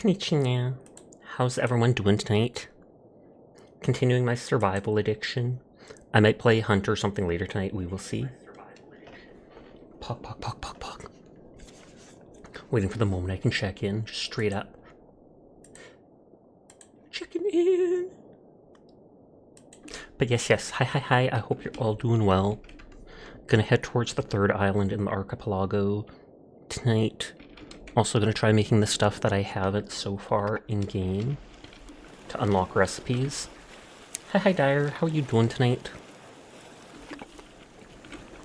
Konnichiwa. How's everyone doing tonight? Continuing my survival addiction. I might play Hunt or something later tonight, we will see. Pog. Waiting for the moment I can check in, just straight up. Checking in. But yes, hi, I hope you're all doing well. Gonna head towards the third island in the archipelago tonight. Also gonna try making the stuff that I haven't so far in-game to unlock recipes. Hi Dyer, how are you doing tonight?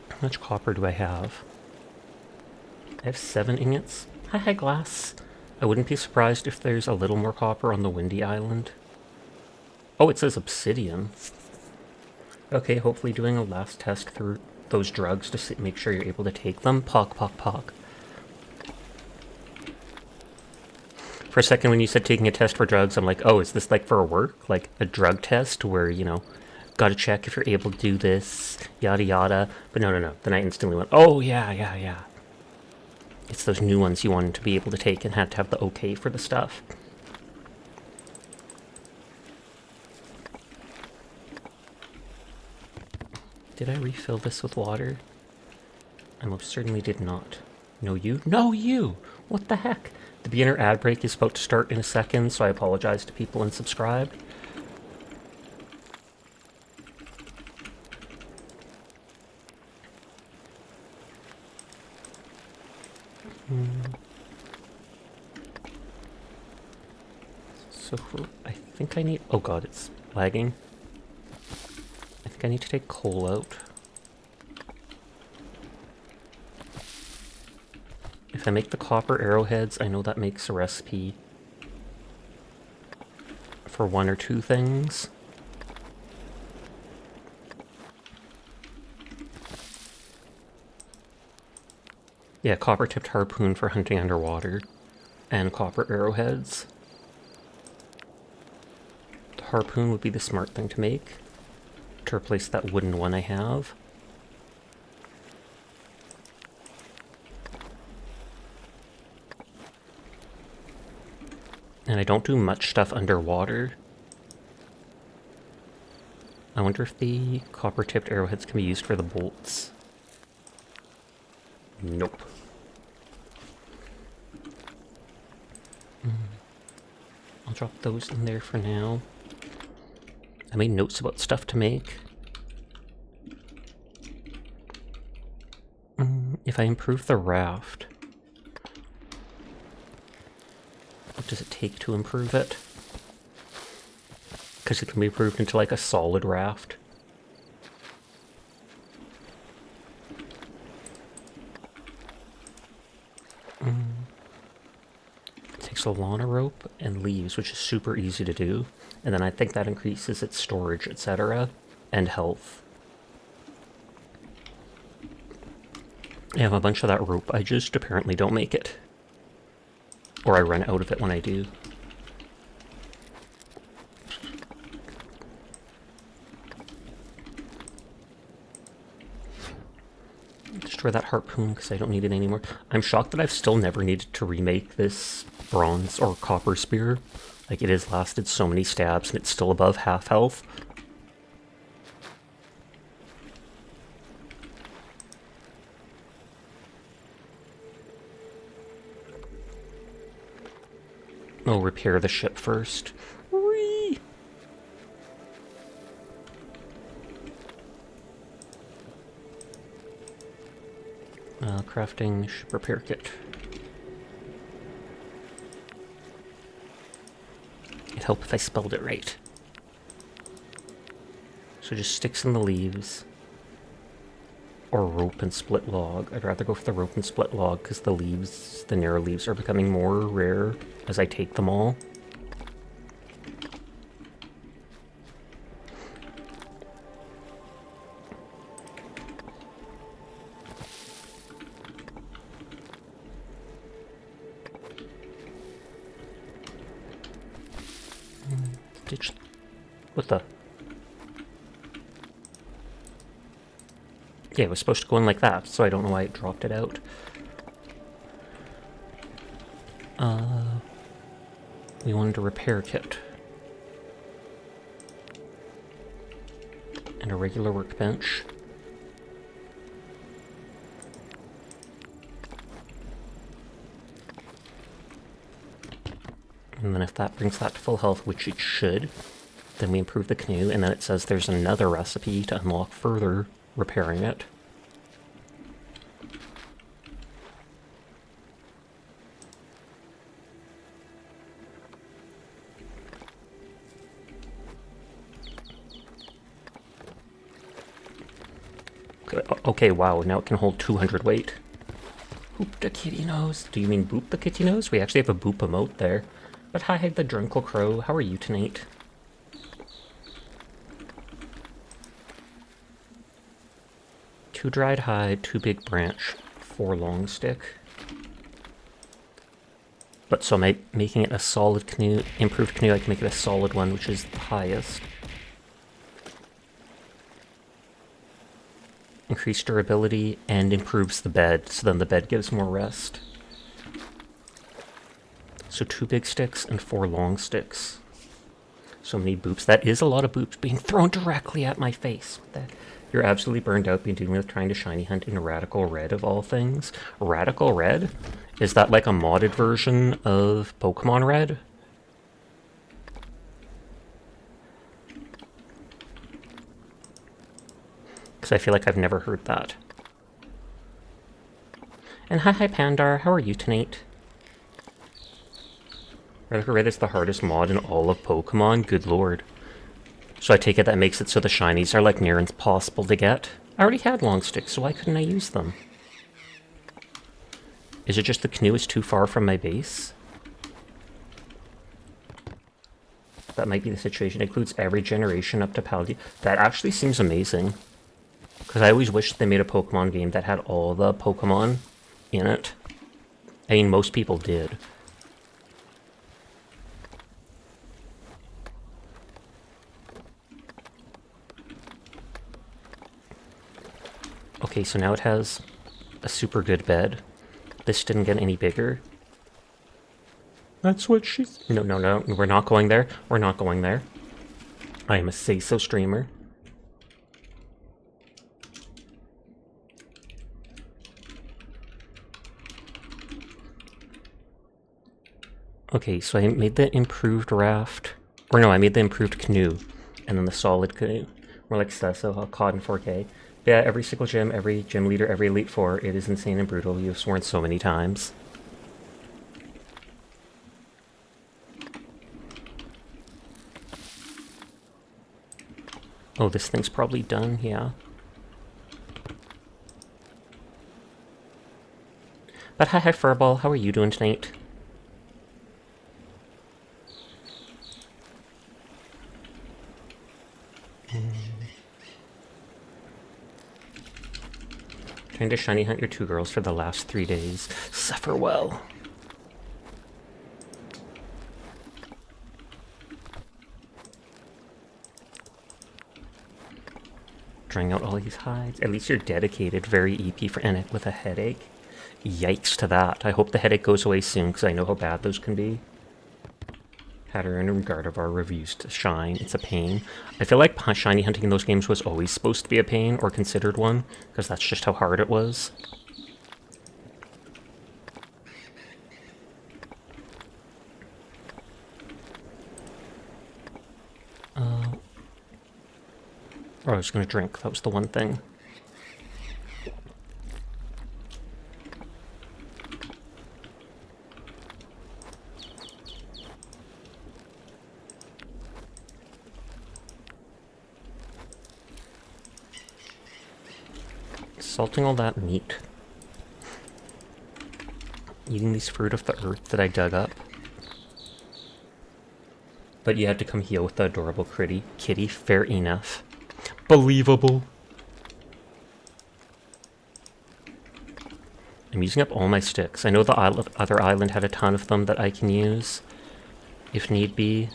How much copper do I have? I have 7 ingots. Hi Glass. I wouldn't be surprised if there's a little more copper on the windy island. Oh, it says obsidian. Okay, hopefully doing a last test through those drugs to make sure you're able to take them. Pog. For a second when you said taking a test for drugs, I'm like, oh, is this like for work? Like a drug test where, you know, gotta check if you're able to do this, yada yada. But no. Then I instantly went, oh yeah. It's those new ones you wanted to be able to take and had to have the okay for the stuff. Did I refill this with water? I most certainly did not. No you? No you! What the heck? The beginner ad break is about to start in a second, so I apologize to people unsubscribed. So I think I need... Oh god, it's lagging. I think I need to take coal out. If I make the copper arrowheads, I know that makes a recipe for 1 or 2 things. Yeah, copper-tipped harpoon for hunting underwater, and copper arrowheads. The harpoon would be the smart thing to make, to replace that wooden one I have. And I don't do much stuff underwater. I wonder if the copper-tipped arrowheads can be used for the bolts. Nope. I'll drop those in there for now. I made notes about stuff to make. If I improve the raft... What does it take to improve it? Because it can be improved into like a solid raft. It takes a Lana rope and leaves, which is super easy to do. And then I think that increases its storage, etc. and health. I have a bunch of that rope, I just apparently don't make it. Or I run out of it when I do. Destroy that harpoon because I don't need it anymore. I'm shocked that I've still never needed to remake this bronze or copper spear. Like, it has lasted so many stabs and it's still above half health. Oh, repair the ship first. Whee! Crafting ship repair kit. It'd help if I spelled it right. So just sticks in the leaves. Or rope and split log. I'd rather go for the rope and split log because the leaves, the narrow leaves, are becoming more rare as I take them all. Ditch. What the? Yeah, it was supposed to go in like that, so I don't know why it dropped it out. We wanted a repair kit. And a regular workbench. And then if that brings that to full health, which it should, then we improve the canoe, and then it says there's another recipe to unlock further repairing it. Okay, wow, now it can hold 200 weight. Boop the kitty nose. Do you mean boop the kitty nose? We actually have a boop emote there. But hi, the Drunkle Crow. How are you tonight? Two dried hide, 2 big branch, 4 long stick. But so making it a solid canoe, improved canoe, I can make it a solid one, which is the highest. Increased durability and improves the bed, so then the bed gives more rest. So 2 big sticks and 4 long sticks. So many boops. That is a lot of boops being thrown directly at my face. You're absolutely burned out being dealing with trying to shiny hunt in Radical Red of all things. Radical Red? Is that like a modded version of Pokemon Red? Because I feel like I've never heard that. And hi Pandar, how are you tonight? Radical Red is the hardest mod in all of Pokemon? Good lord. So I take it that makes it so the shinies are like near impossible to get? I already had long sticks, so why couldn't I use them? Is it just the canoe is too far from my base? That might be the situation. It includes every generation up to Paladin. That actually seems amazing. Because I always wished they made a Pokemon game that had all the Pokemon in it. I mean, most people did. Okay, so now it has a super good bed. This didn't get any bigger. That's what she's... No, we're not going there. We're not going there. I am a say-so streamer. Okay, so I made the improved raft. Or no, I made the improved canoe. And then the solid canoe. More like Sesso, COD in 4K. Yeah, every single gym, every gym leader, every Elite Four, it is insane and brutal. You have sworn so many times. Oh, this thing's probably done, yeah. But hi Furball, how are you doing tonight? Trying to shiny hunt your 2 girls for the last 3 days. Suffer well. Drawing out all these hides. At least you're dedicated, very EP for and with a headache. Yikes to that. I hope the headache goes away soon, because I know how bad those can be. Had her in regard of our reviews to Shine. It's a pain. I feel like shiny hunting in those games was always supposed to be a pain, or considered one, because that's just how hard it was. Oh, I was going to drink. That was the one thing. Salting all that meat. Eating these fruit of the earth that I dug up. But you had to come heal with the adorable kitty. Fair enough. Believable. I'm using up all my sticks. I know the other island had a ton of them that I can use, if need be.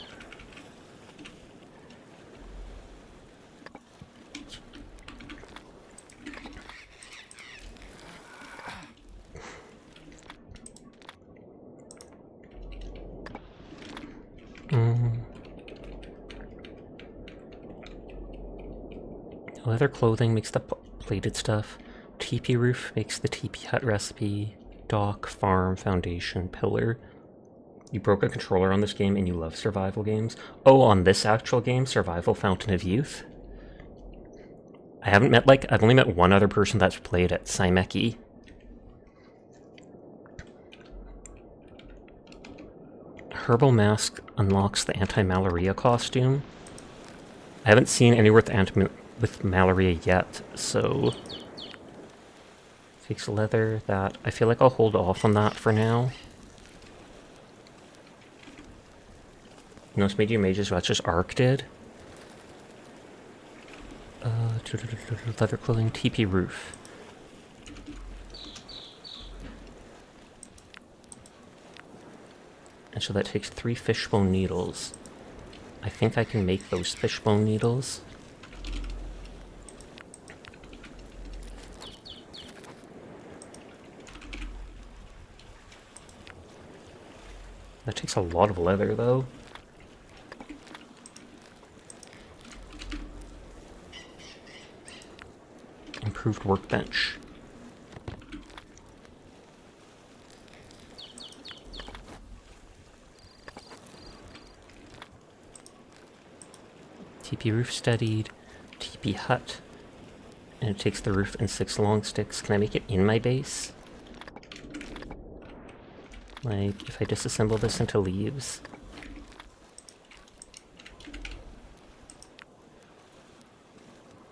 Leather clothing makes the plated stuff. Teepee roof makes the teepee hut recipe. Dock, farm, foundation, pillar. You broke a controller on this game and you love survival games. Oh, on this actual game, Survival Fountain of Youth? I've only met one other person that's played it, Saimeki. Herbal Mask unlocks the anti-malaria costume. I haven't seen anywhere with malaria yet, so... Takes leather, that. I feel like I'll hold off on that for now. Most medium mages, that's just Arc did. Leather clothing, teepee roof. And so that takes 3 fishbone needles. I think I can make those fishbone needles. That takes a lot of leather, though. Improved workbench. Teepee roof studied. Teepee hut. And it takes the roof and 6 long sticks. Can I make it in my base? Like, if I disassemble this into leaves.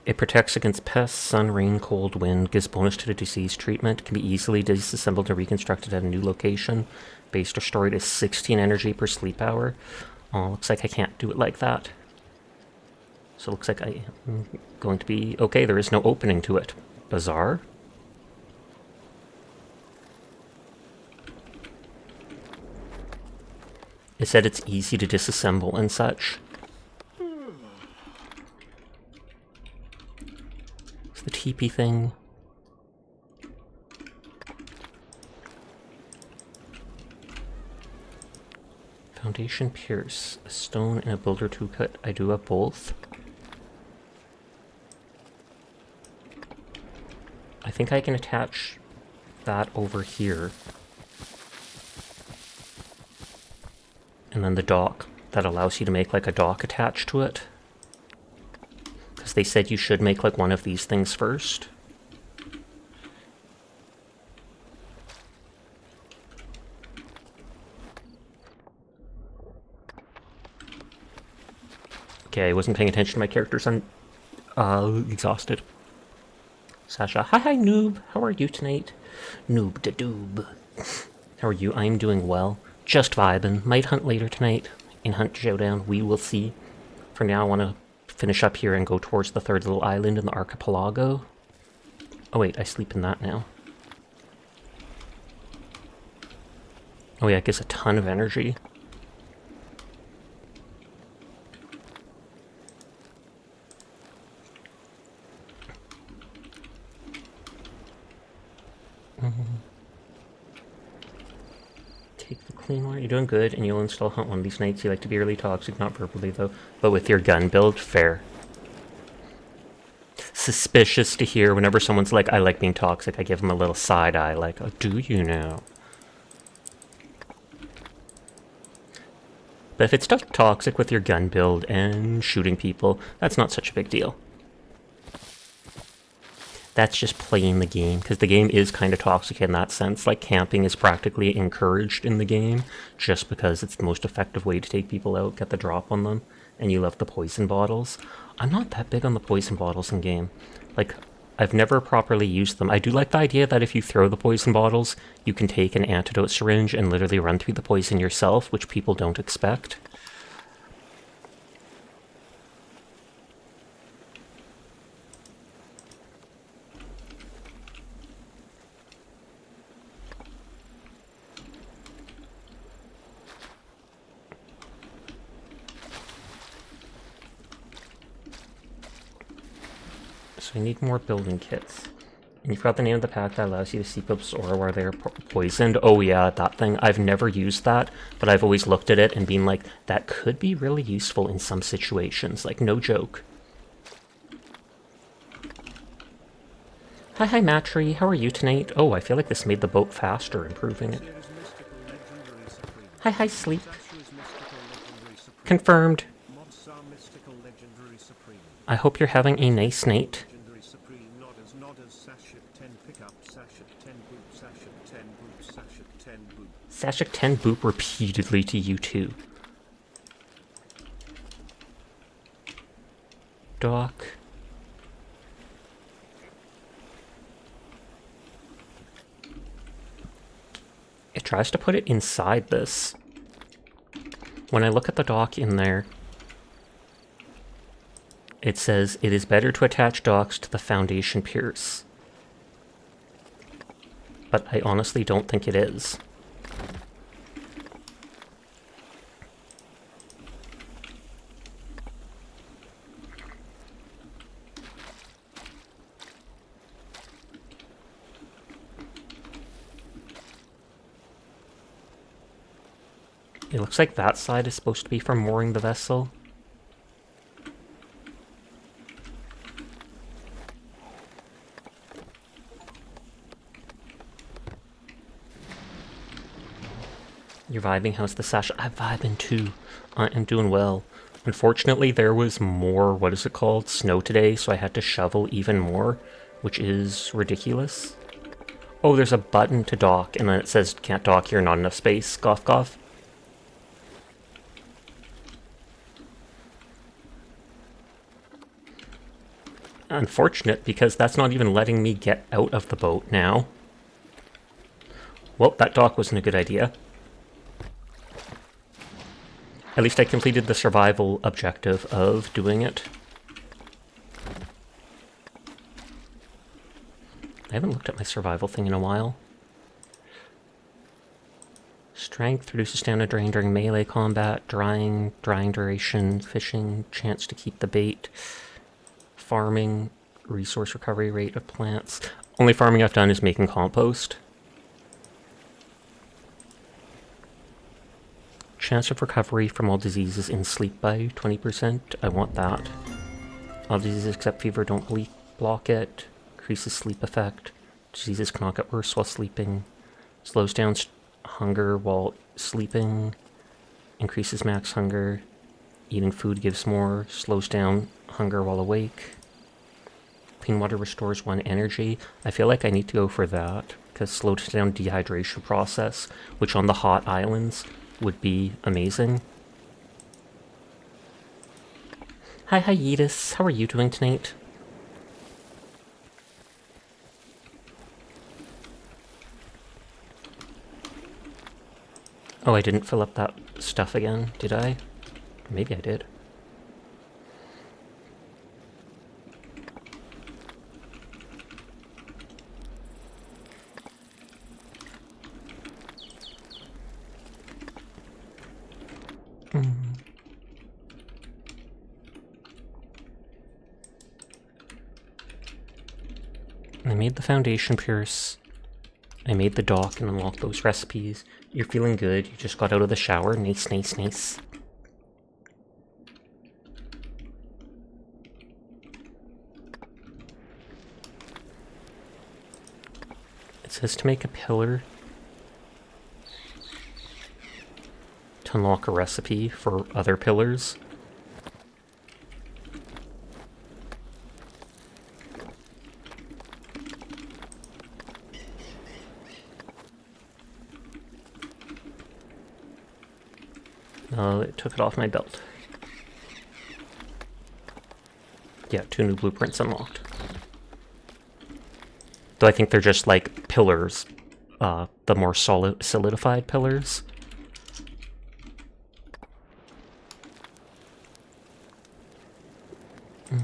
It protects against pests, sun, rain, cold, wind, gives bonus to the disease treatment, can be easily disassembled and reconstructed at a new location. Base destroyed is 16 energy per sleep hour. Oh, looks like I can't do it like that. So it looks like I am going to be... Okay, there is no opening to it. Bizarre. It said it's easy to disassemble and such. It's the teepee thing. Foundation pierce. A stone and a builder toolkit. I do have both. I think I can attach that over here. And then the dock that allows you to make like a dock attached to it. Because they said you should make like one of these things first. Okay, I wasn't paying attention to my characters. I'm exhausted. Sasha, hi noob. How are you tonight? Noob da doob. How are you? I'm doing well. Just vibing. Might hunt later tonight in Hunt Showdown. We will see. For now, I want to finish up here and go towards the 3rd little island in the archipelago. Oh wait, I sleep in that now. Oh yeah, it gives a ton of energy. Take the clean one. You're doing good, and you'll install Hunt one of these nights. You like to be really toxic, not verbally though, but with your gun build, fair. Suspicious to hear whenever someone's like, I like being toxic, I give them a little side eye, like, oh, do you know? But if it's toxic with your gun build and shooting people, that's not such a big deal. That's just playing the game, because the game is kind of toxic in that sense. Like, camping is practically encouraged in the game, just because it's the most effective way to take people out, get the drop on them, and you love the poison bottles. I'm not that big on the poison bottles in game. Like, I've never properly used them. I do like the idea that if you throw the poison bottles, you can take an antidote syringe and literally run through the poison yourself, which people don't expect. So I need more building kits. And you forgot the name of the pack that allows you to seep up ore while they're poisoned. Oh yeah, that thing. I've never used that, but I've always looked at it and been like, that could be really useful in some situations. Like, no joke. Hi, Matry. How are you tonight? Oh, I feel like this made the boat faster, improving it. Hi, Sleep. Confirmed. I hope you're having a nice night. Sashik 10 boop repeatedly to you too. Doc. It tries to put it inside this. When I look at the dock in there, it says it is better to attach docks to the foundation piers. But I honestly don't think it is. It looks like that side is supposed to be for mooring the vessel. You're vibing? How's the Sasha? I'm vibing too. I am doing well. Unfortunately, there was more, what is it called, snow today, so I had to shovel even more, which is ridiculous. Oh, there's a button to dock, and then it says, can't dock here, not enough space. Cough, cough. Unfortunate, because that's not even letting me get out of the boat now. Well, that dock wasn't a good idea. At least I completed the survival objective of doing it. I haven't looked at my survival thing in a while. Strength reduces stamina drain during melee combat, drying duration, fishing, chance to keep the bait, farming, resource recovery rate of plants. Only farming I've done is making compost. Chance of recovery from all diseases in sleep by 20%. I want that. All diseases except fever don't block it. Increases sleep effect. Diseases cannot get worse while sleeping. Slows down hunger while sleeping. Increases max hunger. Eating food gives more. Slows down hunger while awake. Clean water restores 1 energy. I feel like I need to go for that, because slows down dehydration process, which on the hot islands would be amazing. Hi, Hiatus. How are you doing tonight? Oh, I didn't fill up that stuff again, did I? Maybe I did. I made the foundation pierce. I made the dock and unlocked those recipes. You're feeling good. You just got out of the shower. Nice, nice, nice. It says to make a pillar to unlock a recipe for other pillars. It took it off my belt. Yeah, 2 new blueprints unlocked. Though I think they're just like pillars, the more solidified pillars. Can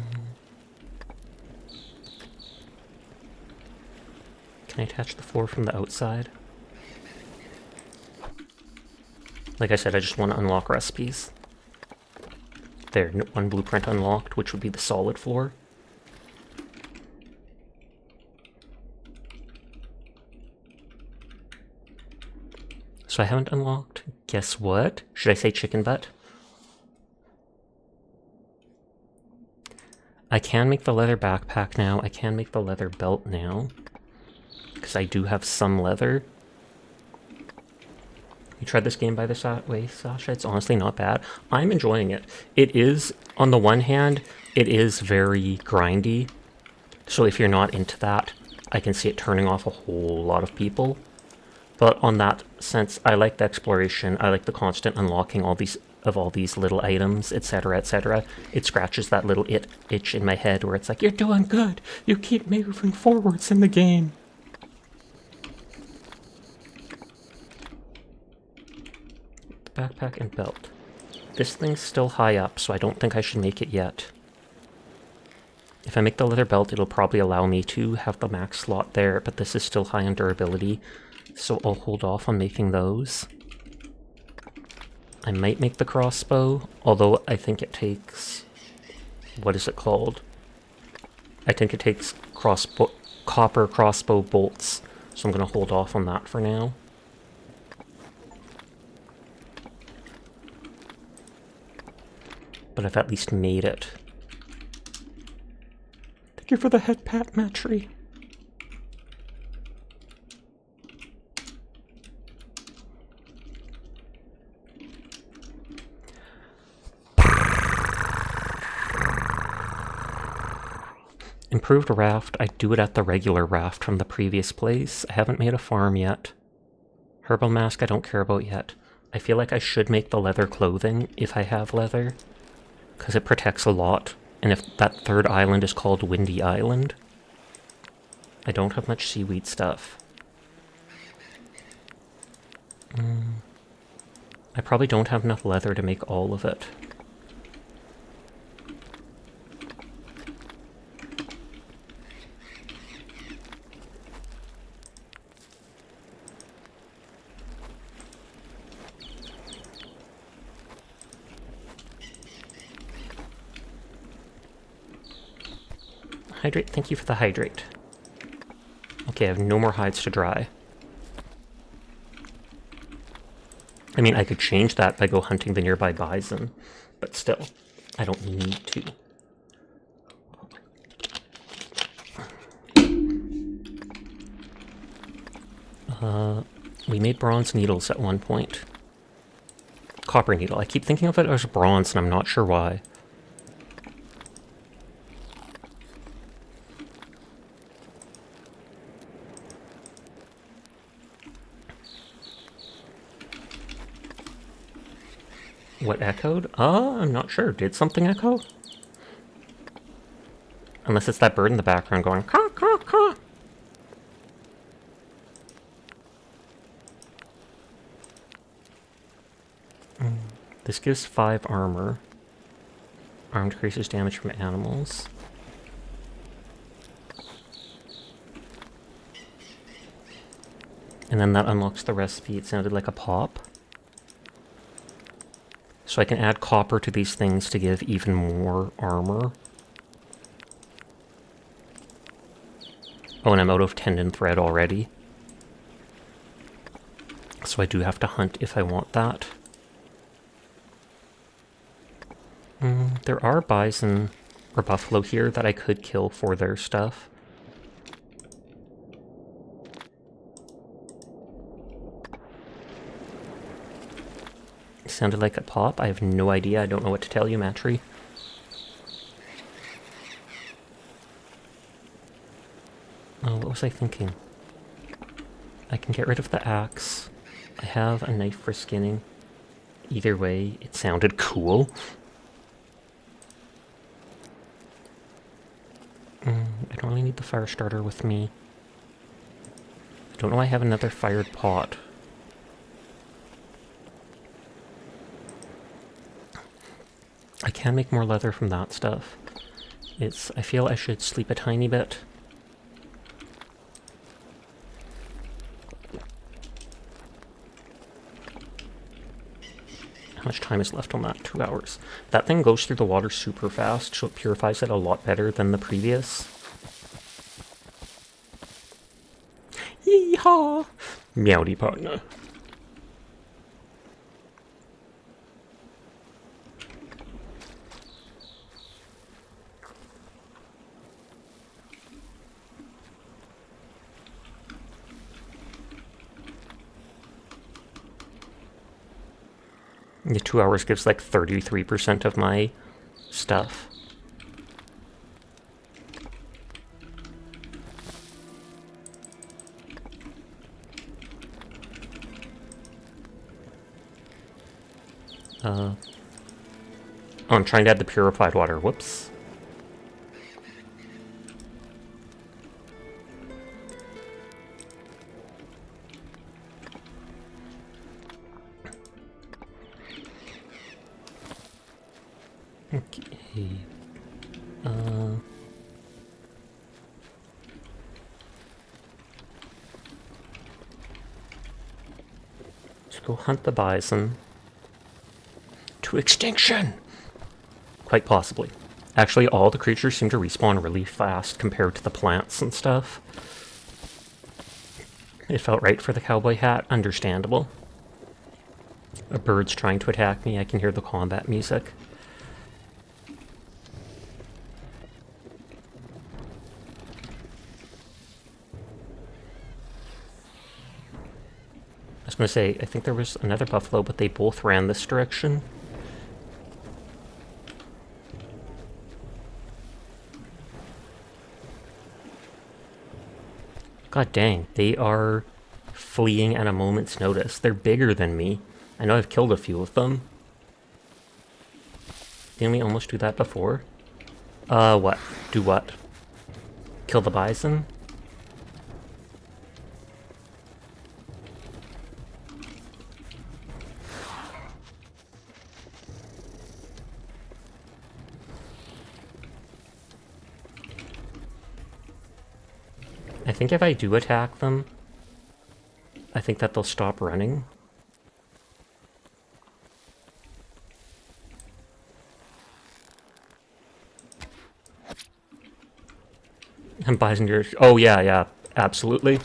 I attach the floor from the outside? Like I said, I just want to unlock recipes. There, 1 blueprint unlocked, which would be the solid floor. So I haven't unlocked. Guess what? Should I say chicken butt? I can make the leather backpack now. I can make the leather belt now. Because I do have some leather. You tried this game by the way, Sasha? It's honestly not bad. I'm enjoying it. It is, on the one hand, it is very grindy. So if you're not into that, I can see it turning off a whole lot of people. But on that sense, I like the exploration. I like the constant unlocking all these little items, etc., etc. It scratches that little itch in my head where it's like, you're doing good. You keep moving forwards in the game. Backpack and belt. This thing's still high up, so I don't think I should make it yet. If I make the leather belt, it'll probably allow me to have the max slot there, but this is still high on durability, so I'll hold off on making those. I might make the crossbow, although I think it takes... what is it called? I think it takes copper crossbow bolts, so I'm going to hold off on that for now. But I've at least made it. Thank you for the head pat, Matry. Improved raft. I do it at the regular raft from the previous place. I haven't made a farm yet. Herbal mask I don't care about yet. I feel like I should make the leather clothing if I have leather, because it protects a lot. And if that third island is called Windy Island. I don't have much seaweed stuff. I probably don't have enough leather to make all of it. Hydrate, thank you for the hydrate. Okay, I have no more hides to dry. I mean, I could change that by go hunting the nearby bison, but still, I don't need to. We made bronze needles at one point. Copper needle. I keep thinking of it as bronze, and I'm not sure why. What echoed? I'm not sure. Did something echo? Unless it's that bird in the background going, caw, caw, caw. This gives 5 armor. Arm decreases damage from animals. And then that unlocks the recipe. It sounded like a pop. So I can add copper to these things to give even more armor. Oh, and I'm out of tendon thread already. So I do have to hunt if I want that. There are bison or buffalo here that I could kill for their stuff. It sounded like a pop. I have no idea. I don't know what to tell you, Matry. Oh, what was I thinking? I can get rid of the axe. I have a knife for skinning. Either way, it sounded cool. I don't really need the fire starter with me. I don't know why I have another fired pot. I can make more leather from that stuff. I feel I should sleep a tiny bit. How much time is left on that? 2 hours. That thing goes through the water super fast, so it purifies it a lot better than the previous. Yeehaw! Meowdy partner. The 2 hours gives like 33% of my stuff. Oh, I'm trying to add the purified water. Whoops. Okay. Let's go hunt the bison. To extinction! Quite possibly. Actually, all the creatures seem to respawn really fast compared to the plants and stuff. It felt right for the cowboy hat. Understandable. A bird's trying to attack me. I can hear the combat music. I was going to say, I think there was another buffalo, but they both ran this direction. God dang, they are fleeing at a moment's notice. They're bigger than me. I know I've killed a few of them. Didn't we almost do that before? What? Do what? Kill the bison? I think if I do attack them, I think that they'll stop running. And bison deer. Oh yeah, absolutely.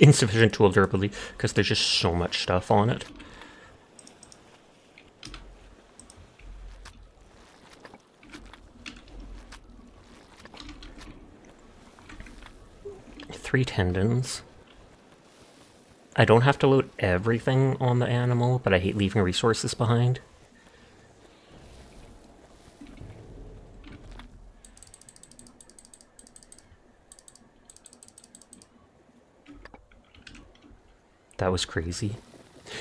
Insufficient tool durability because there's just so much stuff on it. Three tendons. I don't have to load everything on the animal, but I hate leaving resources behind. That was crazy.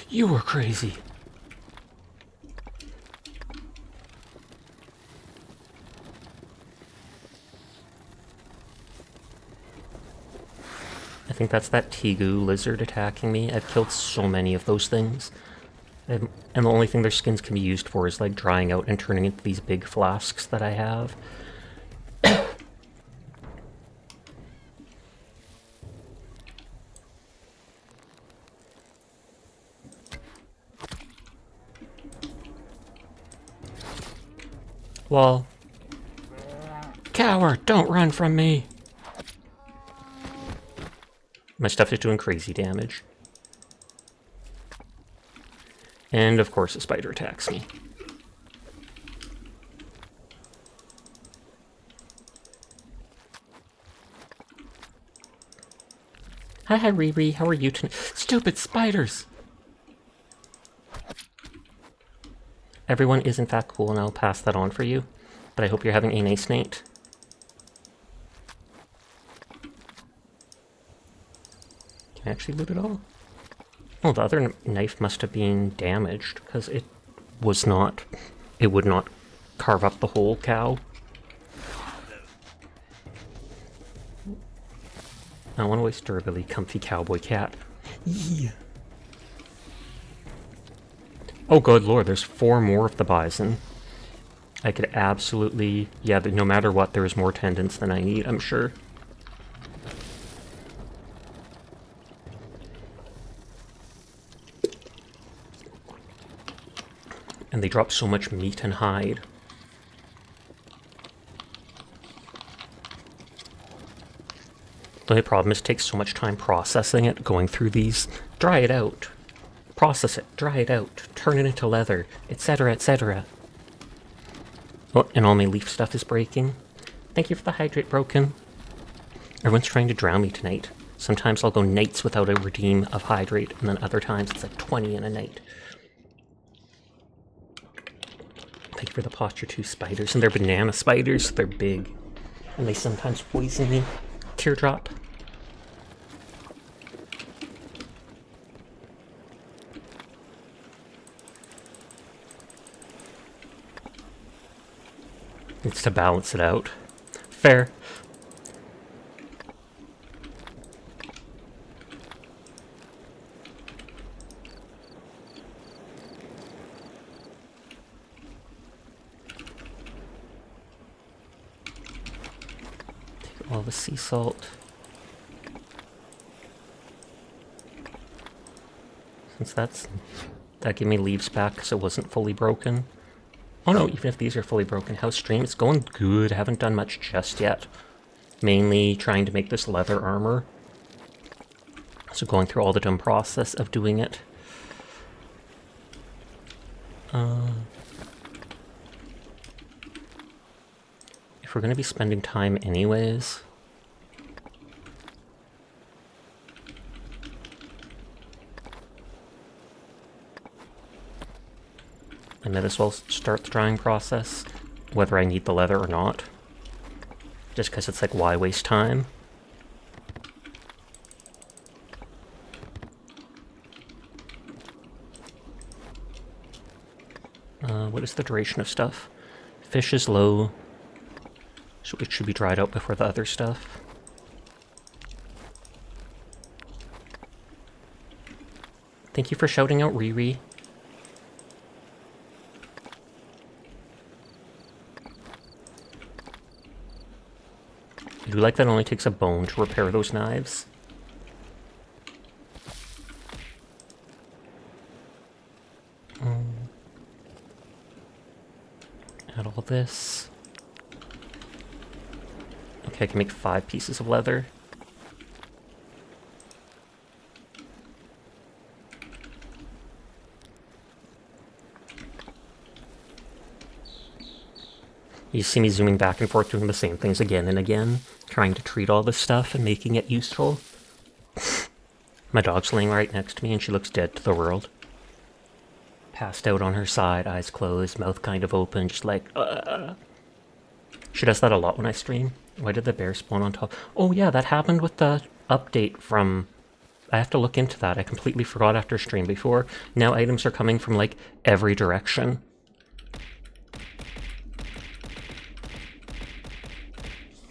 You were crazy. I think that's that Tegu lizard attacking me. I've killed so many of those things. And the only thing their skins can be used for is like drying out and turning into these big flasks that I have. Well, coward, don't run from me. My stuff is doing crazy damage. And of course a spider attacks me. Hi Riri, how are you tonight? Stupid spiders! Everyone is in fact cool, and I'll pass that on for you. But I hope you're having a nice night. Can I actually loot it all? Oh, the other knife must have been damaged, because it would not carve up the whole cow. I want to waste durability, comfy cowboy cat. Yeah. Oh, good lord, there's 4 more of the bison. I could absolutely... Yeah, no matter what, there's more tendons than I need, I'm sure. And they drop so much meat and hide. The only problem is it takes so much time processing it, going through these. Dry it out. Process it, dry it out, turn it into leather, etc., etc. Oh, and all my leaf stuff is breaking. Thank you for the hydrate, Broken. Everyone's trying to drown me tonight. Sometimes I'll go nights without a redeem of hydrate, and then other times it's like 20 in a night. Thank you for the posture 2 spiders. And they're banana spiders, they're big. And they sometimes poison me. Teardrop. It's to balance it out. Fair. Take all the sea salt. Since that gave me leaves back because it wasn't fully broken. Oh no, even if these are fully broken, how's stream? It's going good. I haven't done much just yet. Mainly trying to make this leather armor. So going through all the dumb process of doing it. If we're going to be spending time anyways... I might as well start the drying process, whether I need the leather or not. Just because it's like, why waste time? What is the duration of stuff? Fish is low, so it should be dried out before the other stuff. Thank you for shouting out, Riri. I do like that it only takes a bone to repair those knives. Add all this. Okay, I can make 5 pieces of leather. You see me zooming back and forth doing the same things again and again, trying to treat all this stuff and making it useful. My dog's laying right next to me and she looks dead to the world. Passed out on her side, eyes closed, mouth kind of open, just like, She does that a lot when I stream. Why did the bear spawn on top? Oh yeah, that happened with the update from... I have to look into that. I completely forgot after stream before. Now items are coming from, like, every direction.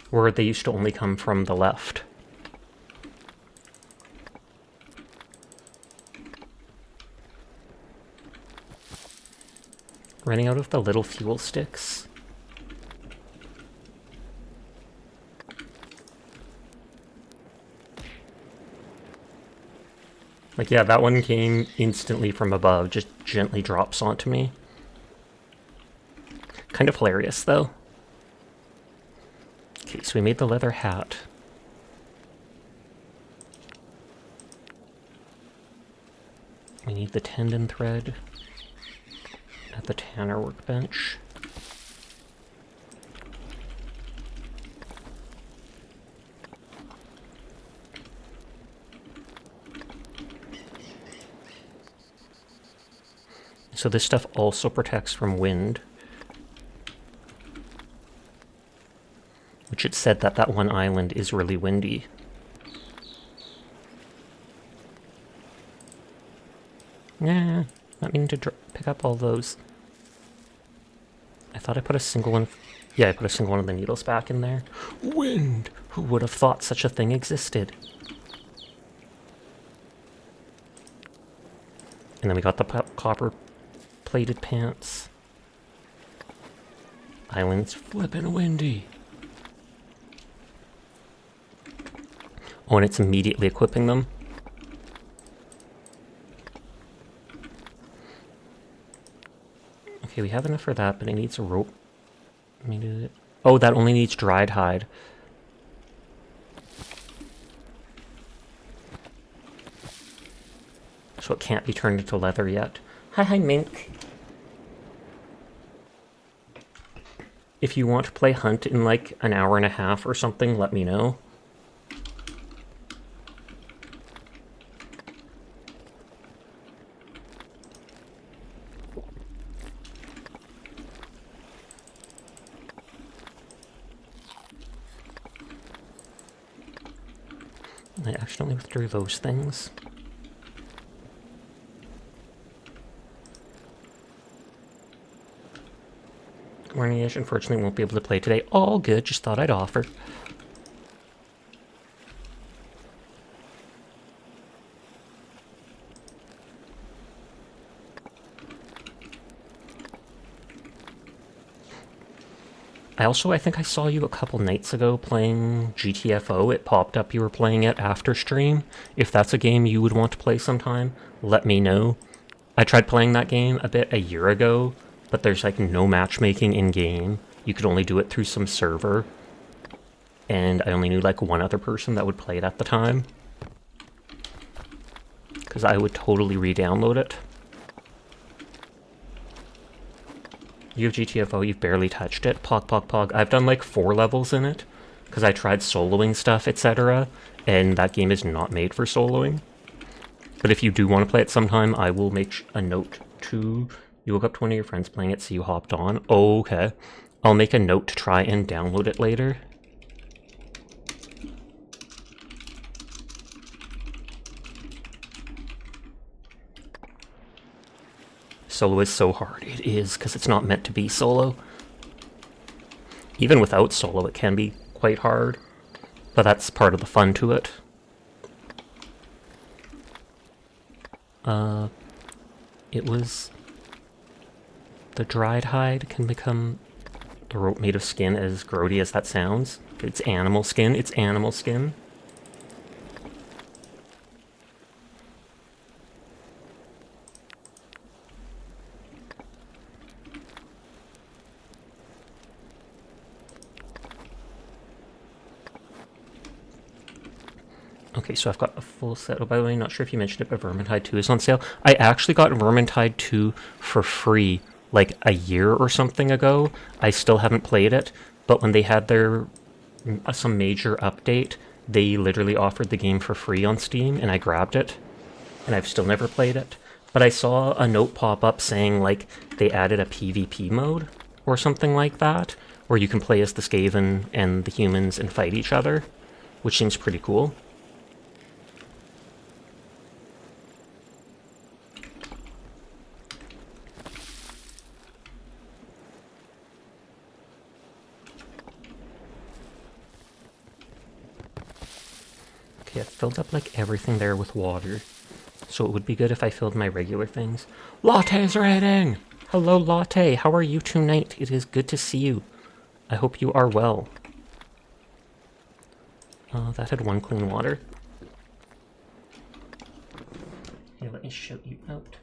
Where they used to only come from the left. Running out of the little fuel sticks. Like, yeah, that one came instantly from above, just gently drops onto me. Kind of hilarious, though. Okay, so we made the leather hat. We need the tendon thread at the tanner workbench. So this stuff also protects from wind. Which it said that that one island is really windy. Nah, not meaning to pick up all those. I thought I put a single one... Yeah, I put a single one of the needles back in there. Wind! Who would have thought such a thing existed? And then we got the copper-plated pants. Island's flippin' windy. Oh, and it's immediately equipping them. Okay, we have enough for that, but it needs a rope. Let me do it. Oh, that only needs dried hide. So it can't be turned into leather yet. Hi, Mink. If you want to play Hunt in like an hour and a half or something, let me know. I accidentally withdrew those things. Good morning, Ish. Unfortunately, won't be able to play today. All good, just thought I'd offer. I think I saw you a couple nights ago playing GTFO. It popped up you were playing it after stream. If that's a game you would want to play sometime, let me know. I tried playing that game a bit a year ago, but there's like no matchmaking in-game. You could only do it through some server. And I only knew like one other person that would play it at the time. Because I would totally re-download it. You have GTFO, you've barely touched it. Pog. I've done like 4 levels in it, because I tried soloing stuff, etc. And that game is not made for soloing. But if you do want to play it sometime, I will make a note to... You woke up to one of your friends playing it, so you hopped on. Oh, okay. I'll make a note to try and download it later. Solo is so hard. It is, because it's not meant to be solo. Even without solo, it can be quite hard. But that's part of the fun to it. It was... The dried hide can become the rope made of skin, as grody as that sounds. It's animal skin. It's animal skin. Okay, so I've got a full set. Oh, by the way, not sure if you mentioned it, but Vermintide 2 is on sale. I actually got Vermintide 2 for free like a year or something ago. I still haven't played it, but when they had their some major update, they literally offered the game for free on Steam, and I grabbed it, and I've still never played it. But I saw a note pop up saying like they added a PvP mode or something like that, where you can play as the Skaven and the humans and fight each other, which seems pretty cool. Okay, I've filled up like everything there with water, so it would be good if I filled my regular things. Latte's raiding! Hello, Latte. How are you tonight? It is good to see you. I hope you are well. That had 1 clean water. Here, let me shout you out.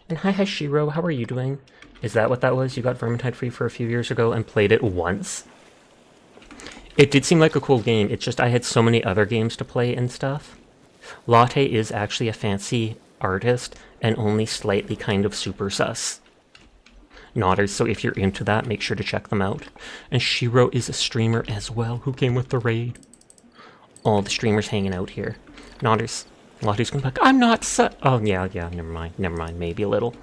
And hi, Shiro. How are you doing? Is that what that was? You got Vermintide free for a few years ago and played it once? It did seem like a cool game. It's just I had so many other games to play and stuff. Latte is actually a fancy artist and only slightly kind of super sus. Nodders, so if you're into that, make sure to check them out. And Shiro is a streamer as well who came with the raid. All the streamers hanging out here. Nodders. Latte's going back. I'm not sus. Oh, yeah, never mind. Maybe a little.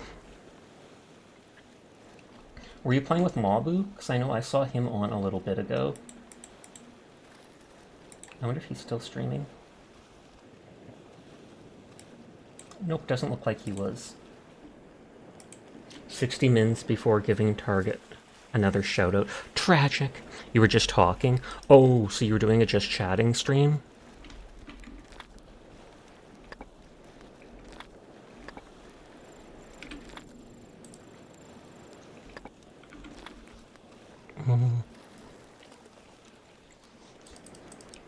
Were you playing with Mabu? Because I know I saw him on a little bit ago. I wonder if he's still streaming. Nope, doesn't look like he was. 60 mins before giving target another shoutout. Tragic. You were just talking? Oh, so you were doing a just chatting stream?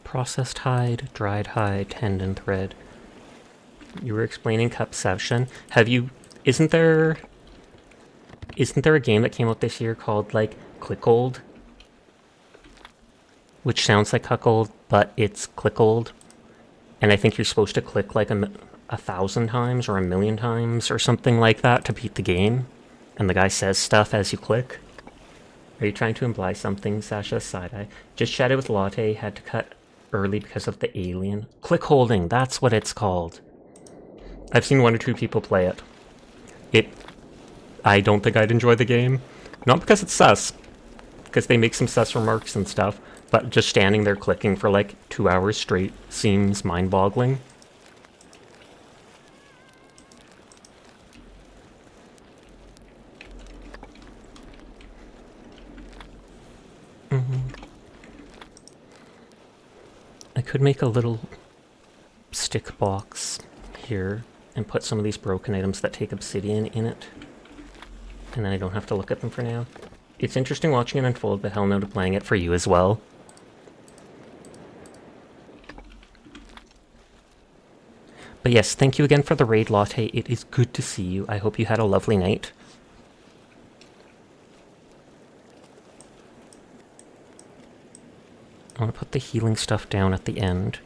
Processed hide, dried hide, tendon thread. You were explaining Cupception. Have you... Isn't there a game that came out this year called, like, Clickold? Which sounds like Cuckold, but it's Clickold. And I think you're supposed to click, like, 1,000 times or 1,000,000 times or something like that to beat the game. And the guy says stuff as you click. Are you trying to imply something, Sasha? Side-eye. Just chatted with Latte, had to cut early because of the alien. Click holding, that's what it's called. I've seen 1 or 2 people play it. I don't think I'd enjoy the game. Not because it's sus, because they make some sus remarks and stuff, but just standing there clicking for like 2 hours straight seems mind-boggling. I could make a little stick box here and put some of these broken items that take obsidian in it. And then I don't have to look at them for now. It's interesting watching it unfold, but hell no to playing it for you as well. But yes, thank you again for the raid, Latte. It is good to see you. I hope you had a lovely night. I want to put the healing stuff down at the end.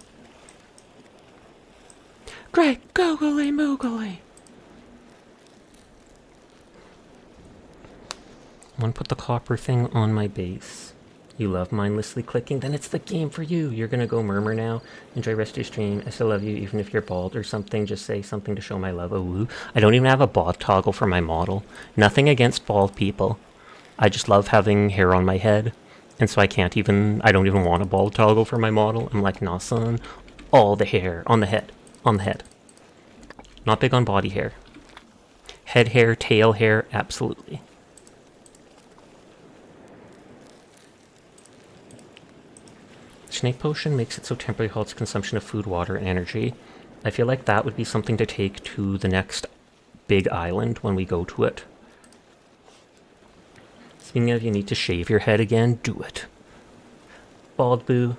Great googly moogly! I want to put the copper thing on my base. You love mindlessly clicking? Then it's the game for you. You're gonna go murmur now. Enjoy rest of your stream. I still love you even if you're bald or something. Just say something to show my love. Oh, woo. I don't even have a bald toggle for my model. Nothing against bald people. I just love having hair on my head. And so I don't even want a bald toggle for my model. I'm like, nah, son. All the hair on the head. On the head. Not big on body hair. Head hair, tail hair, absolutely. Snake potion makes it so temporarily halts consumption of food, water, and energy. I feel like that would be something to take to the next big island when we go to it. Speaking of, you need to shave your head again, do it. Bald Boo.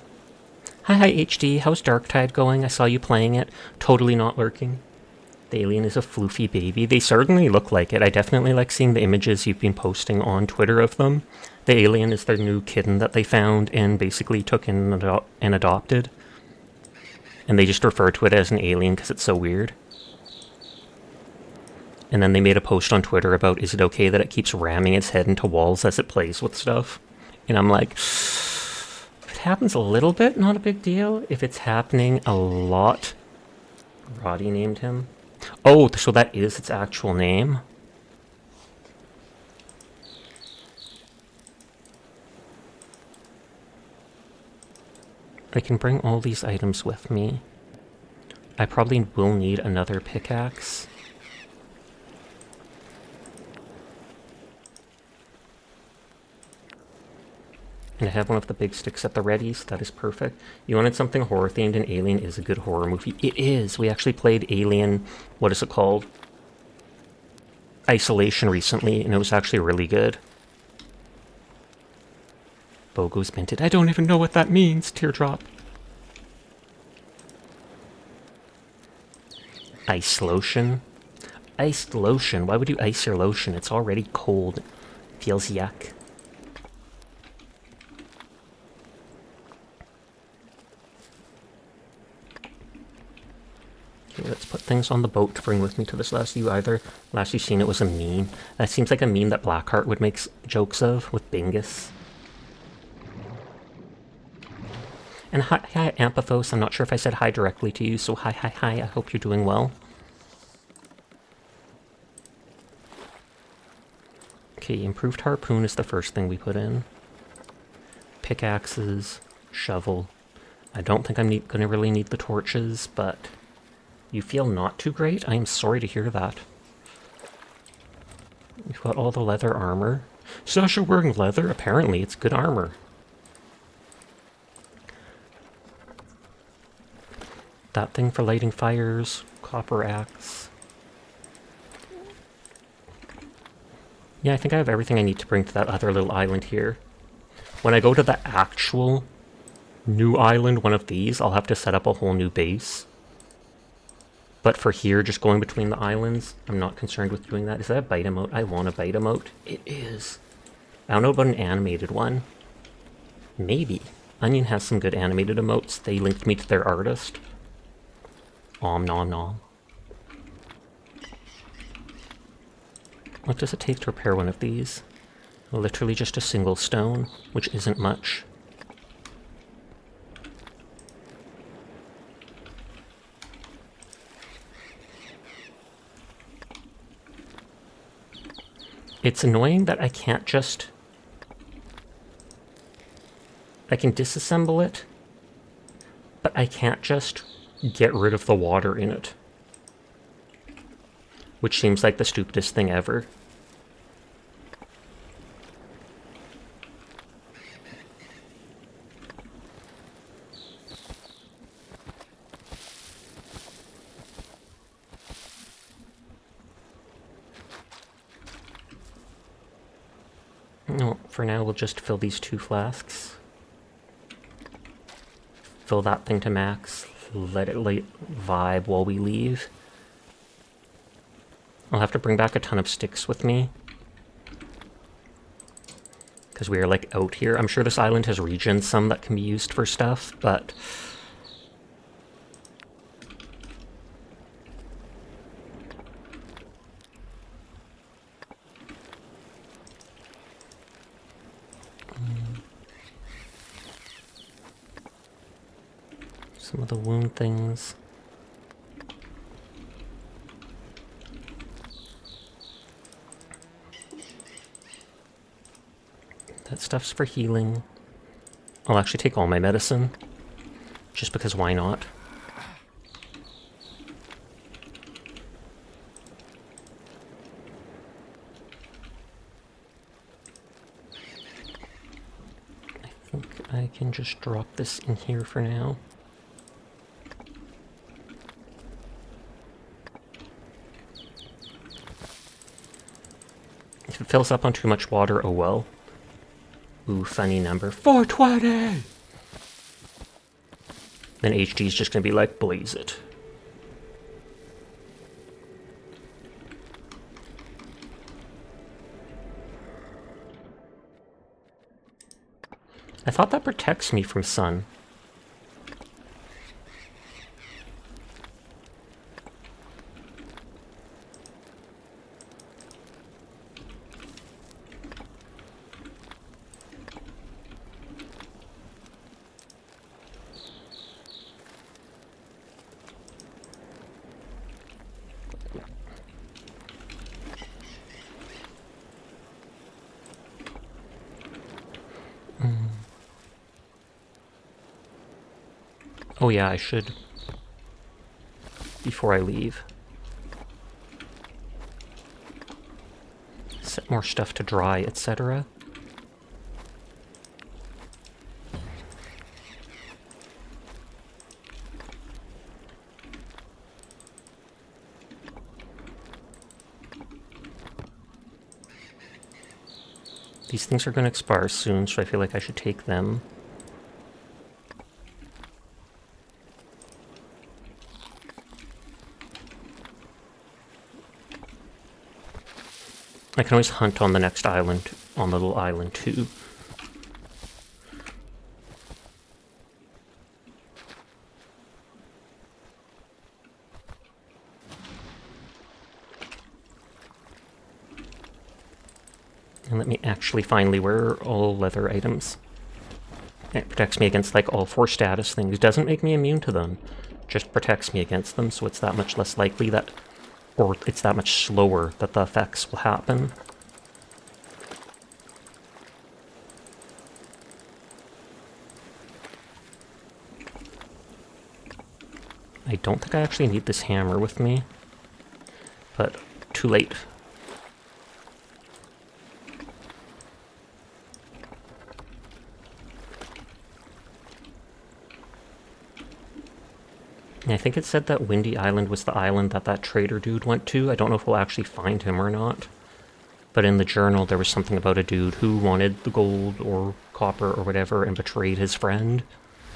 Hi HD, how's Darktide going? I saw you playing it. Totally not lurking. The alien is a floofy baby. They certainly look like it. I definitely like seeing the images you've been posting on Twitter of them. The alien is their new kitten that they found and basically took in and adopted. And they just refer to it as an alien because it's so weird. And then they made a post on Twitter about, is it okay that it keeps ramming its head into walls as it plays with stuff? And I'm like, if it happens a little bit, not a big deal. If it's happening a lot... Roddy named him. Oh, so that is its actual name? I can bring all these items with me. I probably will need another pickaxe. And I have one of the big sticks at the ready, so that is perfect. You wanted something horror-themed, and Alien is a good horror movie. It is! We actually played Alien, what is it called? Isolation recently, and it was actually really good. Bogo's minted. I don't even know what that means, Teardrop. Ice lotion? Iced lotion? Why would you ice your lotion? It's already cold. Feels yuck. Okay, let's put things on the boat to bring with me to this last view either. Last you've seen it was a meme. That seems like a meme that Blackheart would make jokes of with Bingus. And hi, Ampathos. I'm not sure if I said hi directly to you, so hi. I hope you're doing well. Okay, improved harpoon is the first thing we put in. Pickaxes, shovel. I don't think I'm gonna really need the torches, but you feel not too great? I am sorry to hear that. We've got all the leather armor. Sasha wearing leather? Apparently, it's good armor. That thing for lighting fires, copper axe. Yeah, I think I have everything I need to bring to that other little island here. When I go to the actual new island, one of these, I'll have to set up a whole new base. But for here, just going between the islands, I'm not concerned with doing that. Is that a bite emote? I want a bite emote. It is. I don't know about an animated one. Maybe. Onion has some good animated emotes. They linked me to their artist. Om nom nom. What does it take to repair one of these? Literally just a single stone, which isn't much. It's annoying that I can't just... I can disassemble it, but I can't just get rid of the water in it. Which seems like the stupidest thing ever. No, for now we'll just fill these 2 flasks. Fill that thing to max, let it vibe while we leave. I'll have to bring back a ton of sticks with me, because we are like out here. I'm sure this island has regions, some that can be used for stuff, but... some of the wound things. That stuff's for healing. I'll actually take all my medicine, just because why not? I think I can just drop this in here for now. If it fills up on too much water, oh well. Ooh, funny number. 420! Then HD's just gonna be like, blaze it. I thought that protects me from sun. Oh yeah, I should. Before I leave. Set more stuff to dry, etc. These things are going to expire soon, so I feel like I should take them. I can always hunt on the next island, on the little island too. And let me actually finally wear all leather items. It protects me against like all 4 status things. Doesn't make me immune to them. Just protects me against them, so it's that much less likely that... or it's that much slower that the effects will happen. I don't think I actually need this hammer with me, but too late. I think it said that Windy Island was the island that that trader dude went to. I don't know if we'll actually find him or not. But in the journal, there was something about a dude who wanted the gold or copper or whatever and betrayed his friend.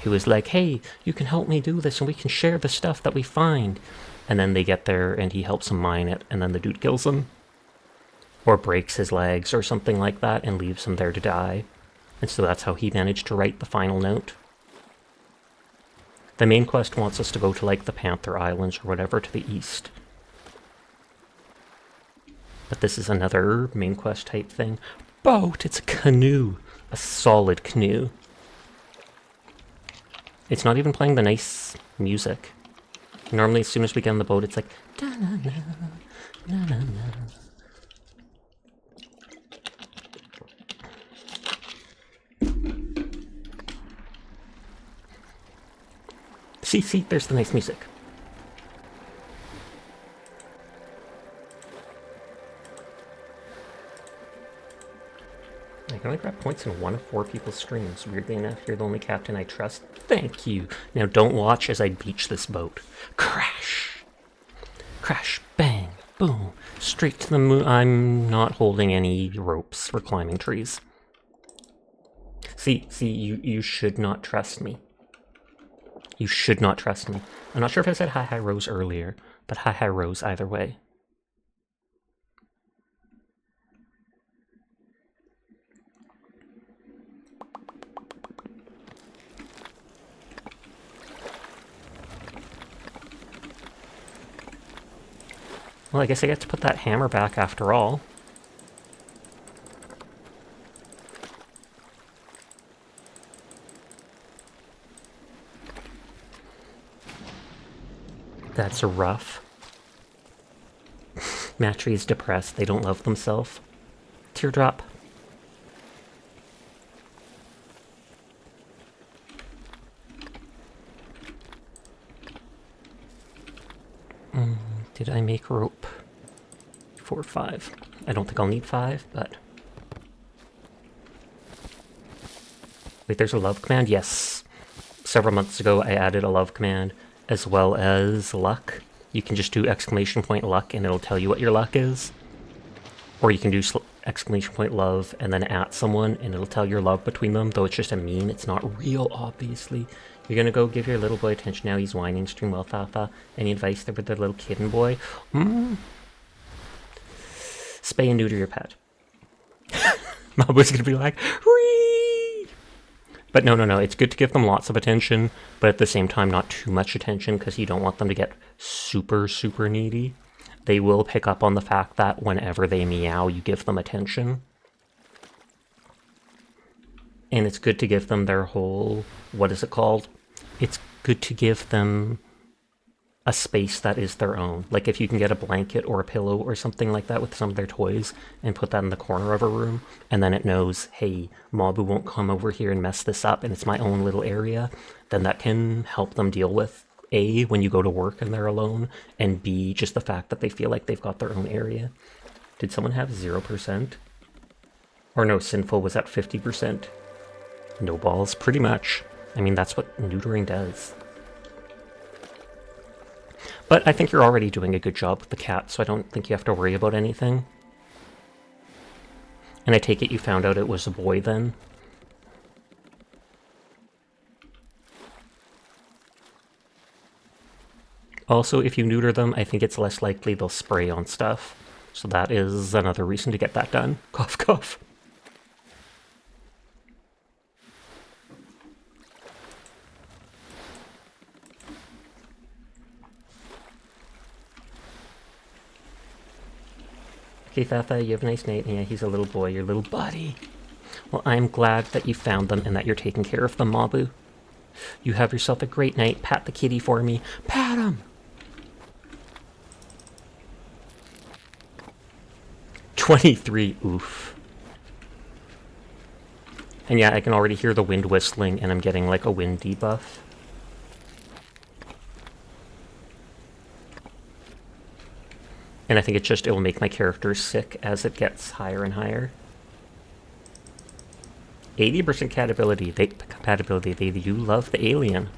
He was like, hey, you can help me do this and we can share the stuff that we find. And then they get there and he helps him mine it and then the dude kills him. Or breaks his legs or something like that and leaves him there to die. And so that's how he managed to write the final note. The main quest wants us to go to, like, the Panther Islands or whatever to the east. But this is another main quest type thing. boat. It's a canoe. A solid canoe. It's not even playing the nice music. Normally, as soon as we get on the boat, it's like... Da-na-na, na-na-na. See, there's the nice music. I can only grab points in 1 of 4 people's streams. Weirdly enough, you're the only captain I trust. Thank you. Now don't watch as I beach this boat. Crash! Crash, bang, boom. Straight to the moon. I'm not holding any ropes for climbing trees. See, you should not trust me. You should not trust me. I'm not sure if I said hi Rose earlier, but hi Rose either way. Well, I guess I get to put that hammer back after all. That's rough. Matry is depressed. They don't love themselves. Teardrop. Did I make rope? 4 or 5. I don't think I'll need 5, but... Wait, there's a love command? Yes. Several months ago, I added a love command, as well as luck. You can just do ! luck, and it'll tell you what your luck is. Or you can do ! love, and then at someone, and it'll tell your love between them, though it's just a meme. It's not real, obviously. You're gonna go give your little boy attention now. He's whining. Stream well, Fafa. Any advice there with the little kitten boy? Spay and neuter your pet. Mabu's gonna be like, Ree! But no. It's good to give them lots of attention, but at the same time, not too much attention, because you don't want them to get super, super needy. They will pick up on the fact that whenever they meow, you give them attention. And it's good to give them their whole... What is it called? It's good to give them a space that is their own. Like if you can get a blanket or a pillow or something like that with some of their toys and put that in the corner of a room, and then it knows, hey, Mabu won't come over here and mess this up and it's my own little area, then that can help them deal with, A, when you go to work and they're alone, and B, just the fact that they feel like they've got their own area. Did someone have 0%? Or no, Sinful was at 50%. No balls, pretty much. I mean, that's what neutering does. But I think you're already doing a good job with the cat, so I don't think you have to worry about anything. And I take it you found out it was a boy then? Also, if you neuter them, I think it's less likely they'll spray on stuff. So that is another reason to get that done. Cough, cough. Okay, Fafa, you have a nice night. Yeah, he's a little boy, your little buddy. Well, I'm glad that you found them and that you're taking care of them, Mabu. You have yourself a great night. Pat the kitty for me. Pat him! 23, oof. And yeah, I can already hear the wind whistling, and I'm getting like a wind debuff. And I think it will make my character sick as it gets higher and higher. 80% compatibility. They do love the alien.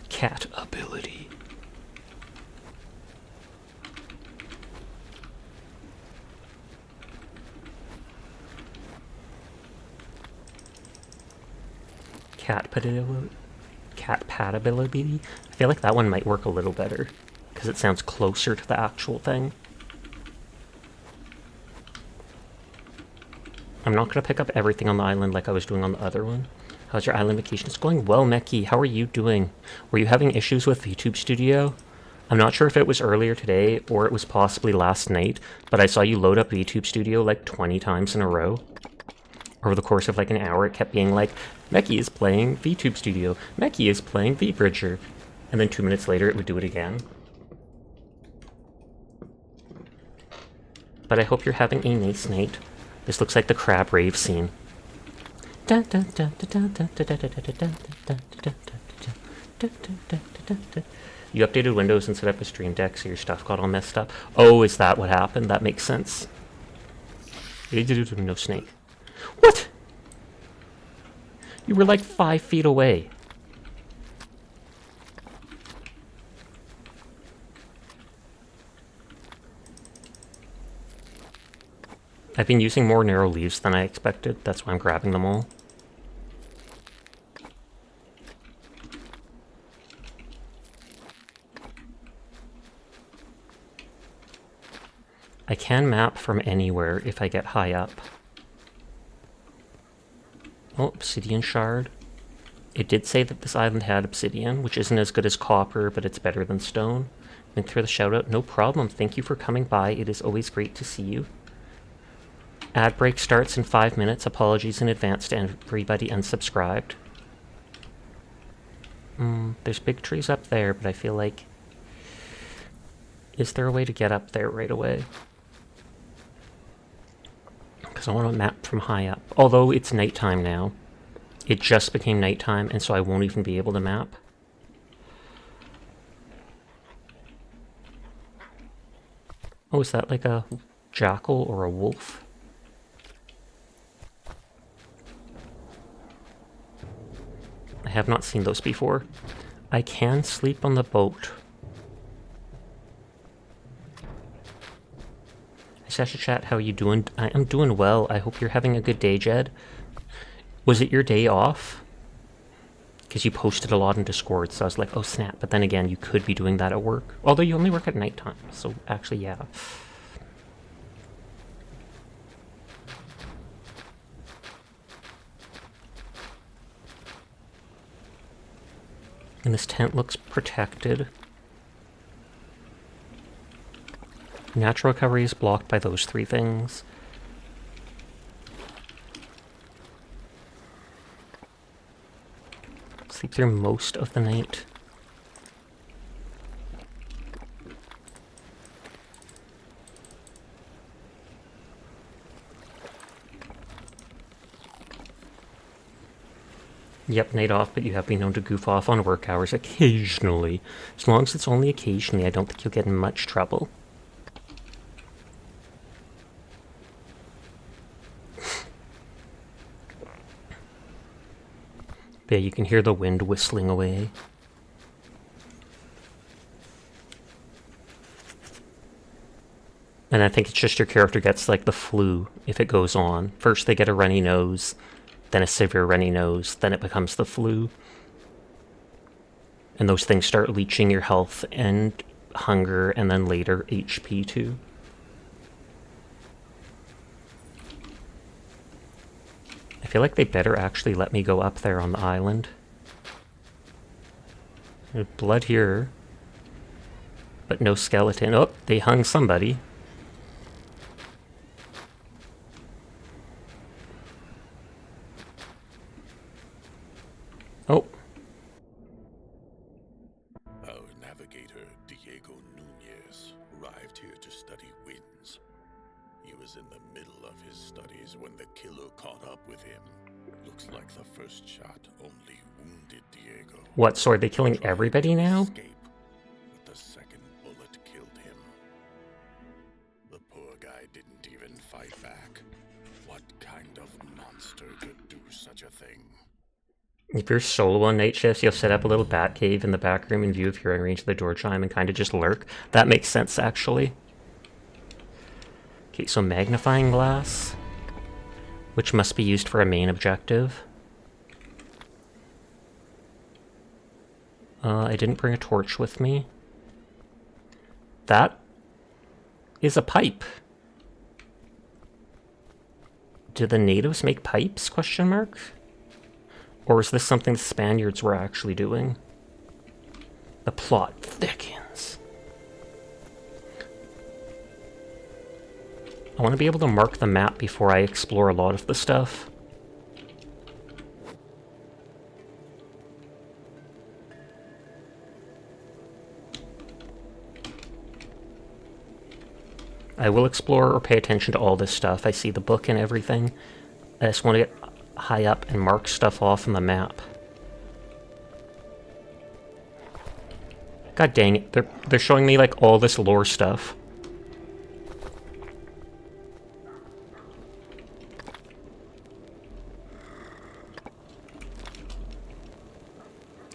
Cat ability. Cat patability? I feel like that one might work a little better, because it sounds closer to the actual thing. I'm not going to pick up everything on the island like I was doing on the other one. How's your island vacation? It's going well, Meki. How are you doing? Were you having issues with YouTube Studio? I'm not sure if it was earlier today or it was possibly last night, but I saw you load up YouTube Studio like 20 times in a row. Over the course of like an hour, it kept being like, Meki is playing VTube Studio. Meki is playing VBridger. And then 2 minutes later, it would do it again. But I hope you're having a nice night. This looks like the crab rave scene. You updated Windows and set up a Stream Deck, so your stuff got all messed up. Oh, is that what happened? That makes sense. No snake. What? You were like 5 feet away. I've been using more narrow leaves than I expected. That's why I'm grabbing them all. I can map from anywhere if I get high up. Oh, obsidian shard. It did say that this island had obsidian, which isn't as good as copper, but it's better than stone. Thanks for the shout out. No problem. Thank you for coming by. It is always great to see you. Ad break starts in 5 minutes. Apologies in advance to everybody unsubscribed. There's big trees up there, but I feel like... Is there a way to get up there right away? Because I want to map from high up. Although it's nighttime now. It just became nighttime, and so I won't even be able to map. Oh, is that like a jackal or a wolf? I have not seen those before. I can sleep on the boat. Sasha Chat, how are you doing? I am doing well. I hope you're having a good day, Jed. Was it your day off? Because you posted a lot in Discord, so I was like, oh snap. But then again, you could be doing that at work. Although you only work at nighttime, so actually, yeah. And this tent looks protected. Natural recovery is blocked by those 3 things. Sleep through most of the night. Yep, night off, but you have been known to goof off on work hours occasionally. As long as it's only occasionally, I don't think you'll get in much trouble. Yeah, you can hear the wind whistling away. And I think it's just your character gets like the flu if it goes on. First they get a runny nose, then a severe runny nose, then it becomes the flu. And those things start leeching your health and hunger, and then later HP too. I feel like they better actually let me go up there on the island. There's blood here. But no skeleton. Oh, they hung somebody. Oh. Our navigator, Diego Nunez, arrived here to study winds. He was in the middle of his studies when the killer caught up with him. Looks like the first shot only wounded Diego. What, so are they killing everybody now? Escape, but the second bullet killed him. The poor guy didn't even fight back. What kind of monster could do such a thing? If you're solo on night shifts, you'll set up a little bat cave in the back room in view if you're in range of the door chime and kind of just lurk. That makes sense, actually. Okay, so magnifying glass, which must be used for a main objective. I didn't bring a torch with me. That is a pipe. Do the natives make pipes? Question mark. Or is this something the Spaniards were actually doing? The plot thickens. I want to be able to mark the map before I explore a lot of the stuff. I will explore or pay attention to all this stuff. I see the book and everything. I just want to get high up and mark stuff off on the map. God dang it, they're showing me like all this lore stuff.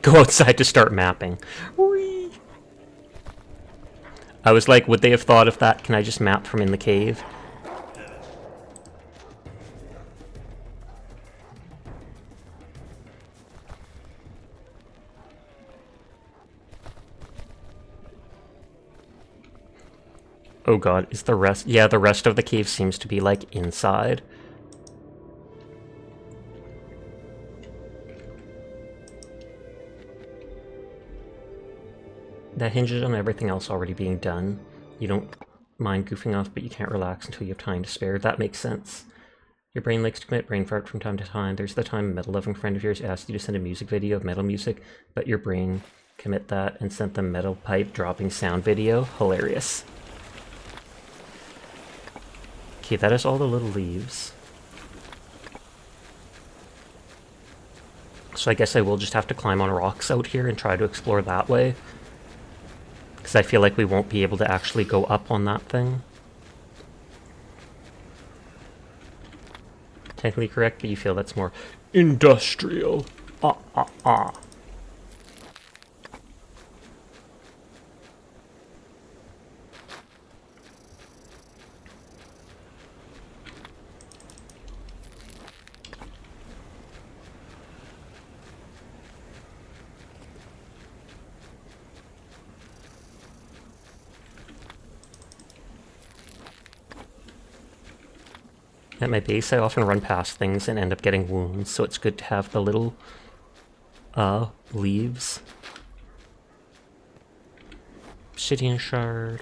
Go outside to start mapping. Whee! I was like, would they have thought of that? Can I just map from in the cave? Oh god, is the rest... Yeah, the rest of the cave seems to be, like, inside. That hinges on everything else already being done. You don't mind goofing off, but you can't relax until you have time to spare. That makes sense. Your brain likes to commit brain fart from time to time. There's the time a metal-loving friend of yours asked you to send a music video of metal music, but your brain commit that and sent them metal pipe dropping sound video. Hilarious. Okay, that is all the little leaves. So I guess I will just have to climb on rocks out here and try to explore that way. Because I feel like we won't be able to actually go up on that thing. Technically correct, but you feel that's more industrial. At my base, I often run past things and end up getting wounds, so it's good to have the little, leaves. Obsidian shard.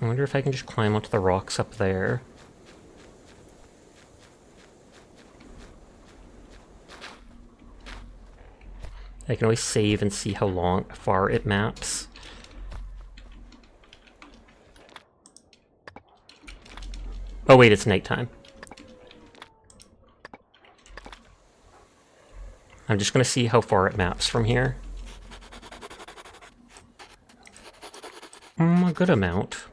I wonder if I can just climb onto the rocks up there. I can always save and see how far it maps. Oh wait, it's nighttime. I'm just gonna see how far it maps from here. A good amount.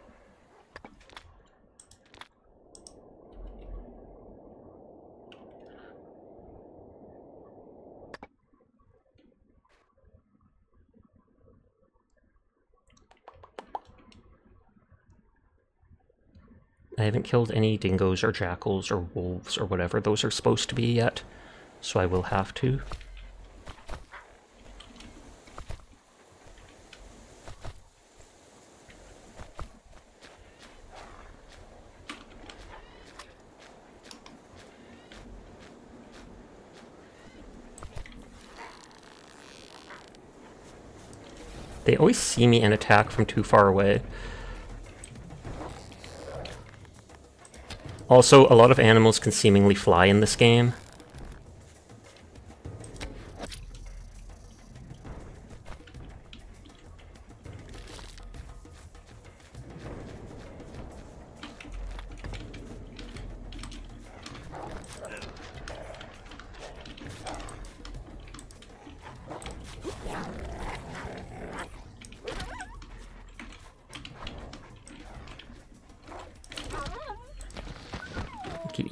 I haven't killed any dingoes or jackals or wolves or whatever those are supposed to be yet, so I will have to. They always see me and attack from too far away. Also, a lot of animals can seemingly fly in this game.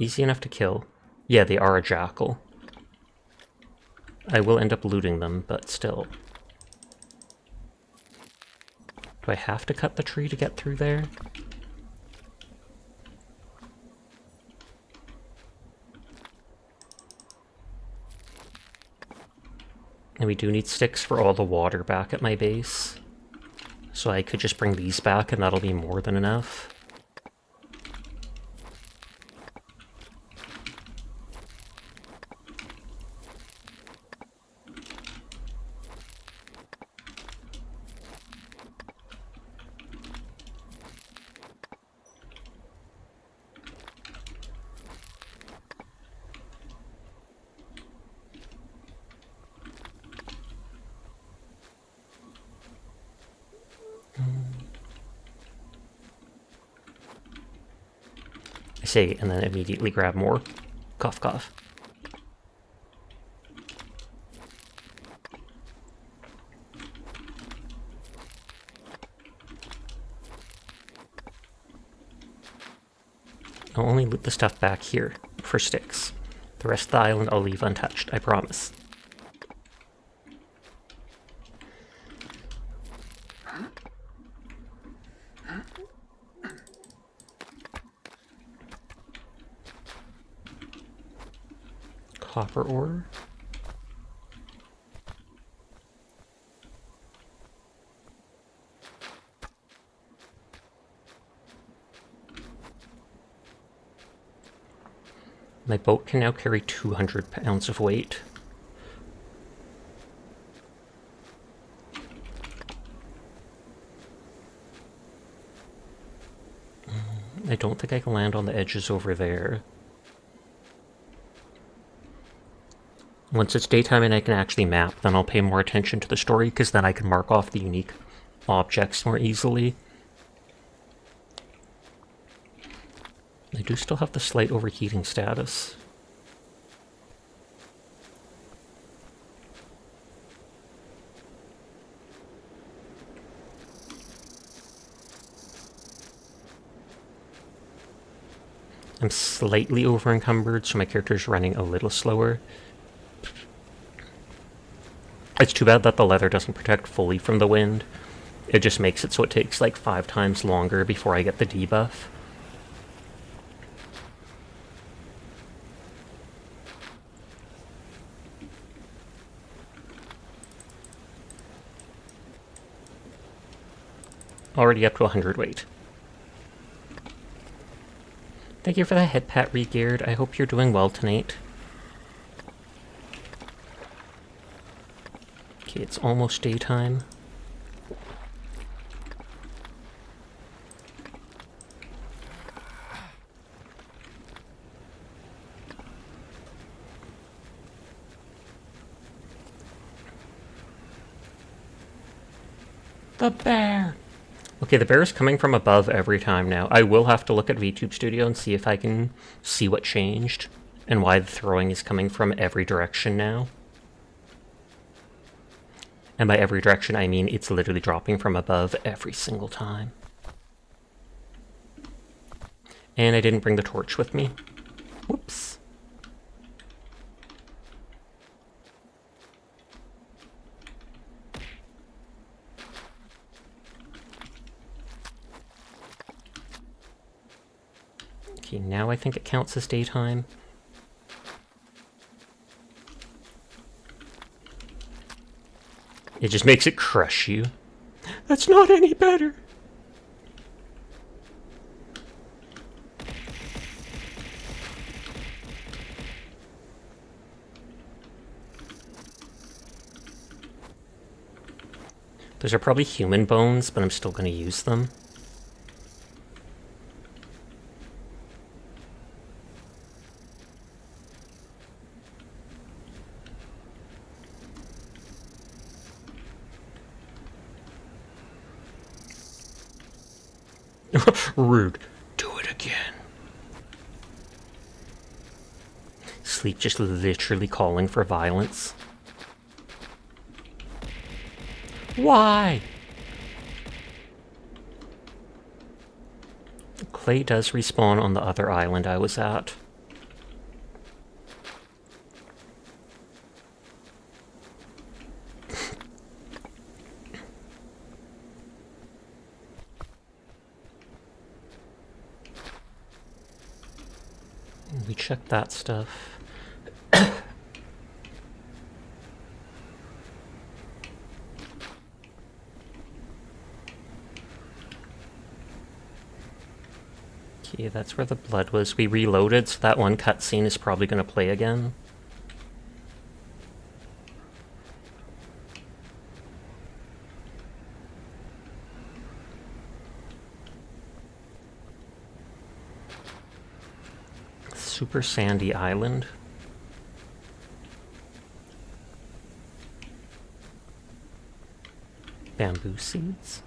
Easy enough to kill. Yeah, they are a jackal. I will end up looting them, but still. Do I have to cut the tree to get through there? And we do need sticks for all the water back at my base. So I could just bring these back and that'll be more than enough. say and then immediately grab more. Cough, cough. I'll only loot the stuff back here for sticks. The rest of the island I'll leave untouched, I promise. Copper ore. My boat can now carry 200 pounds of weight. I don't think I can land on the edges over there. Once it's daytime and I can actually map, then I'll pay more attention to the story, because then I can mark off the unique objects more easily. I do still have the slight overheating status. I'm slightly over-encumbered, so my character's running a little slower. It's too bad that the leather doesn't protect fully from the wind. It just makes it so it takes like 5 times longer before I get the debuff. Already up to 100 weight. Thank you for the head pat, Regeared. I hope you're doing well tonight. Okay, it's almost daytime. The bear! Okay, the bear is coming from above every time now. I will have to look at VTube Studio and see if I can see what changed and why the throwing is coming from every direction now. And by every direction, I mean it's literally dropping from above every single time. And I didn't bring the torch with me. Whoops. Okay, now I think it counts as daytime. It just makes it crush you. That's not any better. Those are probably human bones, but I'm still going to use them. Rude. Do it again. Sleep just literally calling for violence. Why? Clay does respawn on the other island I was at. We checked that stuff. Okay, that's where the blood was. We reloaded, so that one cutscene is probably going to play again. Super sandy island. Bamboo seeds.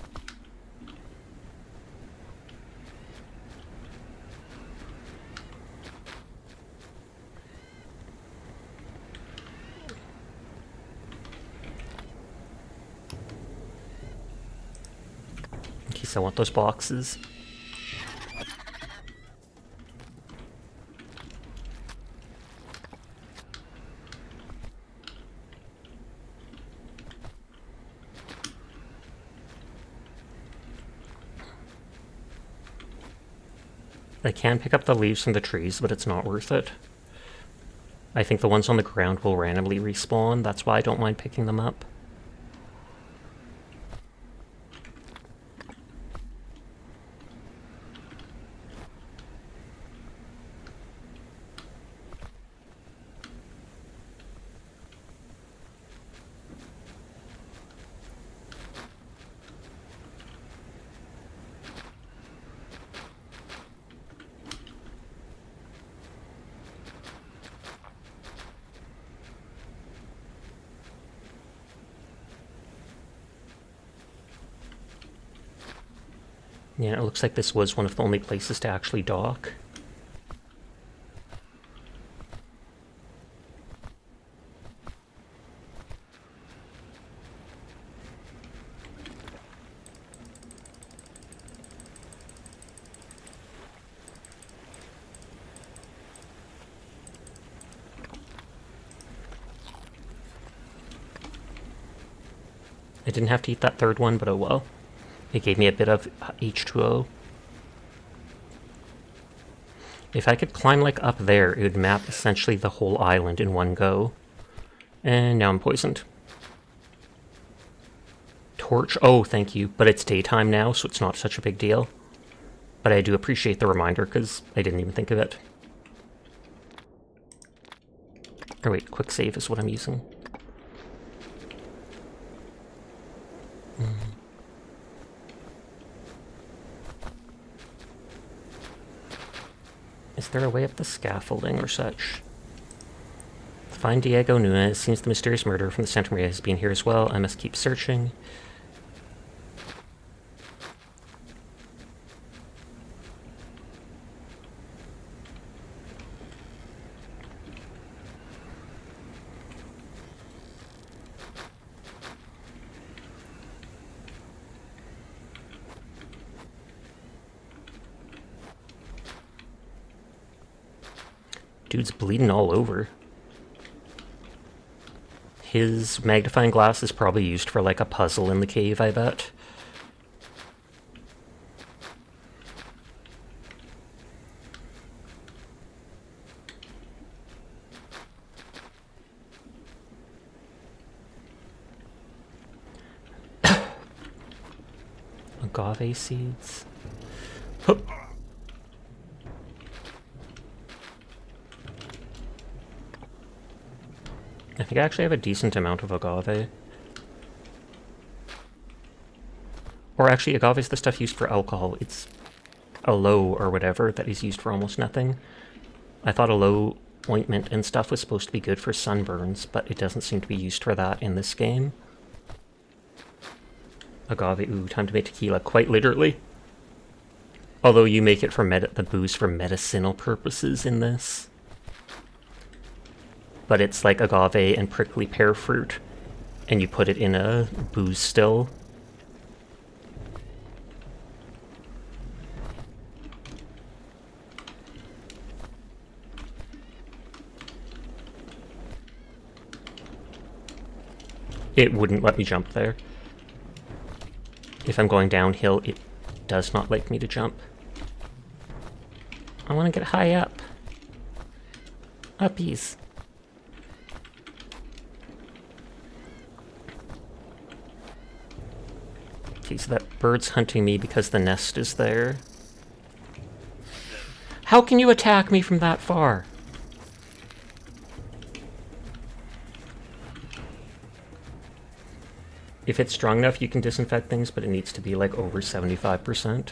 I want those boxes. I can pick up the leaves from the trees, but it's not worth it. I think the ones on the ground will randomly respawn, that's why I don't mind picking them up. Yeah, it looks like this was one of the only places to actually dock. I didn't have to eat that third one, but oh well. It gave me a bit of H2O. If I could climb like up there, it would map essentially the whole island in one go. And now I'm poisoned. Torch? Oh, thank you. But it's daytime now, so it's not such a big deal. But I do appreciate the reminder, because I didn't even think of it. Oh wait, quick save is what I'm using. Is there a way up the scaffolding or such? Find Diego Nunez. Seems the mysterious murderer from the Santa Maria has been here as well. I must keep searching. Dude's bleeding all over. His magnifying glass is probably used for like a puzzle in the cave, I bet. Agave seeds. Hup. I think I actually have a decent amount of agave. Or actually, agave is the stuff used for alcohol. It's aloe or whatever that is used for almost nothing. I thought aloe ointment and stuff was supposed to be good for sunburns, but it doesn't seem to be used for that in this game. Agave, ooh, time to make tequila, quite literally. Although you make it for the booze for medicinal purposes in this. But it's like agave and prickly pear fruit, and you put it in a booze still. It wouldn't let me jump there. If I'm going downhill, it does not like me to jump. I want to get high up. Uppies. Okay, so that bird's hunting me because the nest is there. How can you attack me from that far? If it's strong enough, you can disinfect things, but it needs to be like over 75%.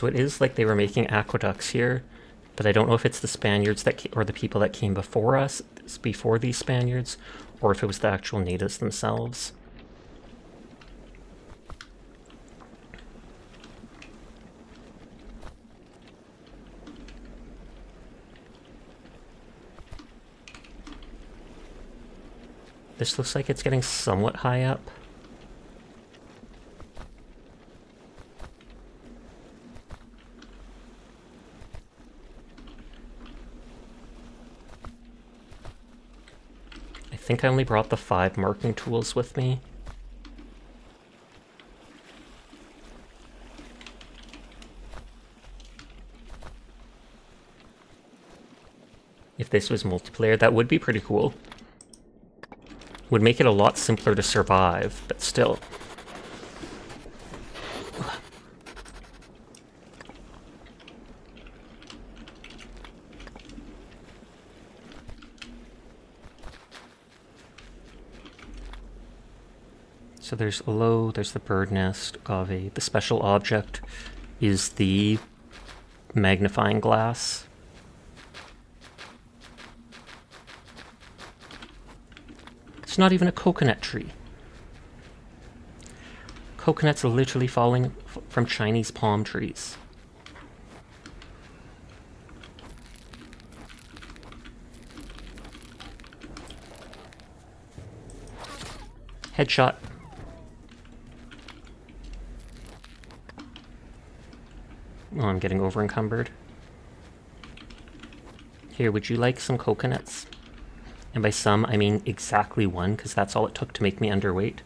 So it is like they were making aqueducts here, but I don't know if it's the Spaniards or the people that came before us, before these Spaniards, or if it was the actual natives themselves. This looks like it's getting somewhat high up. I think I only brought the 5 marking tools with me. If this was multiplayer, that would be pretty cool. Would make it a lot simpler to survive, but still. So there's there's the bird nest, agave. The special object is the magnifying glass. It's not even a coconut tree. Coconuts are literally falling from Chinese palm trees. Headshot. Oh, I'm getting over encumbered. Here, would you like some coconuts? And by some, I mean exactly 1, because that's all it took to make me underweight.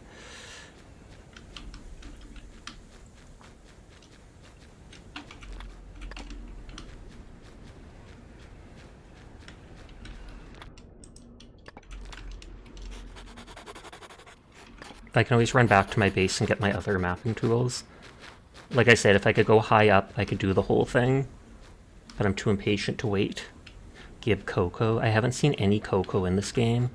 I can always run back to my base and get my other mapping tools. Like I said, if I could go high up, I could do the whole thing. But I'm too impatient to wait. Gib cocoa. I haven't seen any cocoa in this game.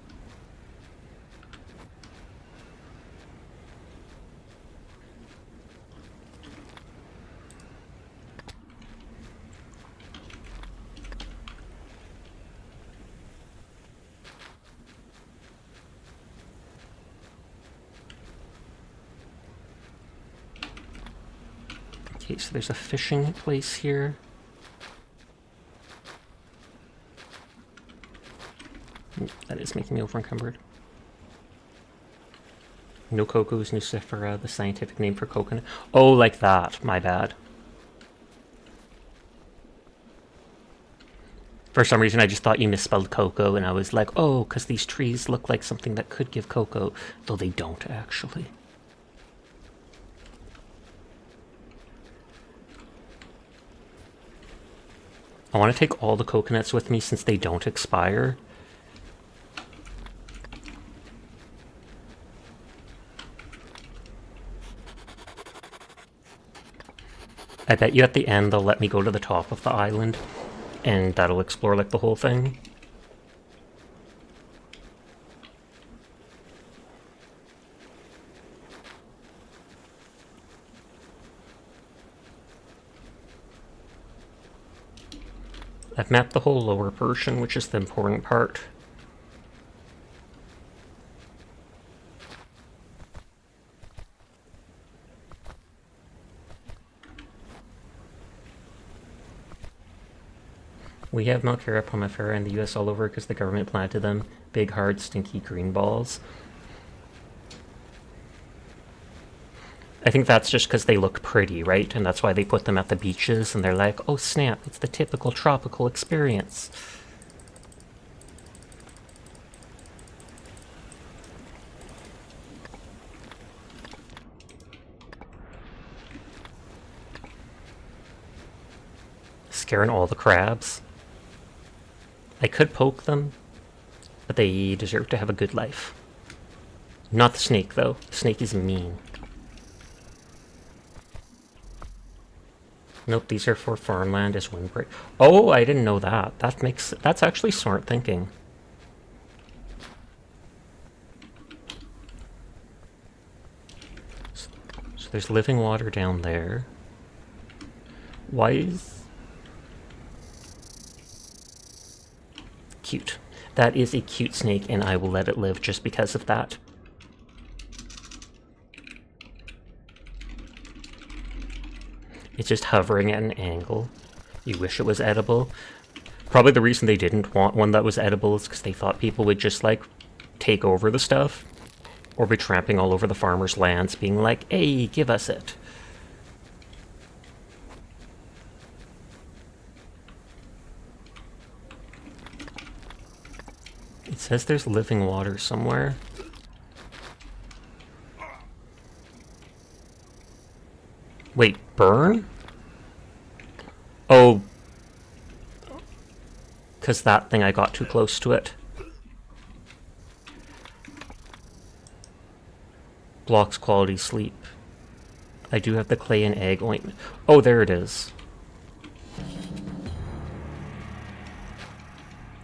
Okay, so there's a fishing place here. That is making me over encumbered. No cocoa is nucifera, the scientific name for coconut. Oh, like that. My bad. For some reason, I just thought you misspelled cocoa, and I was like, oh, because these trees look like something that could give cocoa, though they don't actually. I want to take all the coconuts with me since they don't expire. I bet you at the end they'll let me go to the top of the island, and that'll explore like the whole thing. I've mapped the whole lower portion, which is the important part. We have Malcura pomifera in the US all over because the government planted them. Big, hard, stinky green balls. I think that's just because they look pretty, right? And that's why they put them at the beaches, and they're like, oh snap, it's the typical tropical experience. Scaring all the crabs. I could poke them, but they deserve to have a good life. Not the snake, though. The snake is mean. Nope, these are for farmland as windbreak. Oh, I didn't know that. That's actually smart thinking. So there's living water down there. Why is... Cute. That is a cute snake, and I will let it live just because of that. It's just hovering at an angle. You wish it was edible. Probably the reason they didn't want one that was edible is because they thought people would just, like, take over the stuff. Or be tramping all over the farmers' lands, being like, hey, give us it. It says there's living water somewhere. Wait, burn? Oh. Because that thing, I got too close to it. Blocks quality sleep. I do have the clay and egg ointment. Oh, there it is.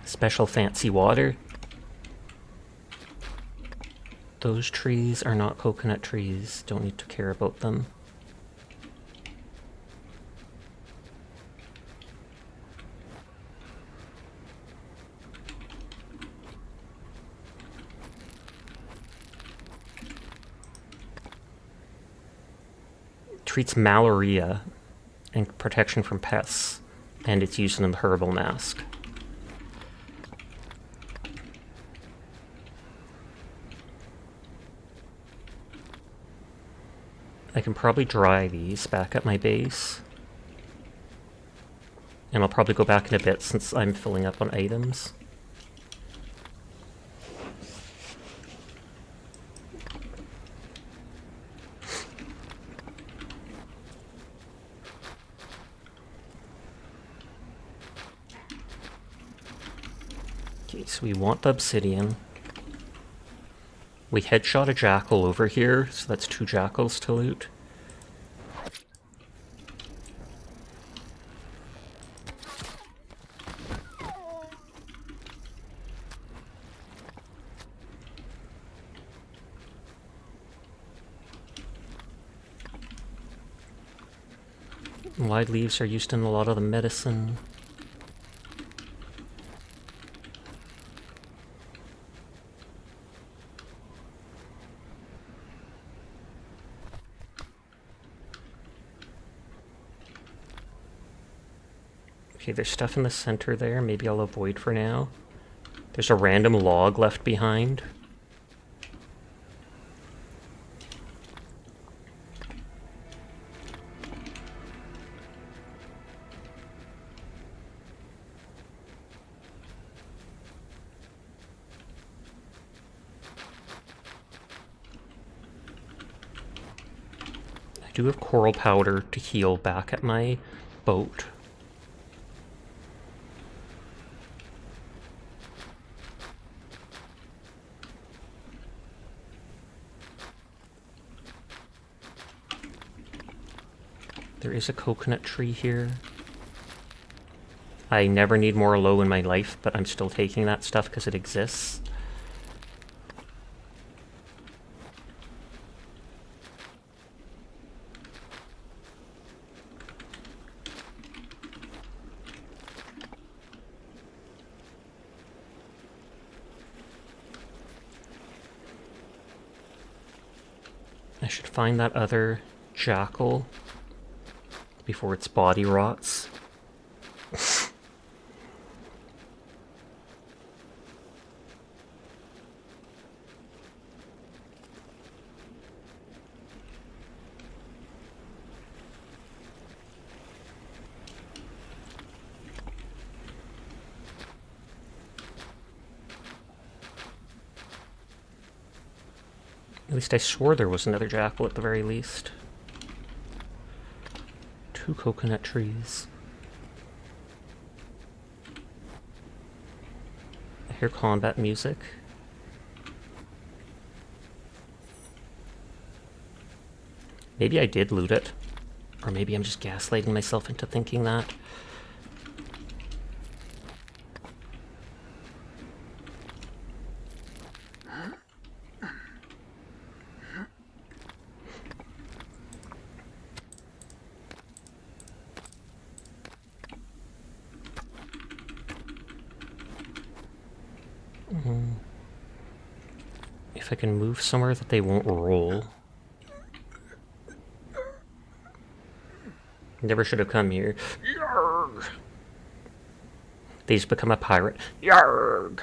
Special fancy water. Those trees are not coconut trees. Don't need to care about them. Treats malaria and protection from pests, and it's used in the herbal mask. I can probably dry these back at my base. And I'll probably go back in a bit since I'm filling up on items. Okay, so we want the obsidian. We headshot a jackal over here, so that's 2 jackals to loot. Wide leaves are used in a lot of the medicine. Okay, there's stuff in the center there. Maybe I'll avoid for now. There's a random log left behind. I do have coral powder to heal back at my boat. There is a coconut tree here. I never need more low in my life, but I'm still taking that stuff because it exists. I should find that other jackal before its body rots. At least I swore there was another jackal at the very least. 2 coconut trees. I hear combat music. Maybe I did loot it. Or maybe I'm just gaslighting myself into thinking that. if I can move somewhere that they won't roll. Never should have come here. Yarg! They just become a pirate. Yarg!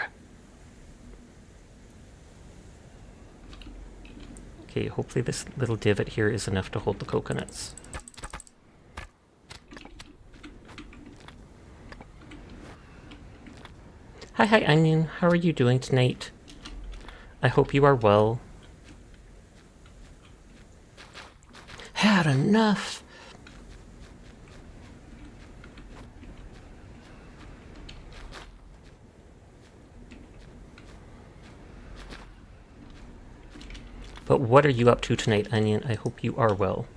Okay, hopefully this little divot here is enough to hold the coconuts. Hi, Onion. How are you doing tonight? I hope you are well. Had enough. But what are you up to tonight, Onion? I hope you are well.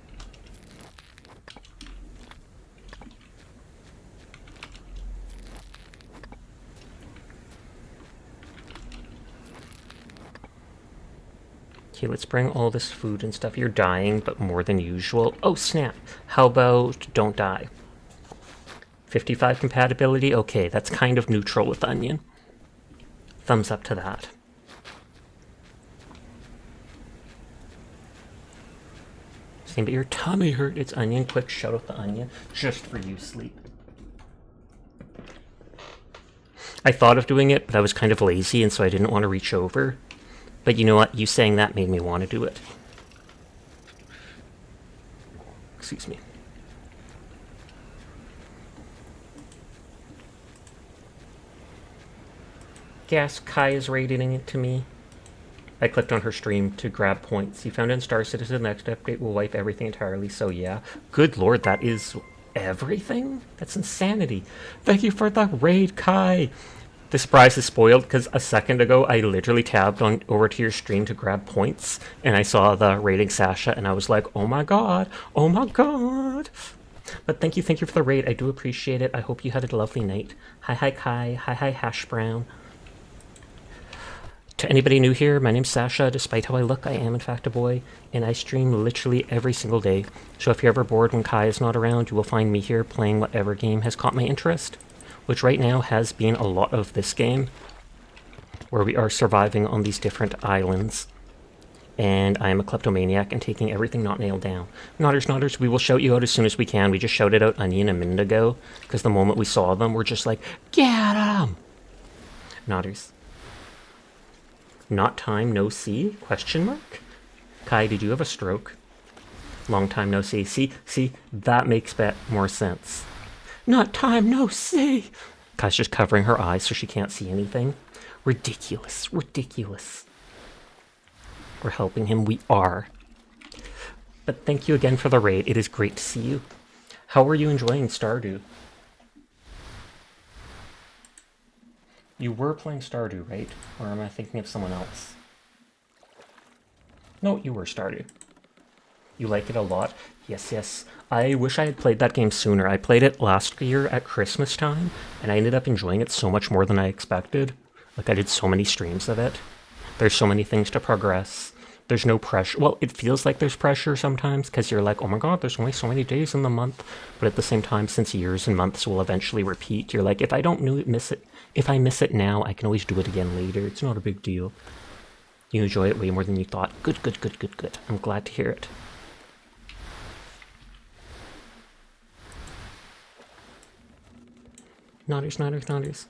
Okay, let's bring all this food and stuff. You're dying, but more than usual. Oh, snap. How about don't die? 55 compatibility? Okay, that's kind of neutral with Onion. Thumbs up to that. Same, but your tummy hurt. It's Onion. Quick, shout out the Onion. Just for you, Sleep. I thought of doing it, but I was kind of lazy, and so I didn't want to reach over. But you know what? You saying that made me want to do it. Excuse me. Gas, Kai is rating it to me. I clicked on her stream to grab points. You found in Star Citizen, the next update will wipe everything entirely, so yeah. Good lord, that is everything? That's insanity. Thank you for the raid, Kai. The surprise is spoiled because a second ago I literally tabbed on over to your stream to grab points and I saw the rating Sasha and I was like, oh my god, oh my god. But thank you for the raid. I do appreciate it. I hope you had a lovely night. Hi Kai, hi Hash Brown. To anybody new here, my name's Sasha. Despite how I look, I am in fact a boy, and I stream literally every single day. So if you're ever bored when Kai is not around, you will find me here playing whatever game has caught my interest, which right now has been a lot of this game, where we are surviving on these different islands. And I am a kleptomaniac and taking everything not nailed down. Nodders, we will shout you out as soon as we can. We just shouted out Onion a minute ago, because the moment we saw them, we're just like, get 'em! Nodders. Not time, no see? Question mark? Kai, did you have a stroke? Long time no see. See, that makes more sense. Not time, no see! Kai's just covering her eyes so she can't see anything. Ridiculous. We're helping him, we are. But thank you again for the raid. It is great to see you. How are you enjoying Stardew? You were playing Stardew, right? Or am I thinking of someone else? No, you were Stardew. You like it a lot? Yes. I wish I had played that game sooner. I played it last year at Christmas time, and I ended up enjoying it so much more than I expected. Like, I did so many streams of it. There's so many things to progress. There's no pressure. Well, it feels like there's pressure sometimes, because you're like, oh my god, there's only so many days in the month. But at the same time, since years and months will eventually repeat, you're like, if I miss it now, I can always do it again later. It's not a big deal. You enjoy it way more than you thought. Good. I'm glad to hear it. Nodders.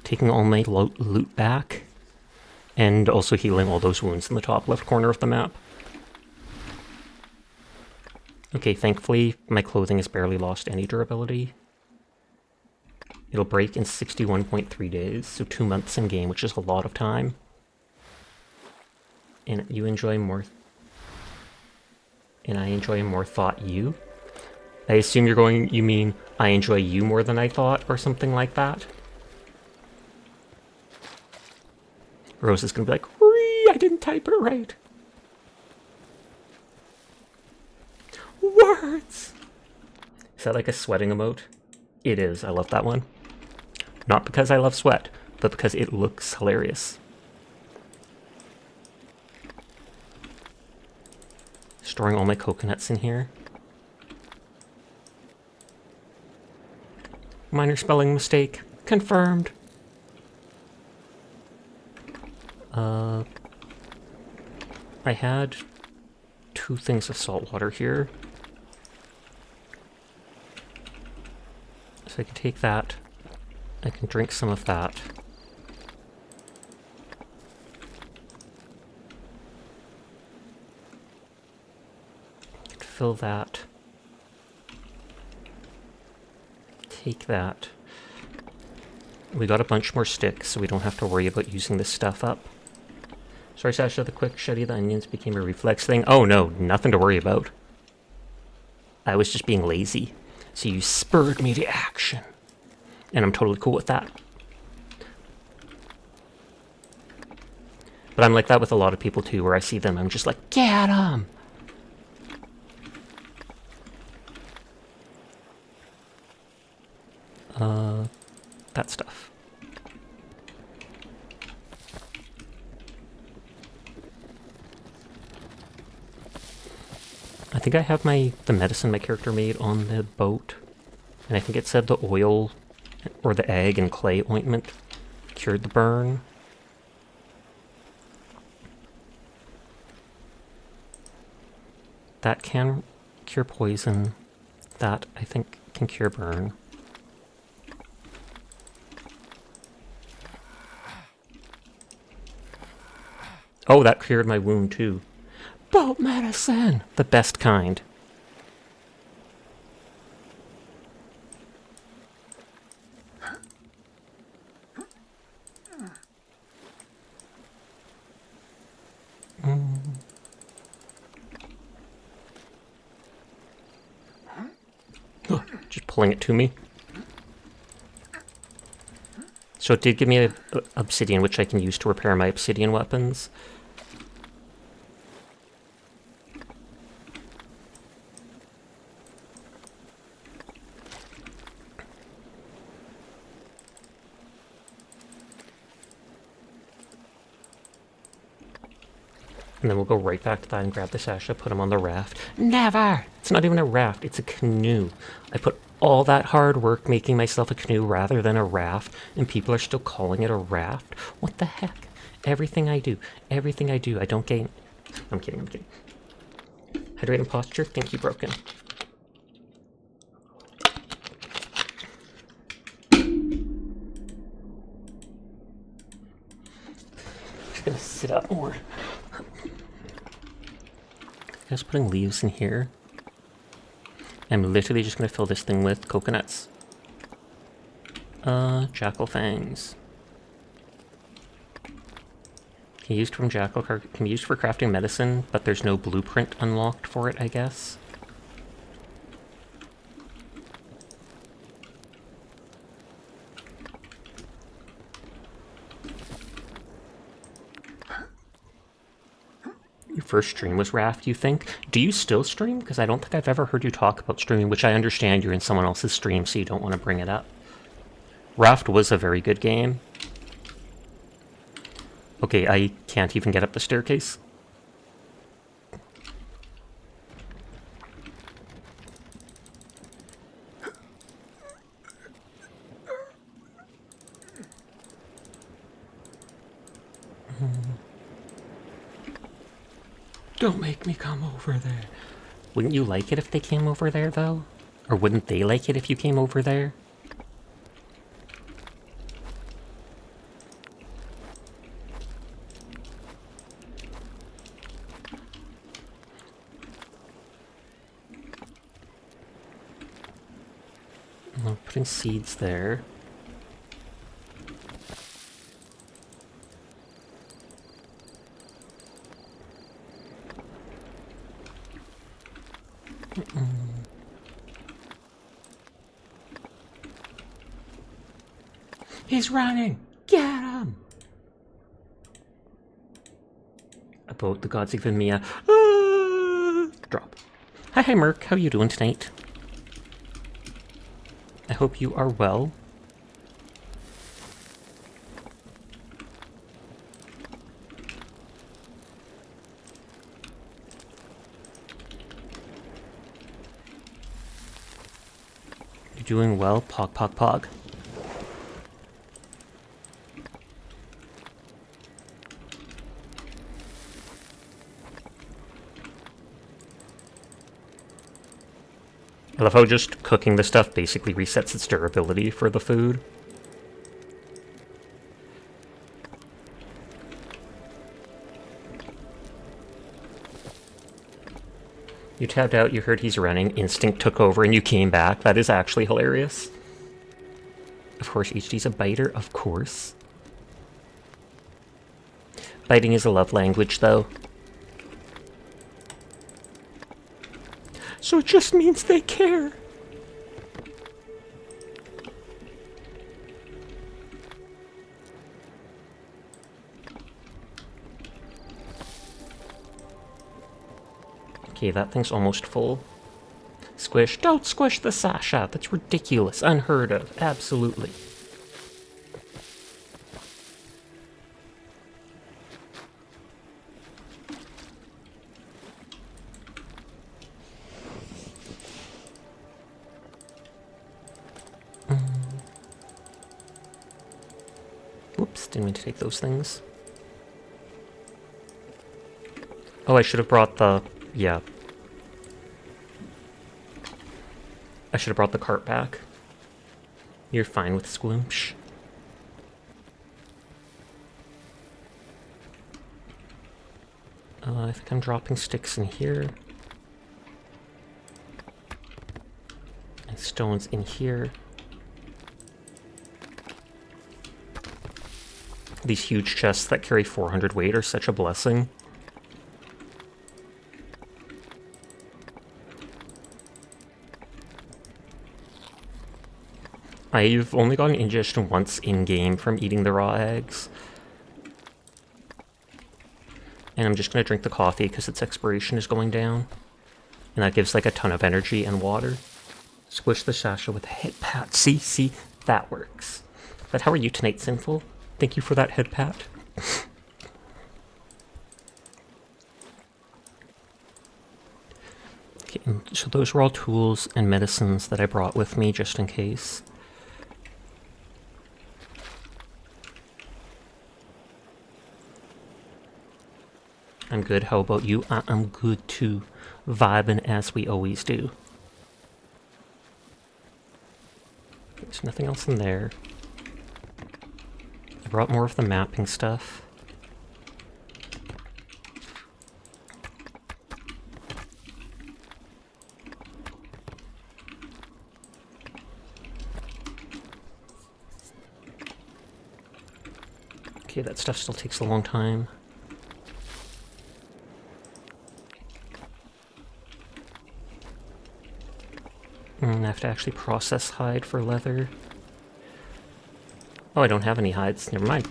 Taking all my loot back. And also healing all those wounds in the top left corner of the map. Okay, thankfully, my clothing has barely lost any durability. It'll break in 61.3 days, so 2 months in game, which is a lot of time. And you enjoy more... And I enjoy more thought you? I assume you mean I enjoy you more than I thought, or something like that? Rose is gonna be like, I didn't type it right. Words! Is that like a sweating emote? It is. I love that one. Not because I love sweat, but because it looks hilarious. Storing all my coconuts in here. Minor spelling mistake. Confirmed. I had 2 things of salt water here. So I can take that. I can drink some of that. I can fill that. Take that. We got a bunch more sticks, so we don't have to worry about using this stuff up. Sorry, Sasha, the quick shutty of the onions became a reflex thing. Oh no, nothing to worry about. I was just being lazy. So you spurred me to action. And I'm totally cool with that. But I'm like that with a lot of people too, where I see them, I'm just like, get 'em! That stuff. I think I have the medicine my character made on the boat. And I think it said the oil or the egg and clay ointment cured the burn. That can cure poison. That, I think, can cure burn. Oh, that cured my wound too. Boat medicine! The best kind. Just pulling it to me. So it did give me a obsidian, which I can use to repair my obsidian weapons. And then we'll go right back to that and grab the Sasha, put him on the raft. Never! It's not even a raft, it's a canoe. I put all that hard work making myself a canoe rather than a raft, and people are still calling it a raft? What the heck? Everything I do, I don't gain... I'm kidding. Hydrate and posture, think you broken. Just gonna sit up more. Just putting leaves in here. I'm literally just gonna fill this thing with coconuts. Jackal fangs. Can be used from can be used for crafting medicine, but there's no blueprint unlocked for it, I guess. Your first stream was Raft, you think? Do you still stream? Because I don't think I've ever heard you talk about streaming, which I understand you're in someone else's stream, so you don't want to bring it up. Raft was a very good game. Okay, I can't even get up the staircase. Don't make me come over there. Wouldn't you like it if they came over there, though? Or wouldn't they like it if you came over there? I'm putting seeds there. He's running! Get him! A boat the gods have given me a drop. Hi, Merc. How are you doing tonight? I hope you are well. You're doing well, pog, pog, pog. I love how just cooking the stuff basically resets its durability for the food. You tapped out, you heard he's running, instinct took over, and you came back. That is actually hilarious. Of course, HD's a biter, of course. Biting is a love language, though. So it just means they care. Okay, that thing's almost full. Squish. Don't squish the Sasha. That's ridiculous. Unheard of. Absolutely. Whoops, didn't mean to take those things. Oh, I should have brought the... yeah. I should have brought the cart back. You're fine with Squoomsh. I think I'm dropping sticks in here. And stones in here. These huge chests that carry 400 weight are such a blessing. I've only gotten indigestion once in-game from eating the raw eggs. And I'm just going to drink the coffee because its expiration is going down. And that gives like a ton of energy and water. Squish the Sasha with a head pat. See, that works. But how are you tonight, Sinful? Thank you for that head pat. Okay, so those were all tools and medicines that I brought with me just in case. I'm good. How about you? I'm good too. Vibing as we always do. There's nothing else in there. I brought more of the mapping stuff. Okay, that stuff still takes a long time. I have to actually process hide for leather. Oh, I don't have any hides. Never mind.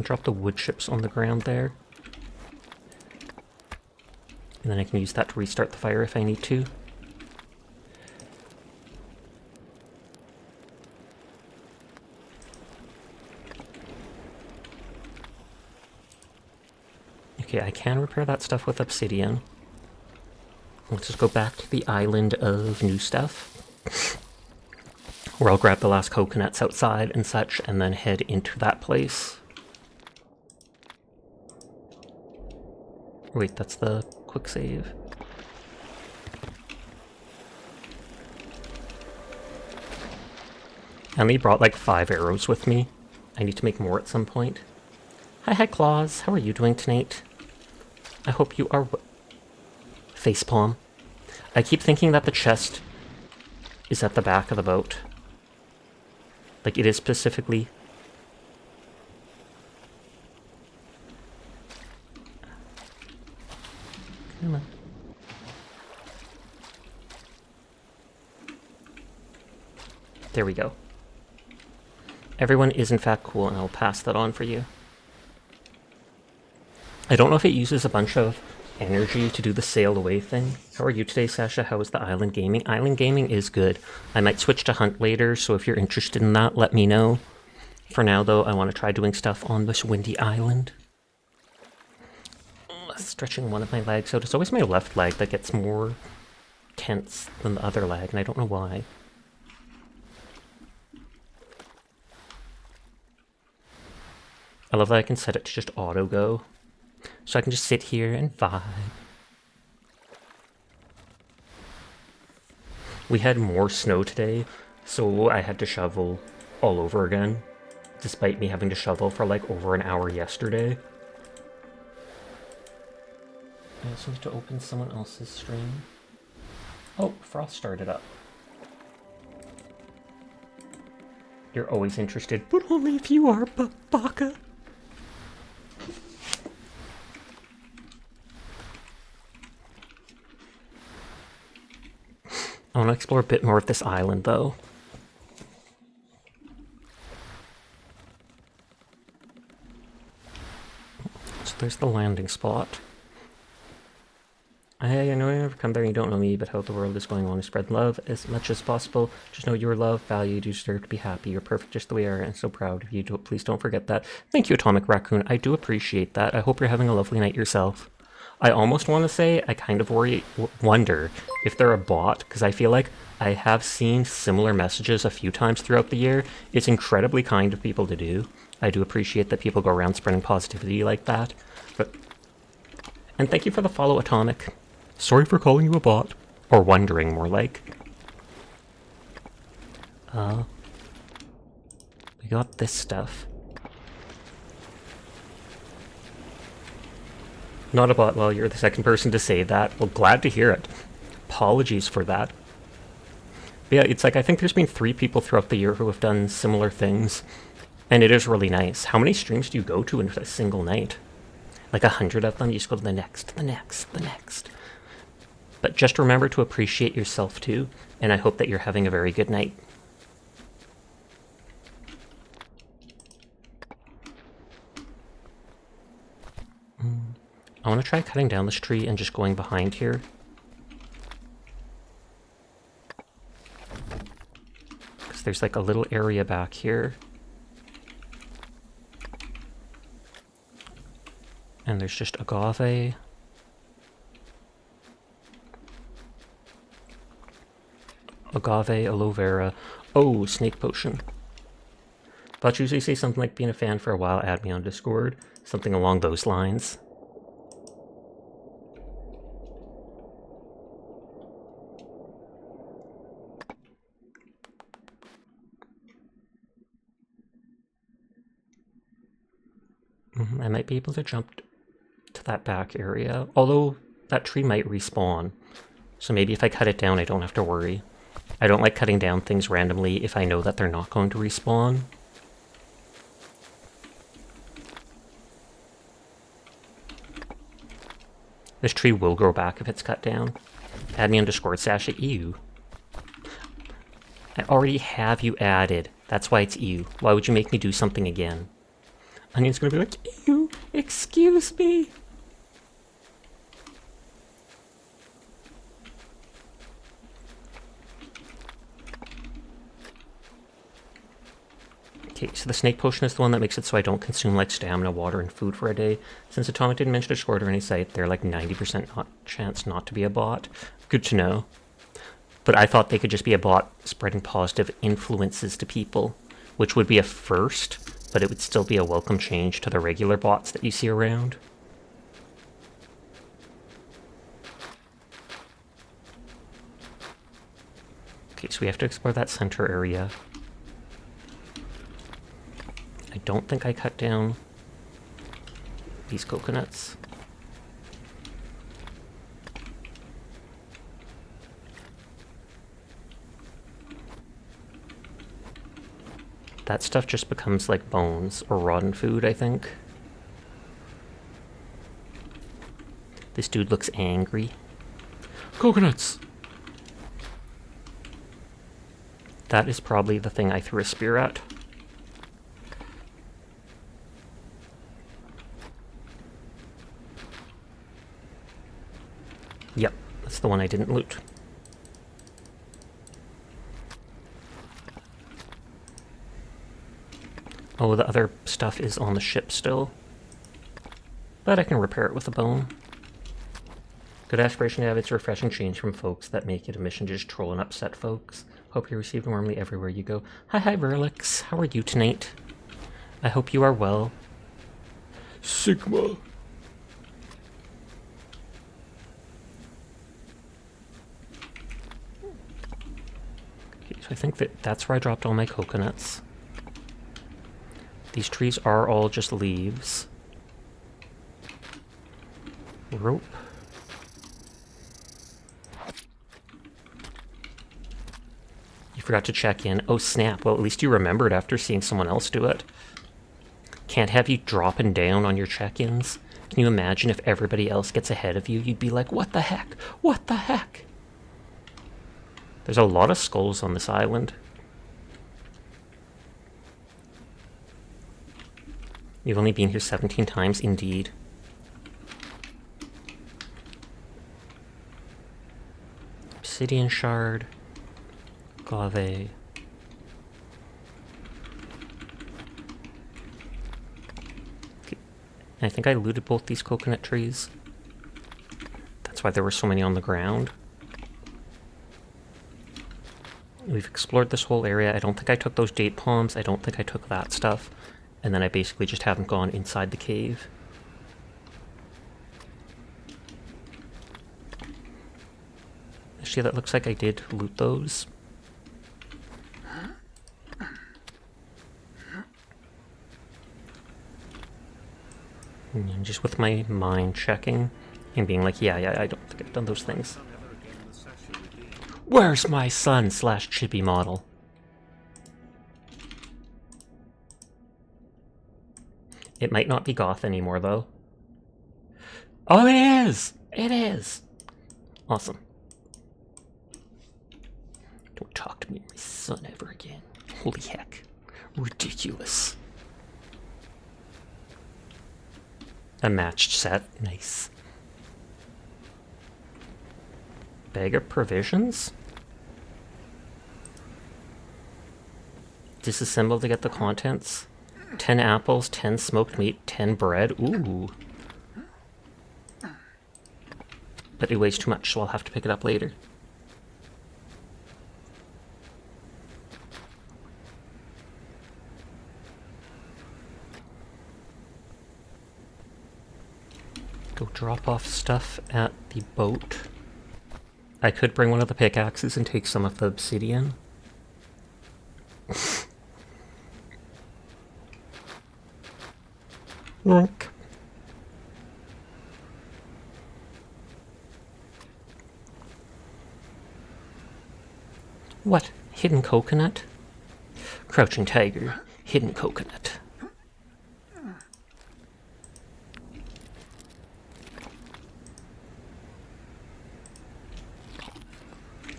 Drop the wood chips on the ground there. And then I can use that to restart the fire if I need to. Okay, I can repair that stuff with obsidian. Let's just go back to the island of new stuff. Where I'll grab the last coconuts outside and such, and then head into that place. Wait, that's the quick save. I only brought like 5 arrows with me. I need to make more at some point. Hi, Claws. How are you doing tonight? I hope you are... Facepalm. I keep thinking that the chest is at the back of the boat. Like, it is specifically... Come on. There we go. Everyone is in fact cool, and I'll pass that on for you. I don't know if it uses a bunch of energy to do the sail away thing. How are you today, Sasha? How is the island gaming? Island gaming is good. I might switch to hunt later, so if you're interested in that, let me know. For now, though, I want to try doing stuff on this windy island. Stretching one of my legs out. It's always my left leg that gets more tense than the other leg, and I don't know why. I love that I can set it to just auto go. So I can just sit here and vibe. We had more snow today, so I had to shovel all over again, despite me having to shovel for like over an hour yesterday. I also need to open someone else's stream. Oh, Frost started up. You're always interested, but only if you are, Baka. I want to explore a bit more of this island, though. So there's the landing spot. I know you never come there and you don't know me, but how the world is going on to spread love as much as possible. Just know you are loved, valued, you deserve to be happy. You're perfect just the way you are, and so proud of you. Please don't forget that. Thank you, Atomic Raccoon. I do appreciate that. I hope you're having a lovely night yourself. I almost want to say I kind of wonder if they're a bot, because I feel like I have seen similar messages a few times throughout the year. It's incredibly kind of people to do. I do appreciate that people go around spreading positivity like that. And thank you for the follow, Atomic. Sorry for calling you a bot. Or wondering, more like. We got this stuff. Not a bot. Well, you're the second person to say that. Well, glad to hear it. Apologies for that. But yeah, it's like I think there's been 3 people throughout the year who have done similar things. And it is really nice. How many streams do you go to in a single night? Like 100 of them? You just go to the next, the next, the next. But just remember to appreciate yourself too, and I hope that you're having a very good night. I want to try cutting down this tree and just going behind here. Because there's like a little area back here. And there's just agave. Agave, aloe vera. Oh, snake potion. Thought you usually say something like being a fan for a while, add me on Discord. Something along those lines. I might be able to jump to that back area. Although, that tree might respawn. So maybe if I cut it down, I don't have to worry. I don't like cutting down things randomly if I know that they're not going to respawn. This tree will grow back if it's cut down. Add me on Discord, Sasha. Ew. I already have you added. That's why it's ew. Why would you make me do something again? Onion's gonna be like, ew, excuse me. Okay, so the snake potion is the one that makes it so I don't consume like stamina, water, and food for a day. Since Atomic didn't mention Discord or any site, they're like 90% chance not to be a bot. Good to know. But I thought they could just be a bot spreading positive influences to people, which would be a first, but it would still be a welcome change to the regular bots that you see around. Okay, so we have to explore that center area. I don't think I cut down these coconuts. That stuff just becomes like bones or rotten food, I think. This dude looks angry. Coconuts! That is probably the thing I threw a spear at. Yep, that's the one I didn't loot. Oh, the other stuff is on the ship still. But I can repair it with a bone. Good aspiration to have its refreshing change from folks that make it a mission to just troll and upset folks. Hope you're received warmly everywhere you go. Hi, Verlix. How are you tonight? I hope you are well. Sigma. I think that's where I dropped all my coconuts. These trees are all just leaves. Rope. You forgot to check in. Oh snap, well at least you remembered after seeing someone else do it. Can't have you dropping down on your check-ins. Can you imagine if everybody else gets ahead of you? You'd be like, what the heck? What the heck? There's a lot of skulls on this island. You've only been here 17 times, indeed. Obsidian shard. Glave. I think I looted both these coconut trees. That's why there were so many on the ground. We've explored this whole area. I don't think I took those date palms. I don't think I took that stuff. And then I basically just haven't gone inside the cave. Actually, that looks like I did loot those. And just with my mind checking and being like, yeah, I don't think I've done those things. Where's my son / chippy model? It might not be goth anymore, though. Oh, it is! It is! Awesome. Don't talk to me, my son, ever again. Holy heck. Ridiculous. A matched set. Nice. Bag of provisions? Disassemble to get the contents. 10 apples, 10 smoked meat, 10 bread. Ooh. But it weighs too much, so I'll have to pick it up later. Go drop off stuff at the boat. I could bring one of the pickaxes and take some of the obsidian. Look. What? Hidden coconut? Crouching tiger. Hidden coconut.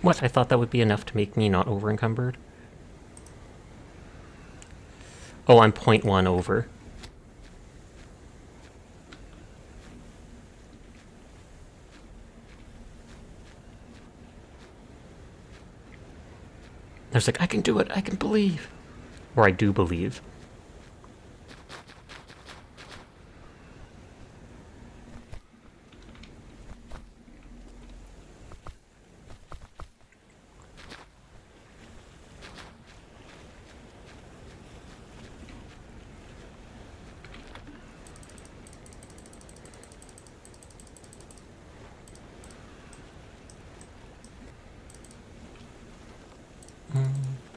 What? I thought that would be enough to make me not over-encumbered. Oh, I'm 0.1 over. I was like, I can do it, I can believe. Or I do believe.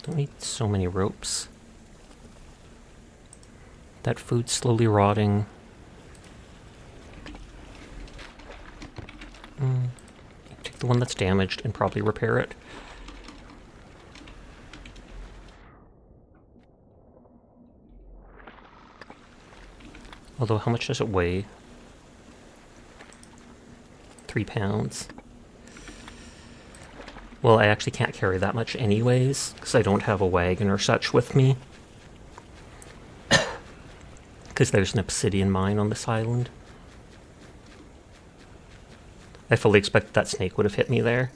Don't need so many ropes. That food's slowly rotting. Take the one that's damaged and probably repair it. Although, how much does it weigh? 3 pounds. Well, I actually can't carry that much anyways, because I don't have a wagon or such with me. Because there's an obsidian mine on this island. I fully expected that snake would have hit me there.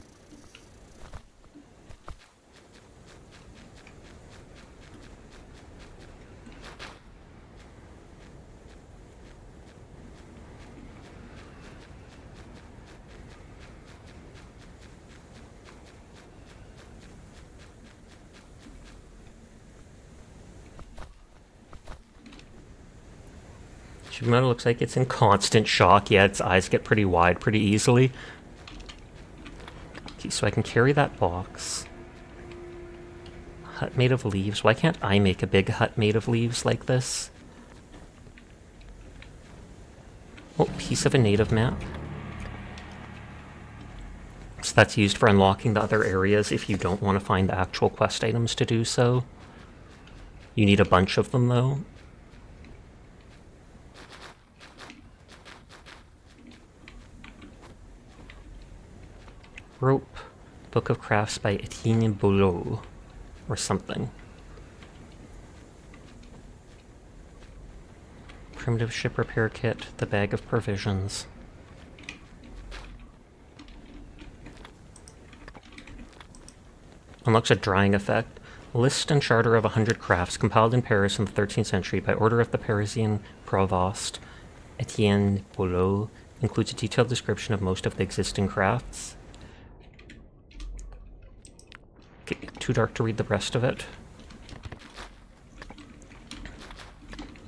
Shibimoto looks like it's in constant shock. Yeah, its eyes get pretty wide pretty easily. Okay, so I can carry that box. Hut made of leaves. Why can't I make a big hut made of leaves like this? Oh, piece of a native map. So that's used for unlocking the other areas if you don't want to find the actual quest items to do so. You need a bunch of them, though. Rope. Book of Crafts by Etienne Boulot. Or something. Primitive ship repair kit. The bag of provisions. Unlocks a drying effect. List and charter of 100 crafts compiled in Paris in the 13th century by order of the Parisian provost Etienne Boulot. Includes a detailed description of most of the existing crafts. Okay, too dark to read the rest of it.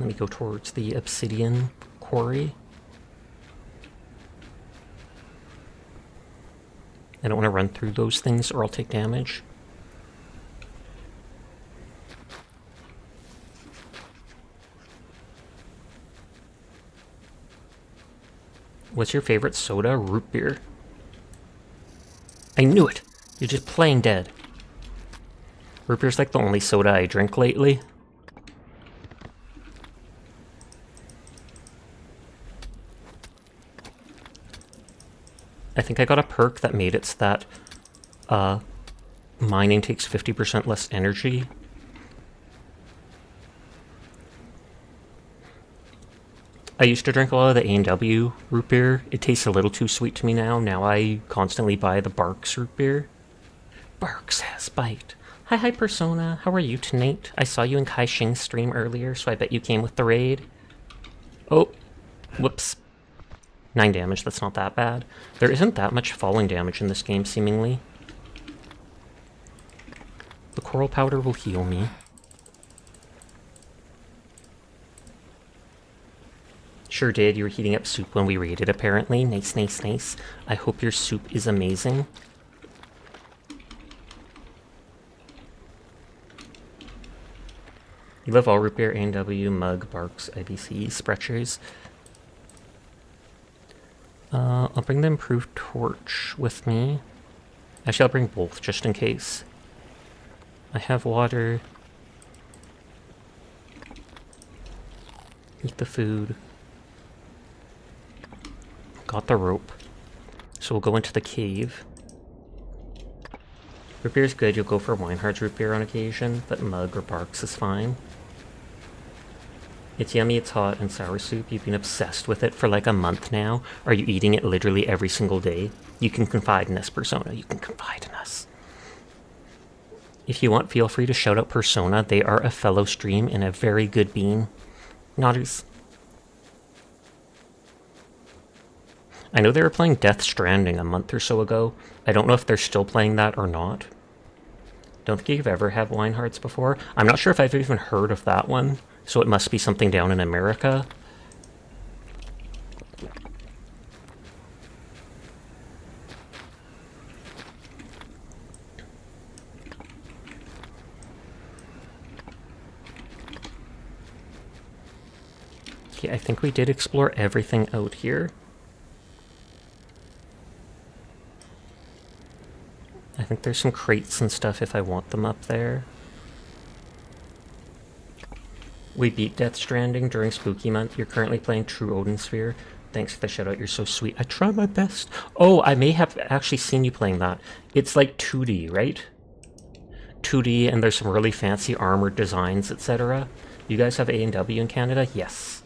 Let me go towards the obsidian quarry. I don't want to run through those things or I'll take damage. What's your favorite soda? Root beer. I knew it! You're just playing dead. Root beer's like the only soda I drink lately. I think I got a perk that made it so that mining takes 50% less energy. I used to drink a lot of the A&W root beer. It tastes a little too sweet to me now. Now I constantly buy the Barks root beer. Barks has bite. Hi Persona, how are you tonight? I saw you in Kai Shing's stream earlier, so I bet you came with the raid. Oh, whoops. 9 damage, that's not that bad. There isn't that much falling damage in this game, seemingly. The coral powder will heal me. Sure did, you were heating up soup when we raided, apparently. Nice, nice, nice. I hope your soup is amazing. You love all root beer, A&W, mug, Barks, IBC, Sprechers. I'll bring the improved torch with me. Actually, I'll bring both, just in case. I have water. Eat the food. Got the rope. So we'll go into the cave. Root beer's good, you'll go for Weinhard's root beer on occasion, but mug or Barks is fine. It's yummy, it's hot, and sour soup. You've been obsessed with it for like a month now. Are you eating it literally every single day? You can confide in us, Persona. You can confide in us. If you want, feel free to shout out Persona. They are a fellow stream and a very good bean. Notters. I know they were playing Death Stranding a month or so ago. I don't know if they're still playing that or not. Don't think you've ever had Weinhard's before. I'm not sure if I've even heard of that one. So it must be something down in America. Okay, I think we did explore everything out here. I think there's some crates and stuff if I want them up there. We beat Death Stranding during Spooky Month. You're currently playing True Odin Sphere. Thanks for the shout out, you're so sweet. I try my best. Oh, I may have actually seen you playing that. It's like 2D, right? 2D, and there's some really fancy armored designs, etc. You guys have A&W in Canada? Yes.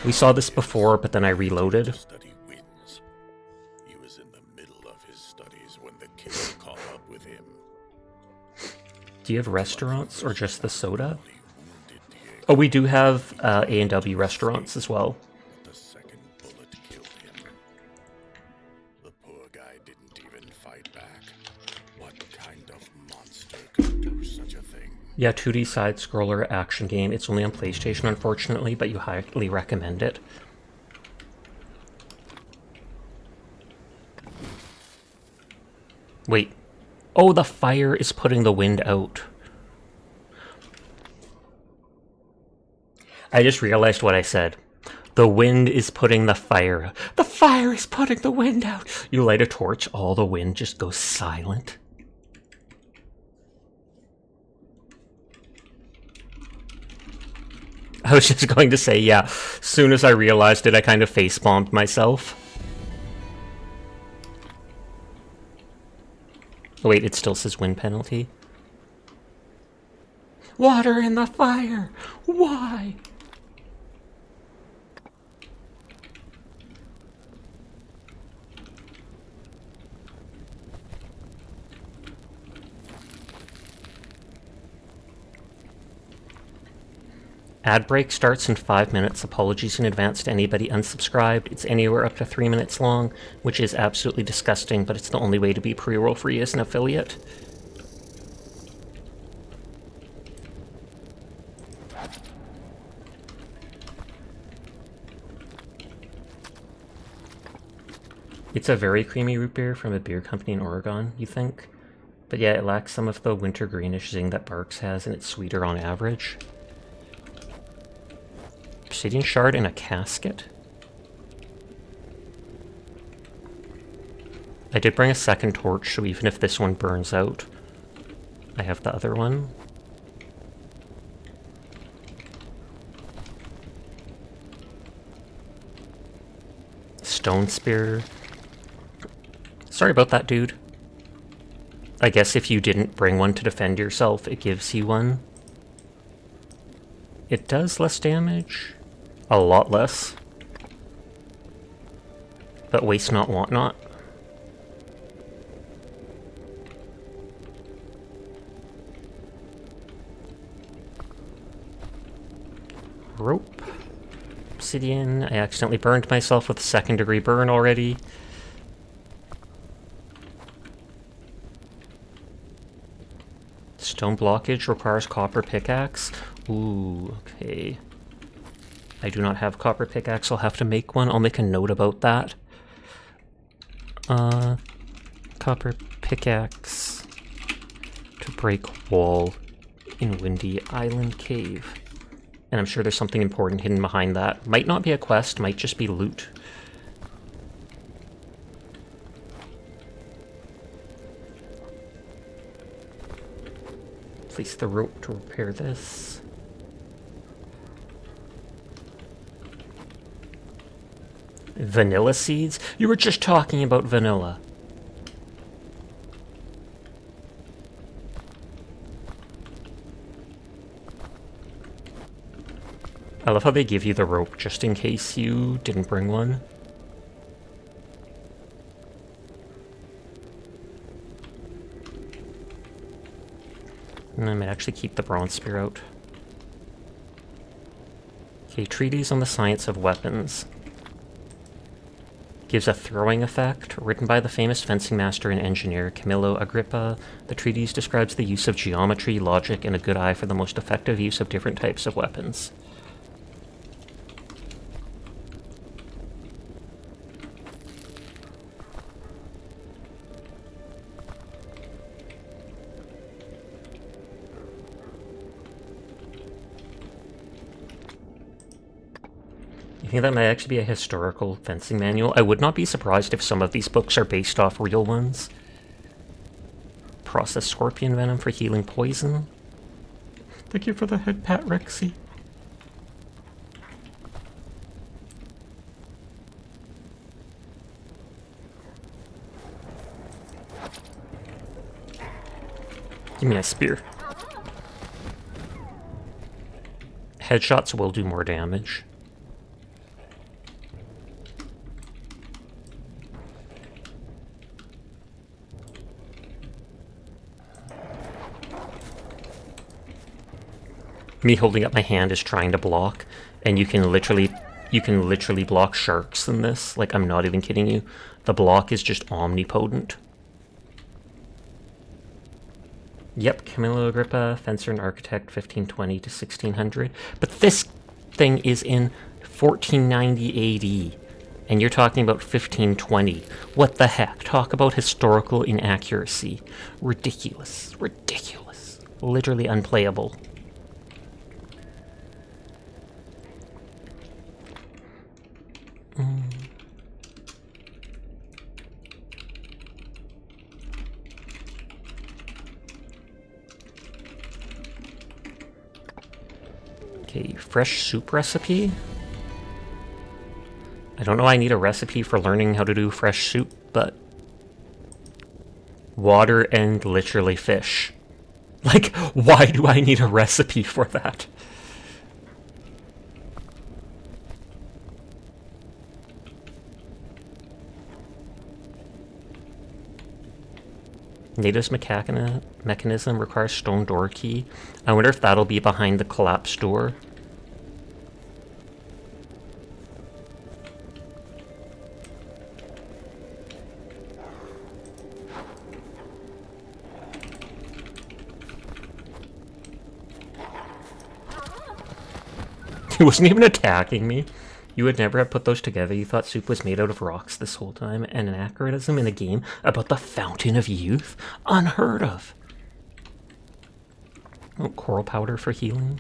We saw this before, but then I reloaded. Do you have restaurants or just the soda? Oh, we do have A&W restaurants as well. The second bullet killed him. The poor guy didn't even fight back. What kind of monster could do such a thing? Yeah, 2D side-scroller action game. It's only on PlayStation, unfortunately, but you highly recommend it. Wait, Oh, the fire is putting the wind out. I just realized what I said. The wind is putting the fire out. The fire is putting the wind out. You light a torch, all the wind just goes silent. I was just going to say, yeah, as soon as I realized it, I kind of face-bombed myself. Oh, wait, it still says wind penalty. Water in the fire! Why? Ad break starts in 5 minutes. Apologies in advance to anybody unsubscribed. It's anywhere up to 3 minutes long, which is absolutely disgusting, but it's the only way to be pre-roll free as an affiliate. It's a very creamy root beer from a beer company in Oregon, you think? But yeah, it lacks some of the winter greenish zing that Barks has, and it's sweeter on average. Obsidian shard in a casket? I did bring a second torch, so even if this one burns out, I have the other one. Stone spear. Sorry about that, dude. I guess if you didn't bring one to defend yourself, it gives you one. It does less damage. A lot less. But waste not, want not. Rope. Obsidian. I accidentally burned myself with a 2nd degree burn already. Stone blockage requires copper pickaxe. Ooh, okay. I do not have copper pickaxe, I'll have to make one. I'll make a note about that. Copper pickaxe to break wall in Windy Island Cave. And I'm sure there's something important hidden behind that. Might not be a quest, might just be loot. Place the rope to repair this. Vanilla seeds? You were just talking about vanilla. I love how they give you the rope just in case you didn't bring one. And I might actually keep the bronze spear out. Okay, treatise on the science of weapons. Gives a throwing effect, written by the famous fencing master and engineer Camillo Agrippa. The treatise describes the use of geometry, logic, and a good eye for the most effective use of different types of weapons. I think that might actually be a historical fencing manual. I would not be surprised if some of these books are based off real ones. Process scorpion venom for healing poison. Thank you for the head pat, Rexy. Give me a spear. Headshots will do more damage. Me holding up my hand is trying to block, and you can literally block sharks in this. Like, I'm not even kidding you. The block is just omnipotent. Yep, Camillo Agrippa, fencer and architect, 1520 to 1600. But this thing is in 1490 AD. And you're talking about 1520. What the heck? Talk about historical inaccuracy. Ridiculous. Ridiculous. Literally unplayable. Okay, fresh soup recipe. I don't know I need a recipe for learning how to do fresh soup, but water and literally fish. Like, why do I need a recipe for that? Native's mechanism requires stone door key. I wonder if that'll be behind the collapsed door. He wasn't even attacking me. You would never have put those together. You thought soup was made out of rocks this whole time, and an anachronism in a game about the Fountain of Youth? Unheard of. Oh, coral powder for healing.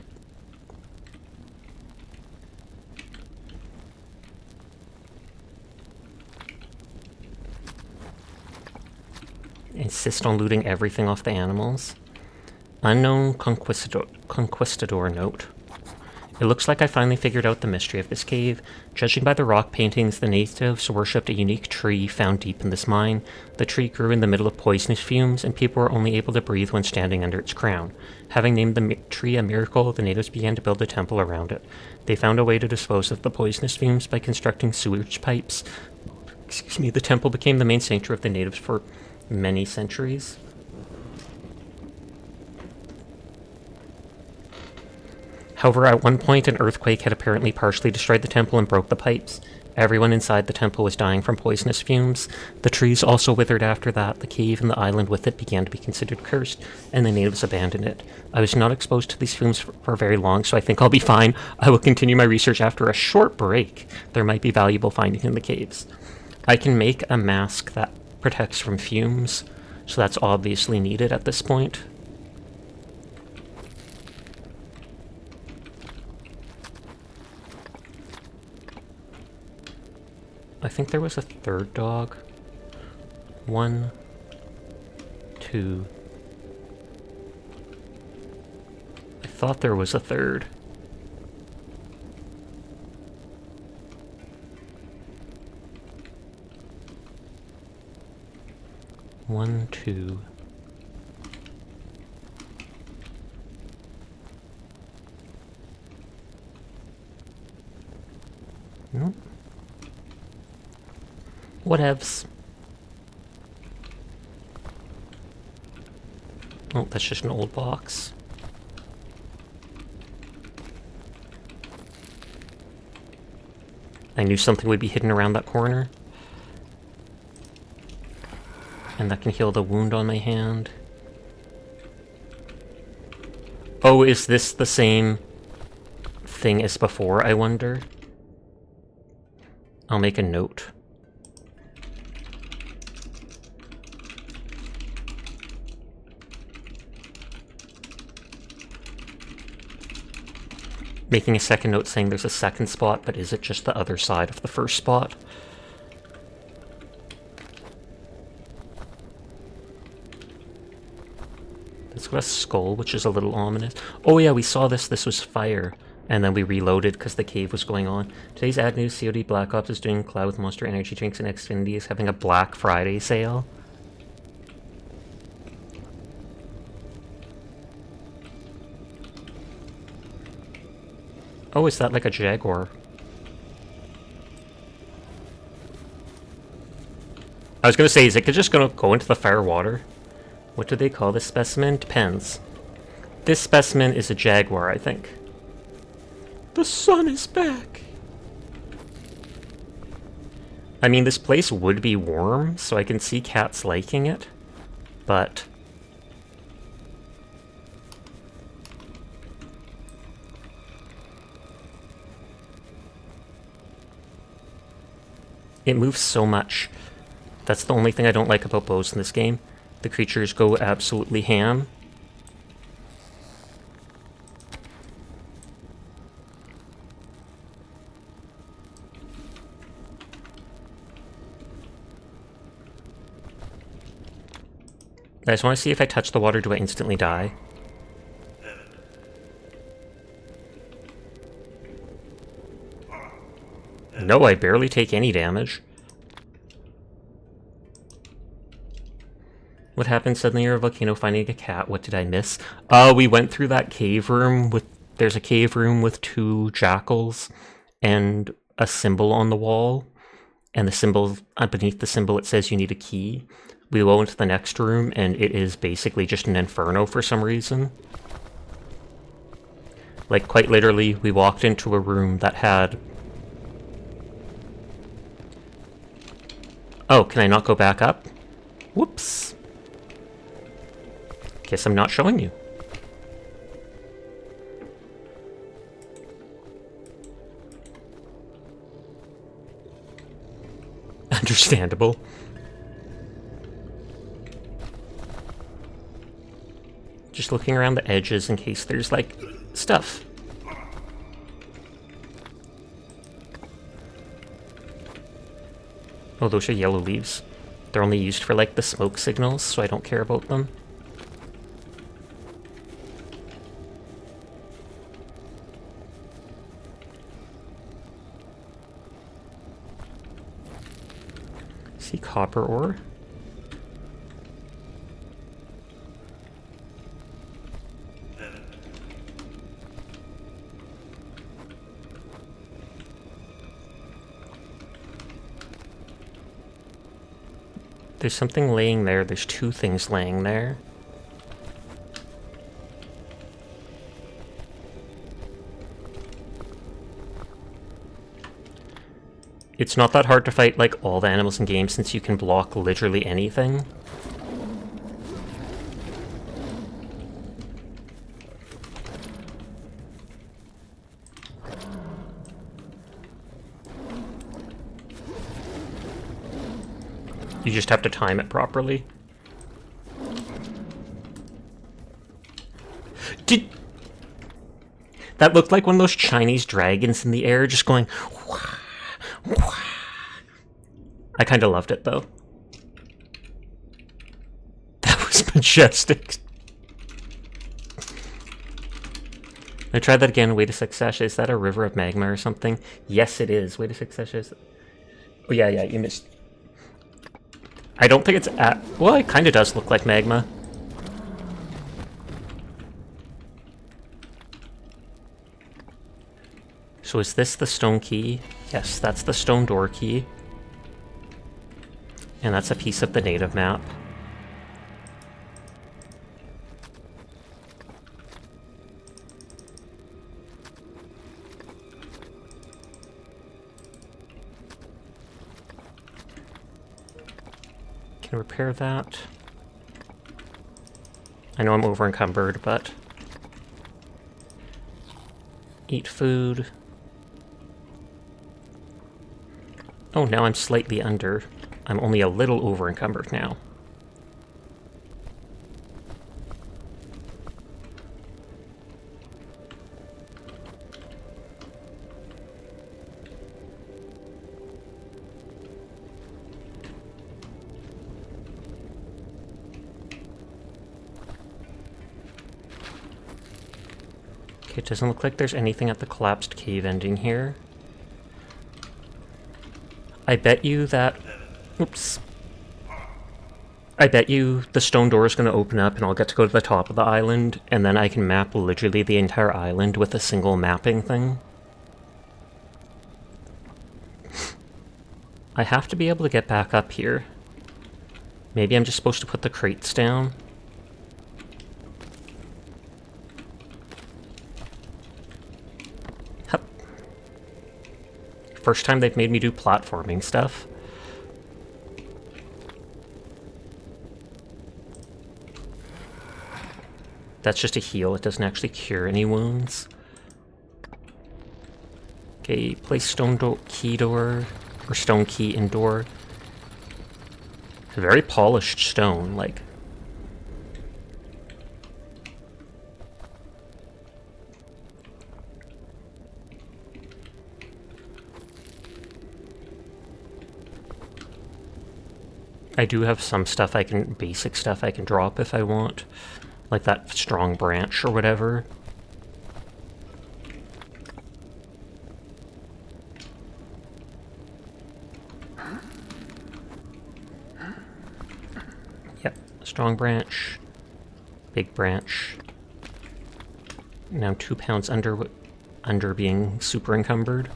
Insist on looting everything off the animals. Unknown conquistador note. It looks like I finally figured out the mystery of this cave. Judging by the rock paintings, the natives worshipped a unique tree found deep in this mine. The tree grew in the middle of poisonous fumes, and people were only able to breathe when standing under its crown. Having named the tree a miracle, the natives began to build a temple around it. They found a way to dispose of the poisonous fumes by constructing sewage pipes. Excuse me, the temple became the main sanctuary of the natives for many centuries. However, at one point, an earthquake had apparently partially destroyed the temple and broke the pipes. Everyone inside the temple was dying from poisonous fumes. The trees also withered after that. The cave and the island with it began to be considered cursed, and the natives abandoned it. I was not exposed to these fumes for very long, so I think I'll be fine. I will continue my research after a short break. There might be valuable findings in the caves. I can make a mask that protects from fumes, so that's obviously needed at this point. I think there was a third dog. 1, 2. I thought there was a third. One, two. Nope. Whatevs. Oh, that's just an old box. I knew something would be hidden around that corner. And that can heal the wound on my hand. Oh, is this the same thing as before, I wonder? I'll make a note. Making a second note saying there's a second spot, but is it just the other side of the first spot? It's got a skull, which is a little ominous. Oh yeah, we saw this. This was fire. And then we reloaded because the cave was going on. Today's ad news, COD Black Ops is doing Cloud with Monster Energy Drinks, and Xfinity is having a Black Friday sale. Oh, is that like a jaguar? I was gonna say, is it just gonna go into the fire water? What do they call this specimen? Depends. This specimen is a jaguar, I think. The sun is back! I mean, this place would be warm, so I can see cats liking it, but... It moves so much. That's the only thing I don't like about bows in this game. The creatures go absolutely ham. I just want to see if I touch the water, do I instantly die? No, I barely take any damage. What happened? Suddenly you're a volcano finding a cat. What did I miss? We went through that cave room with... There's a cave room with 2 jackals and a symbol on the wall. And the symbol, beneath the symbol, it says you need a key. We go into the next room, and it is basically just an inferno for some reason. Like, quite literally, we walked into a room that had... Oh, can I not go back up? Whoops. Guess I'm not showing you. Understandable. Just looking around the edges in case there's, like, stuff. Oh, those are yellow leaves. They're only used for, like, the smoke signals, so I don't care about them. See copper ore? There's something laying there. There's 2 things laying there. It's not that hard to fight, like, all the animals in game since you can block literally anything. You just have to time it properly. That looked like one of those Chinese dragons in the air, just going... Wah, wah. I kind of loved it, though. That was majestic. I tried that again. Wait a sec, Sasha. Is that a river of magma or something? Yes, it is. Wait a sec, Sasha. Oh, yeah, you missed... I don't think it's at... Well, it kind of does look like magma. So is this the stone key? Yes, that's the stone door key. And that's a piece of the native map. Can repair that. I know I'm over encumbered, but... Eat food. Oh, now I'm slightly under. I'm only a little over encumbered now. Okay, it doesn't look like there's anything at the collapsed cave ending here. I bet you that... Oops. I bet you the stone door is going to open up and I'll get to go to the top of the island, and then I can map literally the entire island with a single mapping thing. I have to be able to get back up here. Maybe I'm just supposed to put the crates down. Hup. First time they've made me do platforming stuff. That's just a heal, it doesn't actually cure any wounds. Okay, place stone key door. Or stone key indoor. Very polished stone, like... I do have some stuff basic stuff I can drop if I want. Like that strong branch or whatever. Yep, strong branch, big branch. Now I'm 2 pounds under being super encumbered.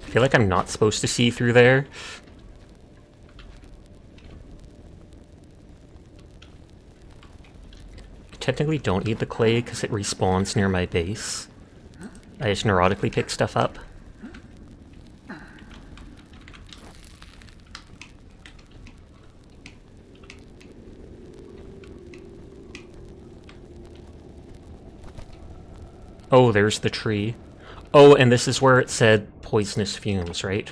I feel like I'm not supposed to see through there. I technically don't need the clay because it respawns near my base. I just neurotically pick stuff up. Oh, there's the tree. Oh, and this is where it said poisonous fumes, right?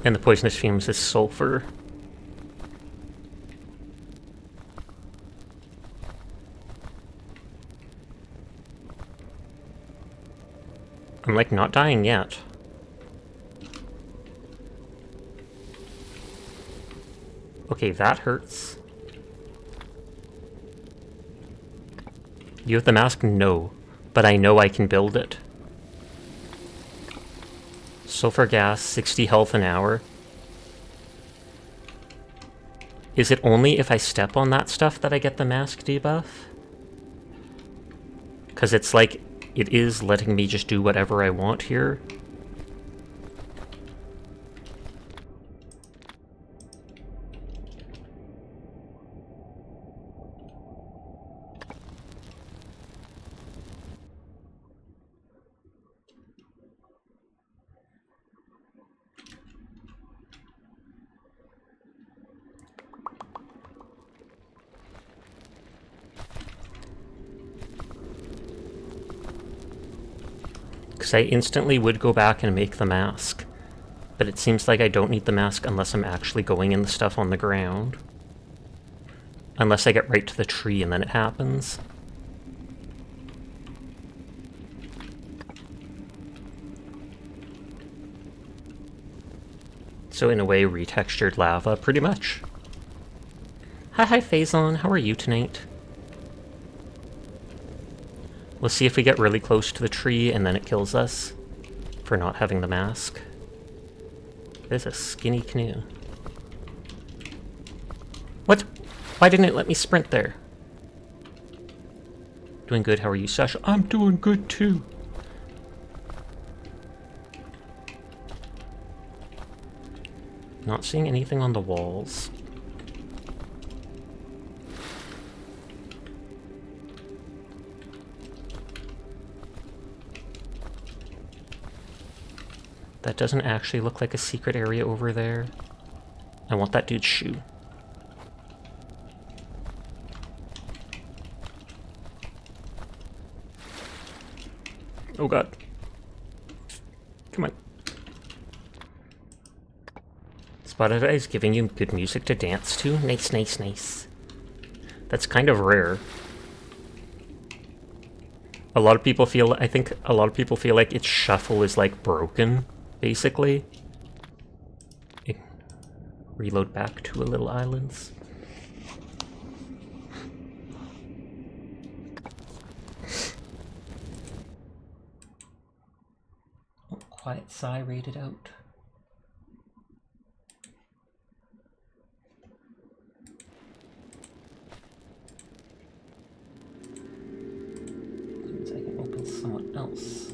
And the poisonous fumes is sulfur. I'm like not dying yet. Okay, that hurts. You have the mask? No. But I know I can build it. Sulfur gas, 60 health an hour. Is it only if I step on that stuff that I get the mask debuff? Because it's like, it is letting me just do whatever I want here. Because I instantly would go back and make the mask. But it seems like I don't need the mask unless I'm actually going in the stuff on the ground. Unless I get right to the tree and then it happens. So in a way, retextured lava, pretty much. Hi Phazon, how are you tonight? Let's see if we get really close to the tree and then it kills us for not having the mask. There's a skinny canoe. What? Why didn't it let me sprint there? Doing good, how are you, Sasha? I'm doing good too. Not seeing anything on the walls. That doesn't actually look like a secret area over there. I want that dude's shoe. Oh god. Come on. Spotify is giving you good music to dance to? Nice, nice, nice. That's kind of rare. A lot of people feel, I think a lot of people feel like its shuffle is like broken, basically. Reload back to a little islands. Oh, quiet sigh rated out. Means I can open someone else.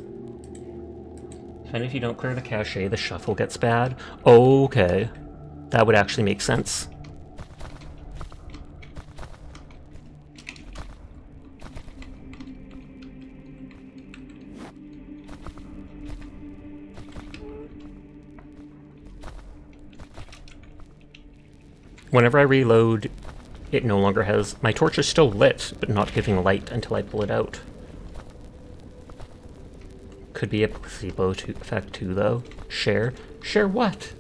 And if you don't clear the cache, the shuffle gets bad. Okay. That would actually make sense. Whenever I reload, it no longer has... My torch is still lit, but not giving light until I pull it out. Could be a placebo effect too, though. Share? Share what?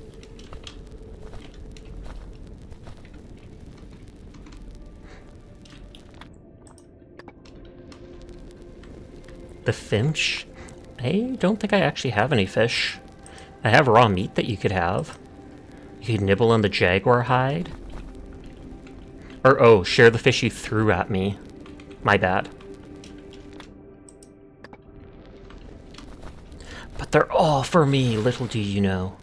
The finch? I don't think I actually have any fish. I have raw meat that you could have. You could nibble on the jaguar hide. Or, oh, share the fish you threw at me. My bad. But they're all for me, little do you know.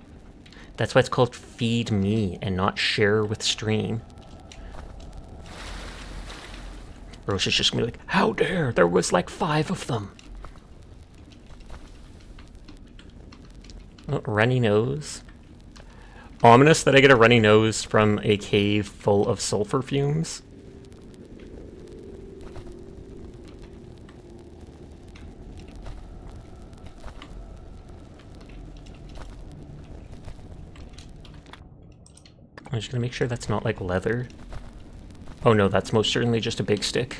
That's why it's called feed me and not share with stream. Rose is just gonna be like, how dare, there was like 5 of them. Oh, runny nose. Ominous that I get a runny nose from a cave full of sulfur fumes. I'm just gonna make sure that's not like leather. Oh no, that's most certainly just a big stick.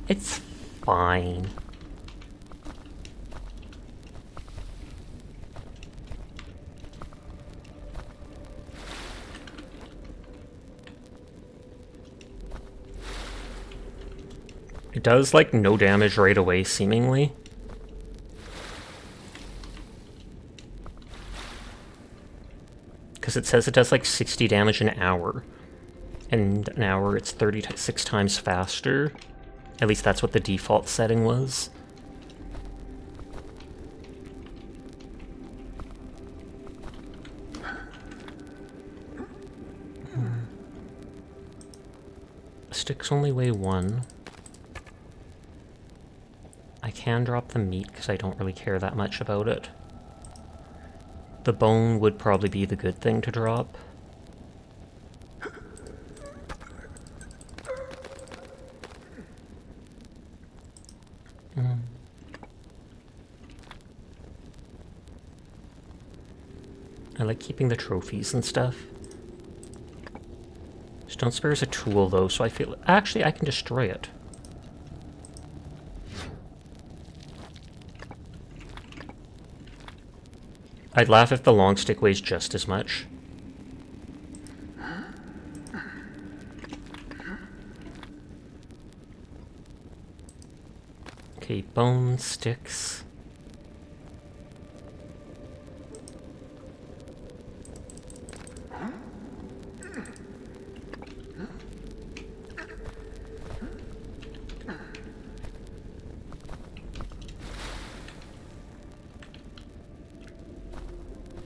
It's fine. It does, like, no damage right away, seemingly. Because it says it does, like, 60 damage an hour. And an hour, it's 36 times faster. At least that's what the default setting was. Sticks only weigh 1. I can drop the meat because I don't really care that much about it. The bone would probably be the good thing to drop. I like keeping the trophies and stuff. Stone Spear is a tool though, so I feel... Actually, I can destroy it. I'd laugh if the long stick weighs just as much. Okay, bone sticks.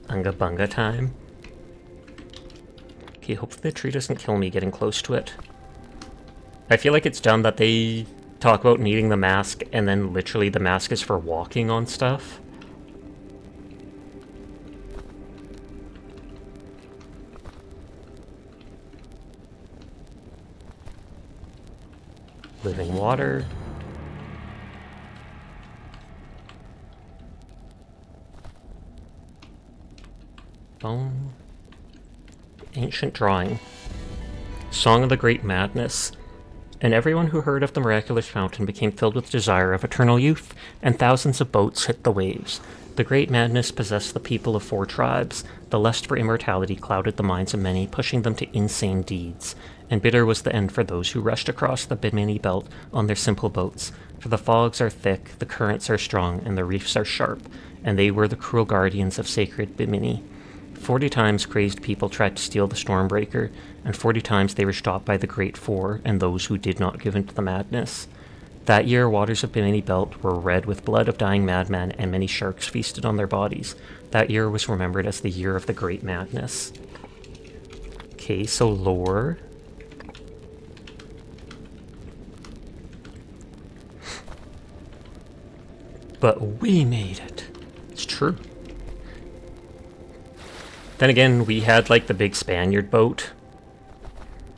Bunga bunga time. Okay, hopefully the tree doesn't kill me getting close to it. I feel like it's dumb that they talk about needing the mask and then literally the mask is for walking on stuff. Living water. Bone. Ancient drawing. Song of the Great Madness. And everyone who heard of the miraculous fountain became filled with desire of eternal youth, and thousands of boats hit the waves. The Great Madness possessed the people of 4 tribes. The lust for immortality clouded the minds of many, pushing them to insane deeds. And bitter was the end for those who rushed across the Bimini Belt on their simple boats. For the fogs are thick, the currents are strong, and the reefs are sharp, and they were the cruel guardians of sacred Bimini. 40 times crazed people tried to steal the Stormbreaker, and 40 times they were stopped by the Great Four and those who did not give in to the madness. That year, waters of Bimini Belt were red with blood of dying madmen, and many sharks feasted on their bodies. That year was remembered as the year of the Great Madness. Okay, so lore. But we made it. It's true. Then again, we had, like, the big Spaniard boat.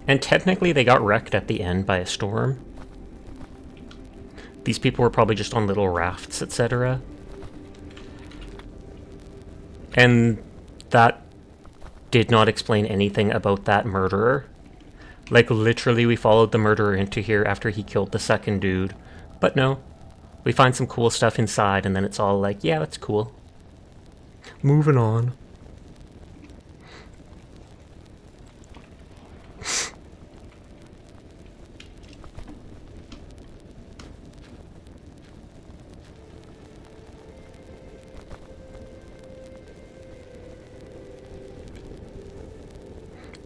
And technically they got wrecked at the end by a storm. These people were probably just on little rafts, etc. And that did not explain anything about that murderer. Like, literally, we followed the murderer into here after he killed the second dude. But no. We find some cool stuff inside, and then it's all like, yeah, that's cool. Moving on.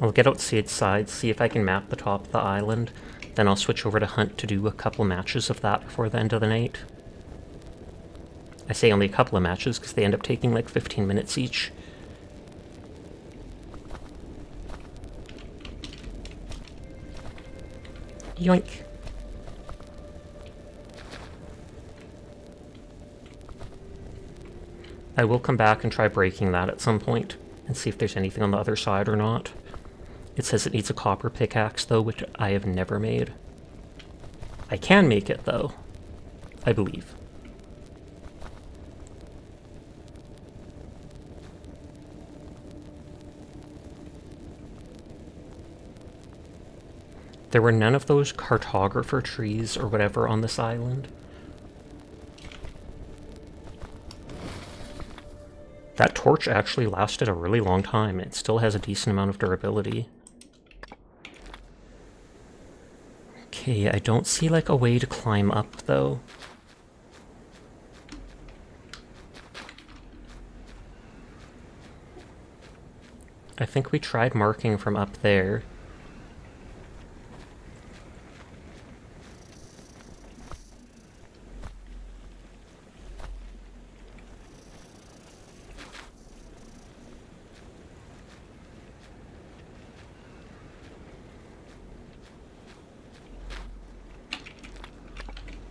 I'll get outside, see if I can map the top of the island. Then I'll switch over to Hunt to do a couple matches of that before the end of the night. I say only a couple of matches because they end up taking like 15 minutes each. Yoink. I will come back and try breaking that at some point and see if there's anything on the other side or not. It says it needs a copper pickaxe though, which I have never made. I can make it though, I believe. There were none of those cartographer trees or whatever on this island. That torch actually lasted a really long time. It still has a decent amount of durability. Okay, I don't see like a way to climb up though. I think we tried marking from up there.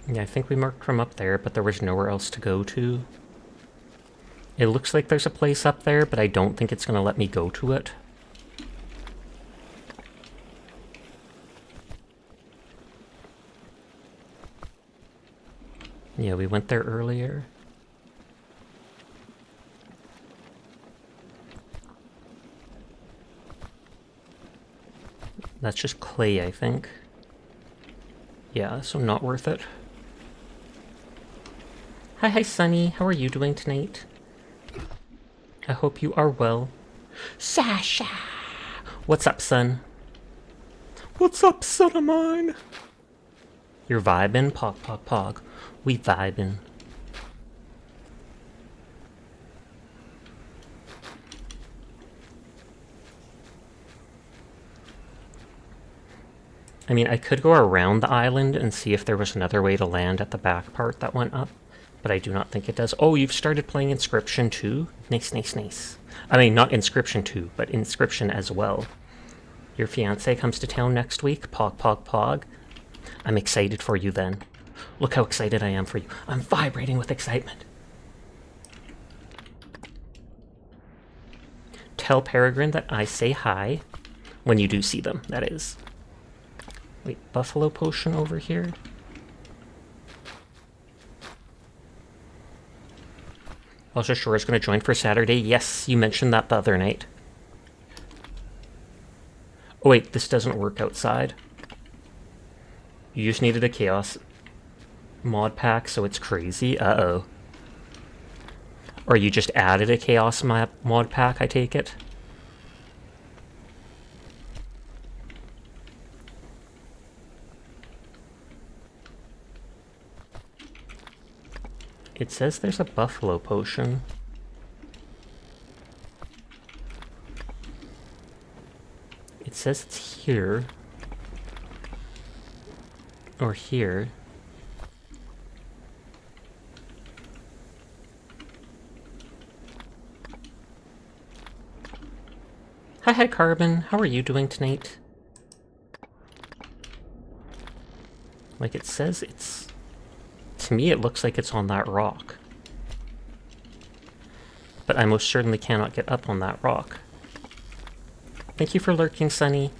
Yeah, I think we marked from up there, but there was nowhere else to go to. It looks like there's a place up there, but I don't think it's going to let me go to it. Yeah, we went there earlier. That's just clay, I think. Yeah, so not worth it. Hi, Sunny. How are you doing tonight? I hope you are well. Sasha! What's up, son? What's up, son of mine? You're vibing? Pog, pog, pog. We vibing. I mean, I could go around the island and see if there was another way to land at the back part that went up, but I do not think it does. Oh, you've started playing Inscription 2? Nice, nice, nice. I mean, not Inscription 2, but Inscription as well. Your fiancé comes to town next week? Pog, pog, pog. I'm excited for you then. Look how excited I am for you. I'm vibrating with excitement. Tell Peregrine that I say hi. When you do see them, that is. Wait, buffalo potion over here? Also, Shora's going to join for Saturday. Yes, you mentioned that the other night. Oh wait, this doesn't work outside. You just needed a chaos mod pack, so it's crazy. Uh-oh. Or you just added a chaos mod pack, I take it? It says there's a buffalo potion. It says it's here. Or here. Hi, Carbon. How are you doing tonight? Like, it says it's... To me, it looks like it's on that rock. But I most certainly cannot get up on that rock. Thank you for lurking, Sunny.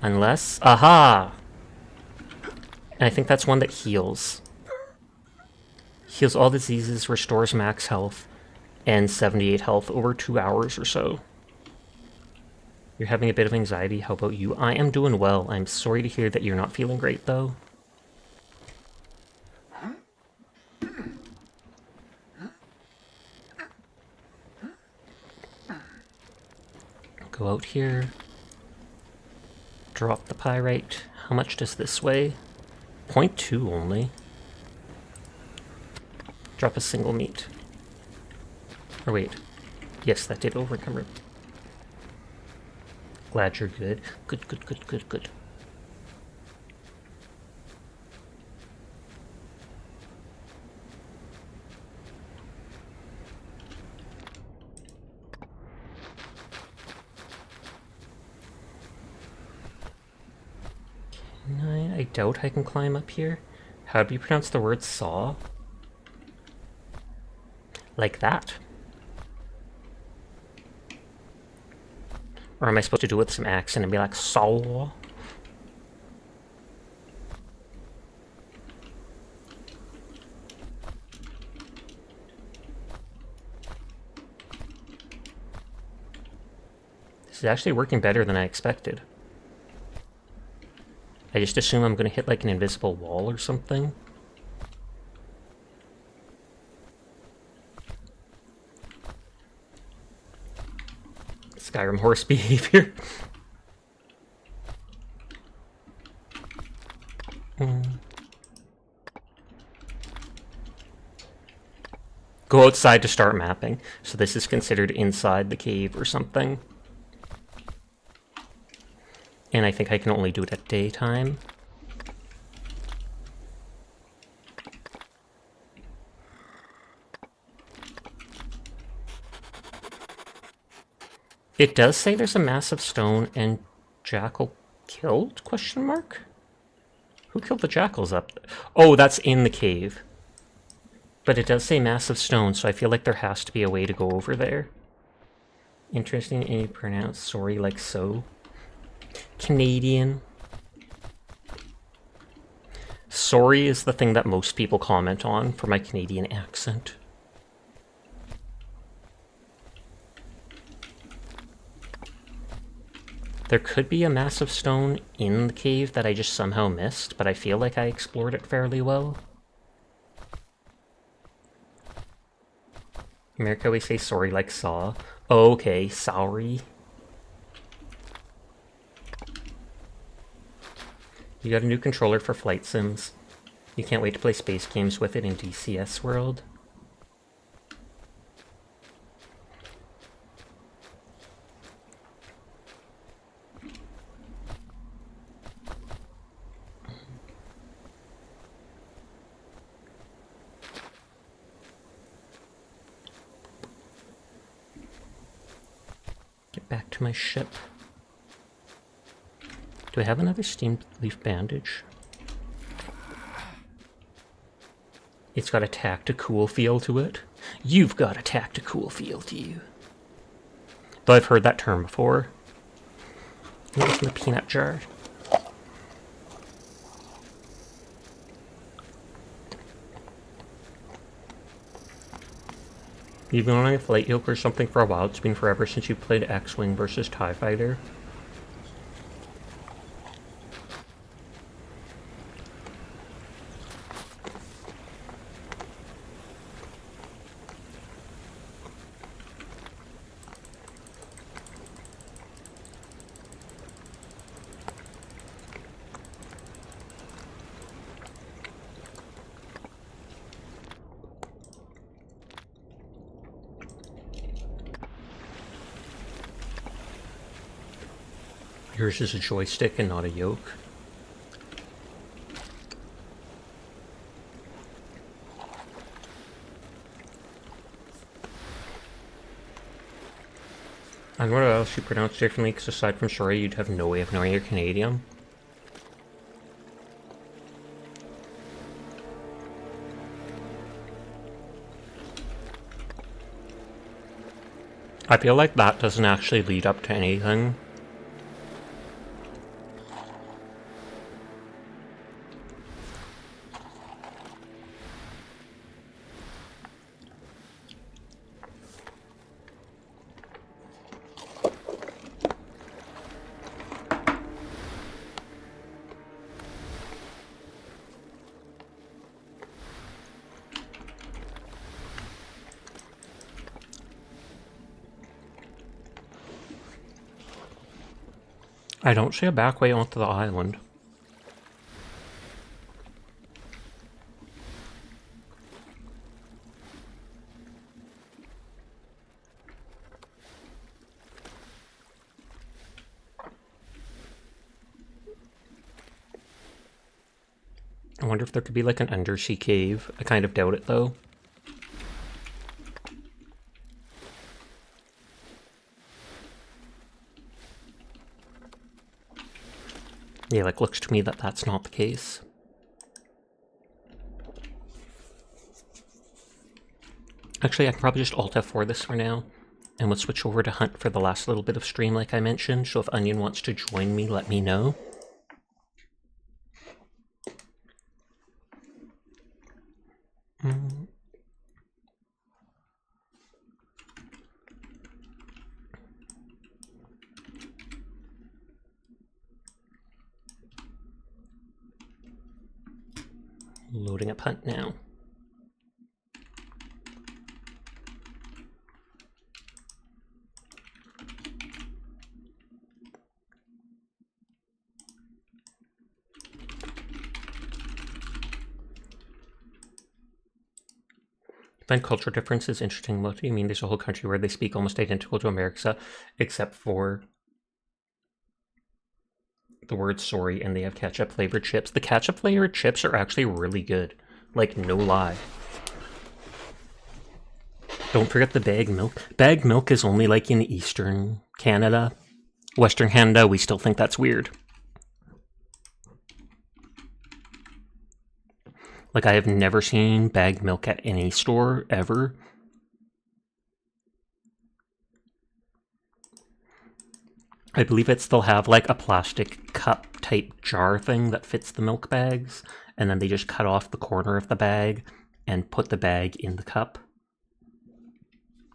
Unless... Aha! And I think that's one that heals. Heals all diseases, restores max health, and 78 health over 2 hours or so. You're having a bit of anxiety. How about you? I am doing well. I'm sorry to hear that you're not feeling great, though. Go out here. Drop the pyrite. How much does this weigh? 0.2 only. Drop a single meat. Or wait. Yes, that did overcome it. Glad you're good. Good, good, good, good, good. I doubt I can climb up here. How do you pronounce the word saw? Like that. Or am I supposed to do it with some accent and be like, saw? This is actually working better than I expected. I just assume I'm going to hit like an invisible wall or something. Skyrim horse behavior. Go outside to start mapping. So this is considered inside the cave or something. And I think I can only do it at daytime. It does say there's a massive stone and jackal killed? Question mark? Who killed the jackals up there? Oh, that's in the cave. But it does say massive stone, so I feel like there has to be a way to go over there. Interesting, and you pronounce sorry like so. Canadian. Sorry is the thing that most people comment on for my Canadian accent. There could be a massive stone in the cave that I just somehow missed, but I feel like I explored it fairly well. America, we say sorry like saw. Oh, okay, sorry. You got a new controller for flight sims. You can't wait to play space games with it in DCS World. Get back to my ship. Do I have another steamed leaf bandage? It's got a tactical feel to it. You've got a tactical feel to you. Though I've heard that term before. What's in the peanut jar? You've been on a flight yoke or something for a while. It's been forever since you played X-Wing versus TIE Fighter. Yours is a joystick and not a yoke. I don't know what else you pronounce differently, because aside from sorry, you'd have no way of knowing you're Canadian. I feel like that doesn't actually lead up to anything. I don't see a back way onto the island. I wonder if there could be like an undersea cave. I kind of doubt it though. Yeah, like looks to me that that's not the case. Actually, I can probably just Alt F4 this for now, and we'll switch over to hunt for the last little bit of stream like I mentioned, so if Onion wants to join me, let me know. Loading up hunt now. Find cultural differences interesting. What do you mean? There's a whole country where they speak almost identical to America, except for the word sorry, and they have ketchup flavored chips. The ketchup flavored chips are actually really good. Like, no lie. Don't forget the bagged milk. Bagged milk is only like in Eastern Canada. Western Canada, we still think that's weird. Like, I have never seen bagged milk at any store, ever. I believe they'll have like a plastic cup type jar thing that fits the milk bags, and then they just cut off the corner of the bag and put the bag in the cup.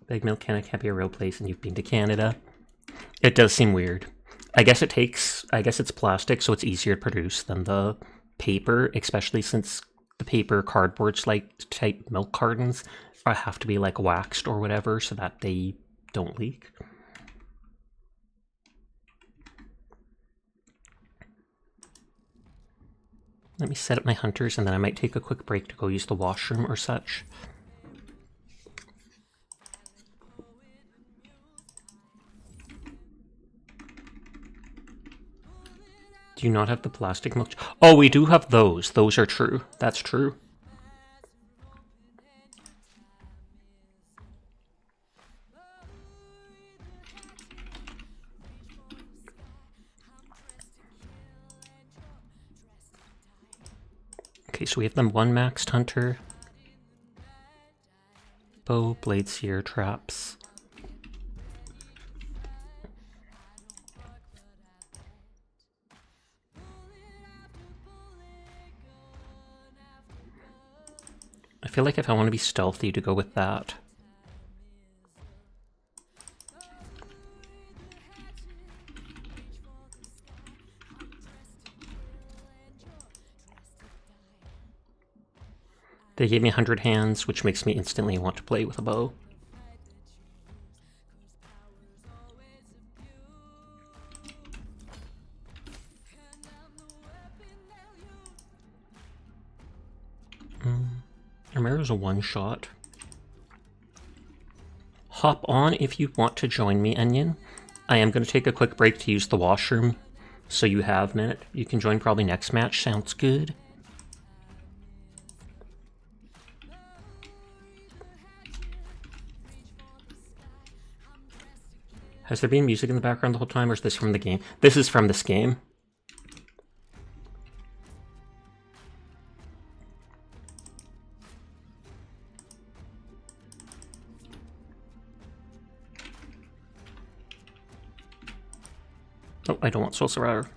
Bagged milk can't be a real place, and you've been to Canada. It does seem weird. I guess it's plastic, so it's easier to produce than the paper, especially since the paper cardboards like type milk cartons have to be like waxed or whatever so that they don't leak. Let me set up my hunters, and then I might take a quick break to go use the washroom or such. Do you not have the plastic milk? Oh, we do have those. Those are true. That's true. Okay, so we have them one maxed hunter. Bow, blade, seer, traps. I feel like if I want to be stealthy, to go with that. They gave me 100 hands, which makes me instantly want to play with a bow. Armero's a one-shot. Hop on if you want to join me, Onion. I am going to take a quick break to use the washroom, so you have a minute. You can join probably next match. Sounds good. Has there been music in the background the whole time, or is this from the game? This is from this game. Oh, I don't want Soul Survivor.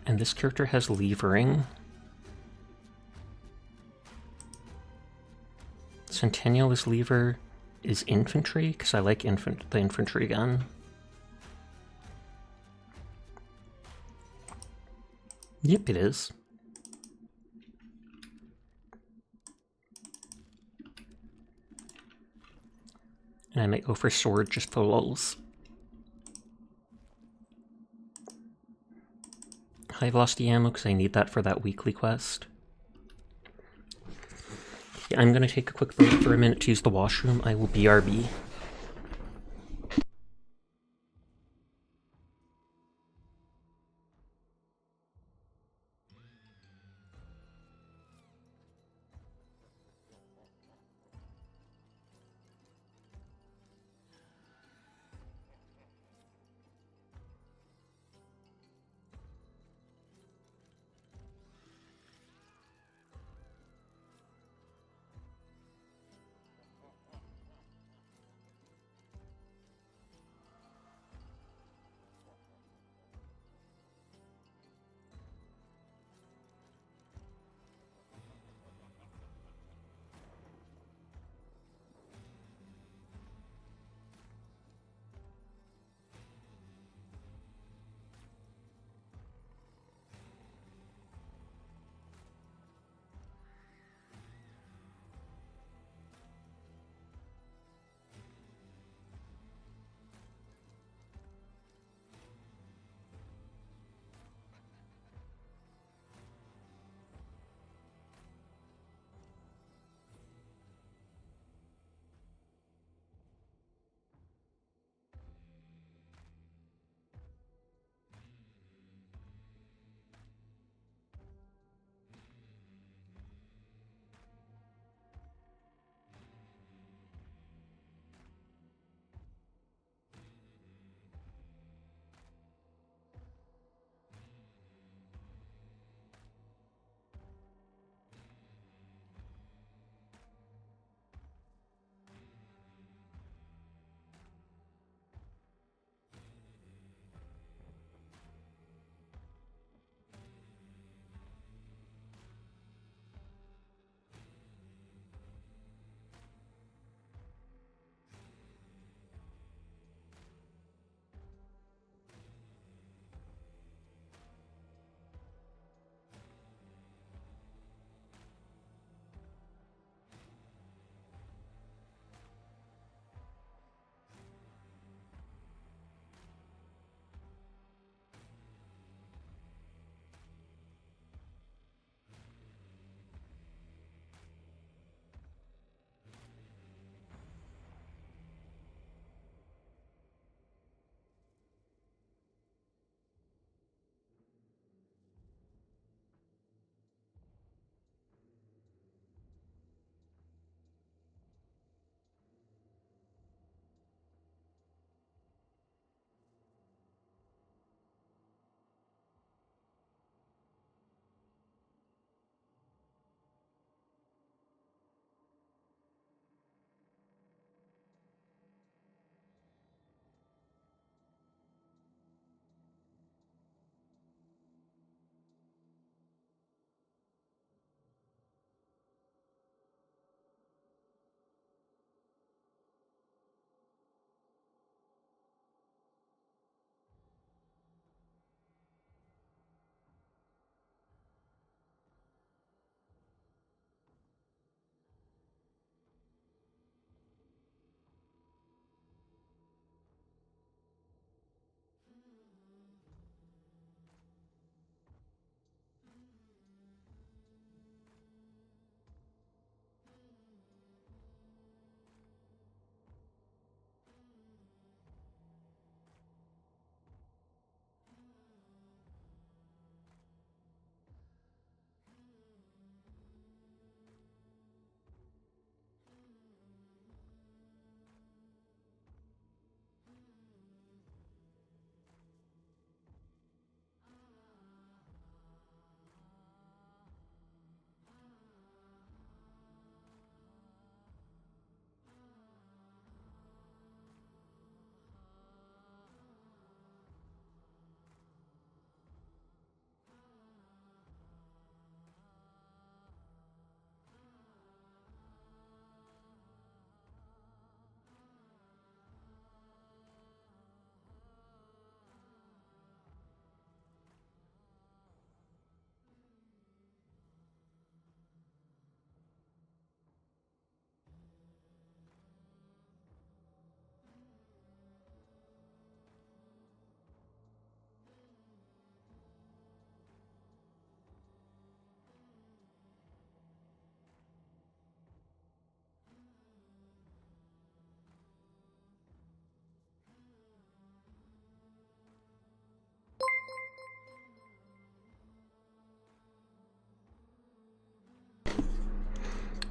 And this character has levering. Centennial's lever is infantry, because I like the infantry gun. Yep, it is. And I might go for sword just for lulz. High velocity ammo, because I need that for that weekly quest. Yeah, I'm going to take a quick break for a minute to use the washroom. I will BRB.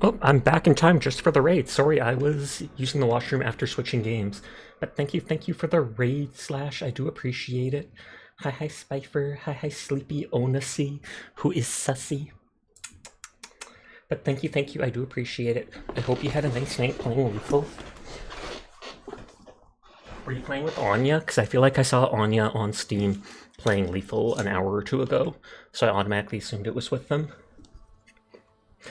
Oh, I'm back in time just for the raid. Sorry, I was using the washroom after switching games. But thank you for the raid, Slash. I do appreciate it. Hi, Spifer. Hi, Sleepy Onasi, who is sussy. But thank you, I do appreciate it. I hope you had a nice night playing Lethal. Were you playing with Anya? Because I feel like I saw Anya on Steam playing Lethal an hour or two ago, so I automatically assumed it was with them.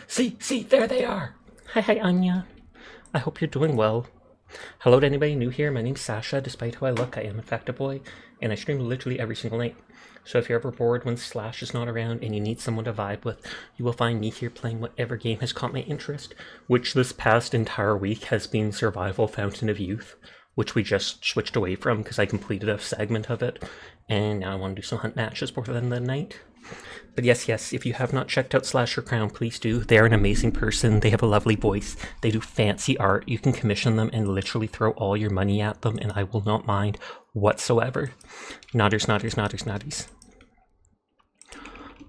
See, there they are! Hi, Anya. I hope you're doing well. Hello to anybody new here, my name's Sasha. Despite how I look, I am in fact a boy, and I stream literally every single night. So if you're ever bored when Slash is not around and you need someone to vibe with, you will find me here playing whatever game has caught my interest, which this past entire week has been Survival Fountain of Youth, which we just switched away from because I completed a segment of it, and now I want to do some hunt matches before the end of the night. But yes, if you have not checked out Slasher Crown, please do. They're an amazing person. They have a lovely voice. They do fancy art. You can commission them and literally throw all your money at them, and I will not mind whatsoever. Nodders.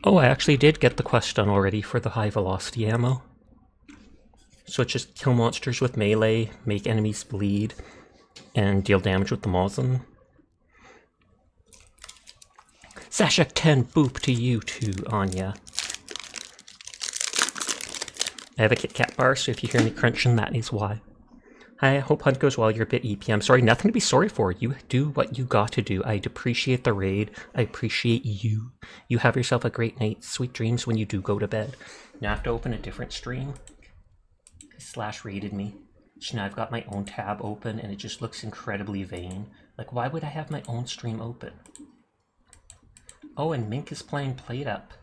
Oh, I actually did get the quest done already for the high velocity ammo. So it's just kill monsters with melee, make enemies bleed, and deal damage with the Moslem. Sasha 10 boop to you too, Anya. I have a Kit Kat bar, so if you hear me crunching, that is why. Hi, I hope hunt goes well. You're a bit EP. I'm sorry, nothing to be sorry for. You do what you got to do. I appreciate the raid. I appreciate you. You have yourself a great night. Sweet dreams when you do go to bed. Now I have to open a different stream. Slash raided me. So now I've got my own tab open, and it just looks incredibly vain. Like, why would I have my own stream open? Oh, and Mink is playing Played Up.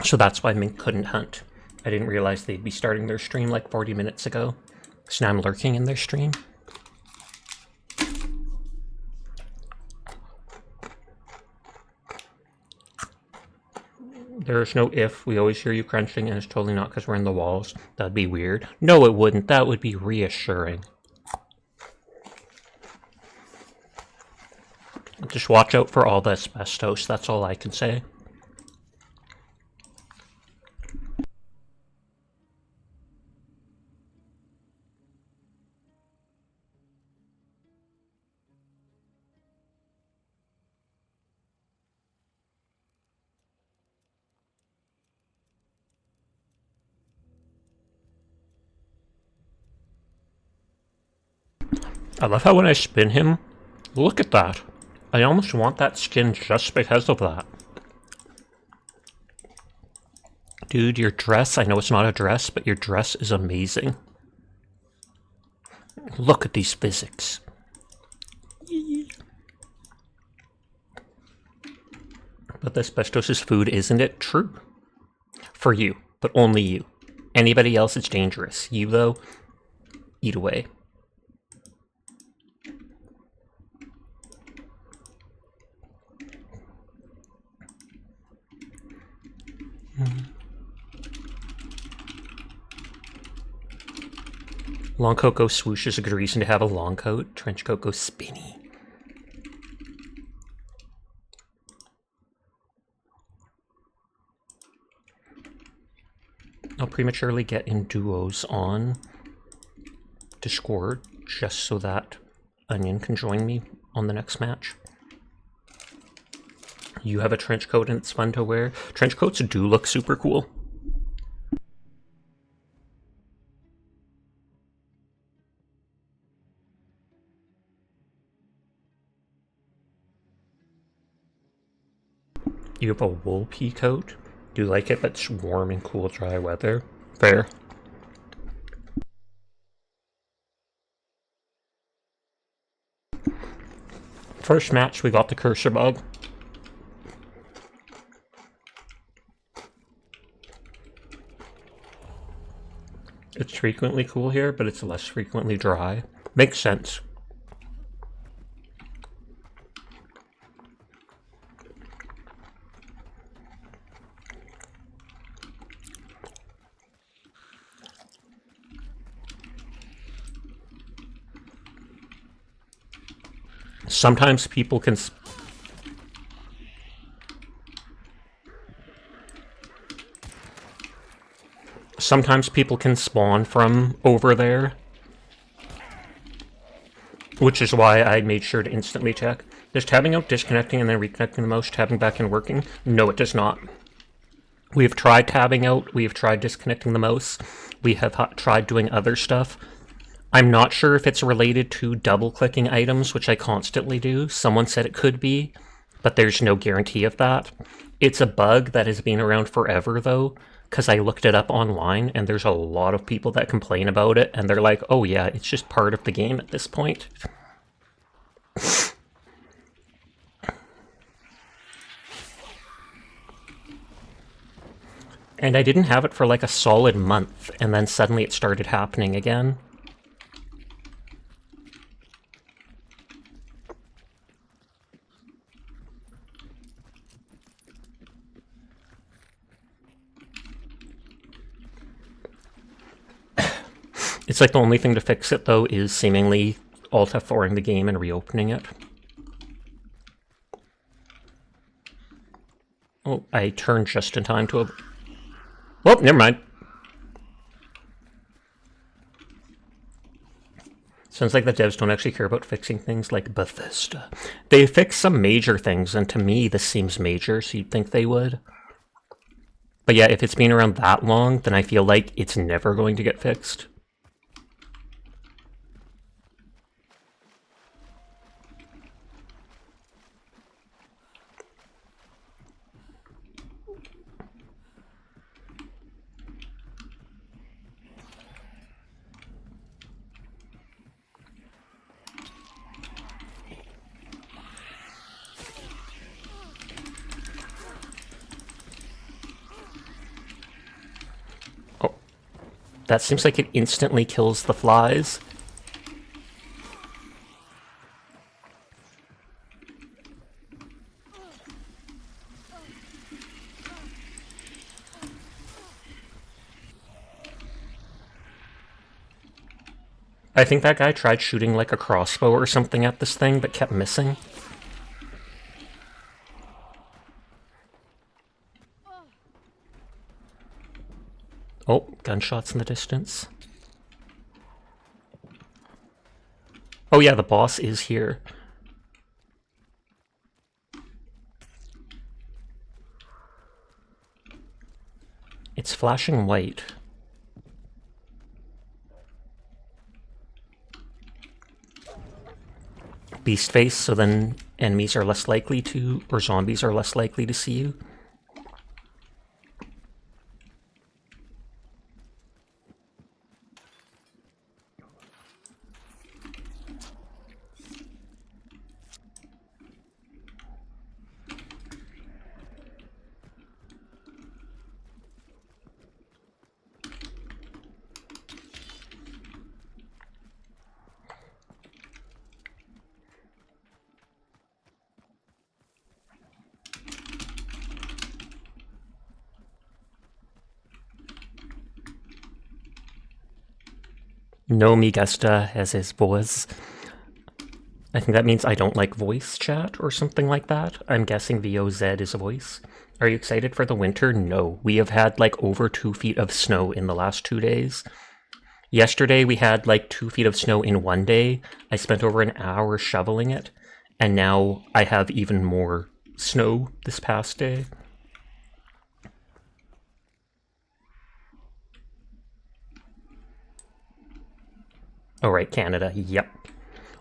So that's why Mink couldn't hunt. I didn't realize they'd be starting their stream like 40 minutes ago. So now I'm lurking in their stream. There's no if. We always hear you crunching, and it's totally not because we're in the walls. That'd be weird. No, it wouldn't. That would be reassuring. Just watch out for all the asbestos. That's all I can say. I love how when I spin him, look at that. I almost want that skin just because of that. Dude, your dress, I know it's not a dress, but your dress is amazing. Look at these physics. But the asbestos is food, isn't it? True. For you, but only you. Anybody else, it's dangerous. You, though, eat away. Long coat goes swoosh is a good reason to have a long coat. Trench coat goes spinny. I'll prematurely get in duos on Discord just so that Onion can join me on the next match. You have a trench coat and it's fun to wear. Trench coats do look super cool. You have a wool pea coat? Do you like it but it's warm and cool dry weather? Fair. First match, we got the cursor bug. It's frequently cool here, but it's less frequently dry. Makes sense. Sometimes people can... Sometimes people can spawn from over there. Which is why I made sure to instantly check. Does tabbing out, disconnecting, and then reconnecting the mouse, tabbing back and working? No, it does not. We have tried tabbing out, we have tried disconnecting the mouse, we have tried doing other stuff. I'm not sure if it's related to double-clicking items, which I constantly do. Someone said it could be, but there's no guarantee of that. It's a bug that has been around forever, though, because I looked it up online, and there's a lot of people that complain about it, and they're like, oh yeah, it's just part of the game at this point. And I didn't have it for like a solid month, and then suddenly it started happening again. It's like the only thing to fix it, though, is seemingly Alt F4ing the game and reopening it. Oh, I turned just in time to a... Oh, never mind. Sounds like the devs don't actually care about fixing things like Bethesda. They fix some major things, and to me this seems major, so you'd think they would. But yeah, if it's been around that long, then I feel like it's never going to get fixed. That seems like it instantly kills the flies. I think that guy tried shooting like a crossbow or something at this thing, but kept missing. Oh, gunshots in the distance. Oh yeah, the boss is here. It's flashing white. Beast face, so then enemies are less likely to, or zombies are less likely to see you. No me gusta as his voice. I think that means I don't like voice chat or something like that. I'm guessing VOZ is voice. Are you excited for the winter? No. We have had like over 2 feet of snow in the last 2 days. Yesterday we had like 2 feet of snow in 1 day. I spent over an hour shoveling it. And now I have even more snow this past day. Oh right, Canada, yep.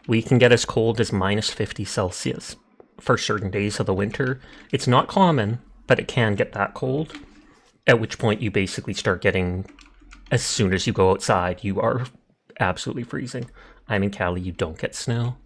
We can get as cold as minus 50 Celsius for certain days of the winter. It's not common, but it can get that cold. At which point you basically start getting, as soon as you go outside, you are absolutely freezing. I'm in Cali, you don't get snow.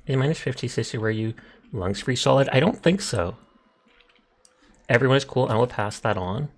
Is minus 50 sister where you lungs free solid? I don't think so. Everyone is cool. I will pass that on.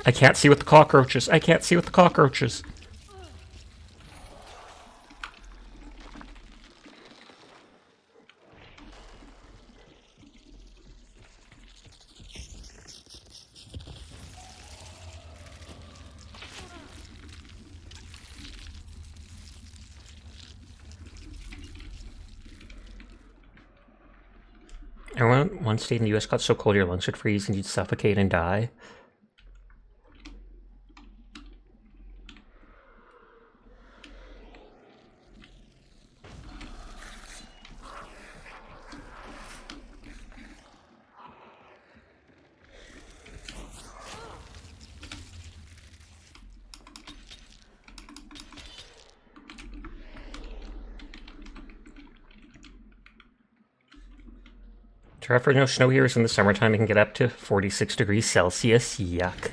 I can't see with the cockroaches. I can't see with the cockroaches. Everyone, one state in the US got so cold your lungs would freeze and you'd suffocate and die. For no snow here is in the summertime. It can get up to 46 degrees Celsius. Yuck.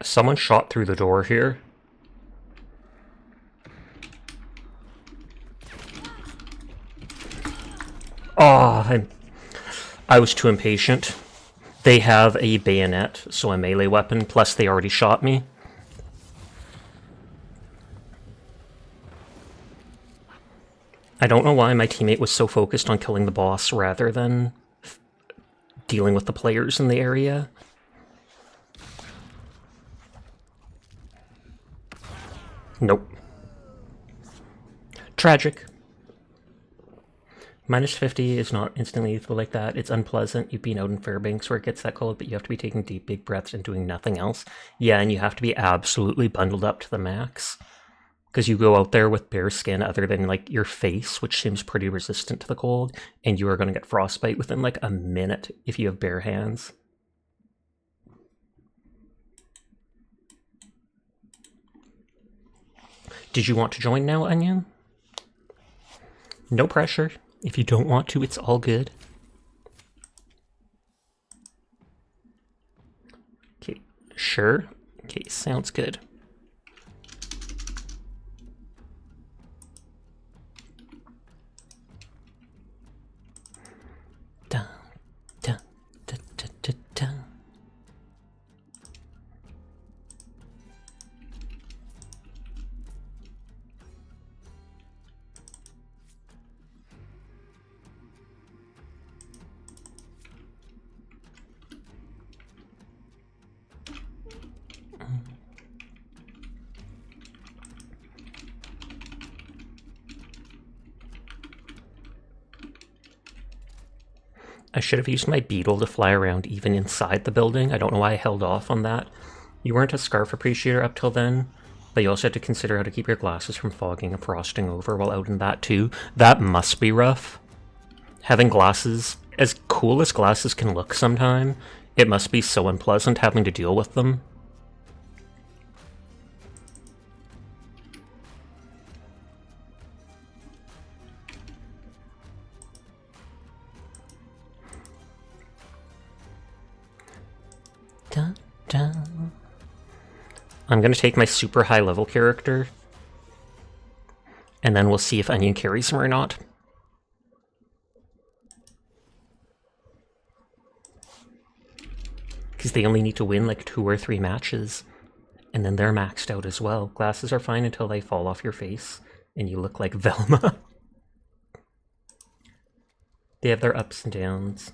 Someone shot through the door here. Oh, I was too impatient. They have a bayonet, so a melee weapon, plus they already shot me. I don't know why my teammate was so focused on killing the boss rather than dealing with the players in the area. Nope. Tragic. Minus 50 is not instantly lethal like that. It's unpleasant. You've been out in Fairbanks where it gets that cold, but you have to be taking deep, big breaths and doing nothing else. Yeah, and you have to be absolutely bundled up to the max. Because you go out there with bare skin other than like your face, which seems pretty resistant to the cold, and you are going to get frostbite within like a minute if you have bare hands. Did you want to join now, Onion? No pressure. If you don't want to, it's all good. Okay, sure. Okay, sounds good. Dun, dun, dun, dun, dun, dun. I should have used my beetle to fly around even inside the building. I don't know why I held off on that. You weren't a scarf appreciator up till then, but you also had to consider how to keep your glasses from fogging and frosting over while out in that too. That must be rough. Having glasses, as cool as glasses can look sometime, it must be so unpleasant having to deal with them. Dun, dun. I'm gonna take my super high level character, and then we'll see if Onion carries him or not. Because they only need to win like 2 or 3 matches, and then they're maxed out as well. Glasses are fine until they fall off your face, and you look like Velma. They have their ups and downs.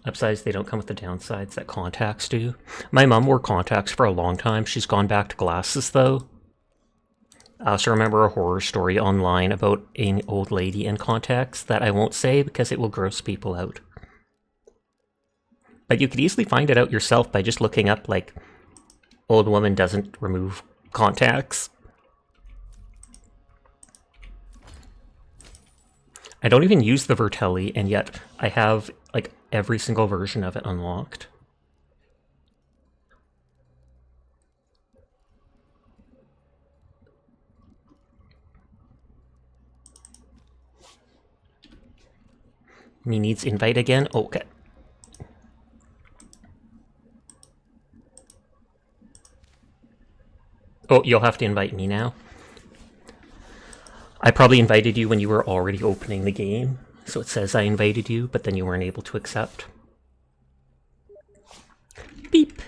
Upsides, they don't come with the downsides that contacts do. My mom wore contacts for a long time. She's gone back to glasses, though. I also remember a horror story online about an old lady in contacts that I won't say because it will gross people out. But you could easily find it out yourself by just looking up, like, old woman doesn't remove contacts. I don't even use the Vertelli, and yet I have, like, every single version of it unlocked. Me needs invite again? Okay. Oh, you'll have to invite me now. I probably invited you when you were already opening the game, so it says I invited you, but then you weren't able to accept. Beep.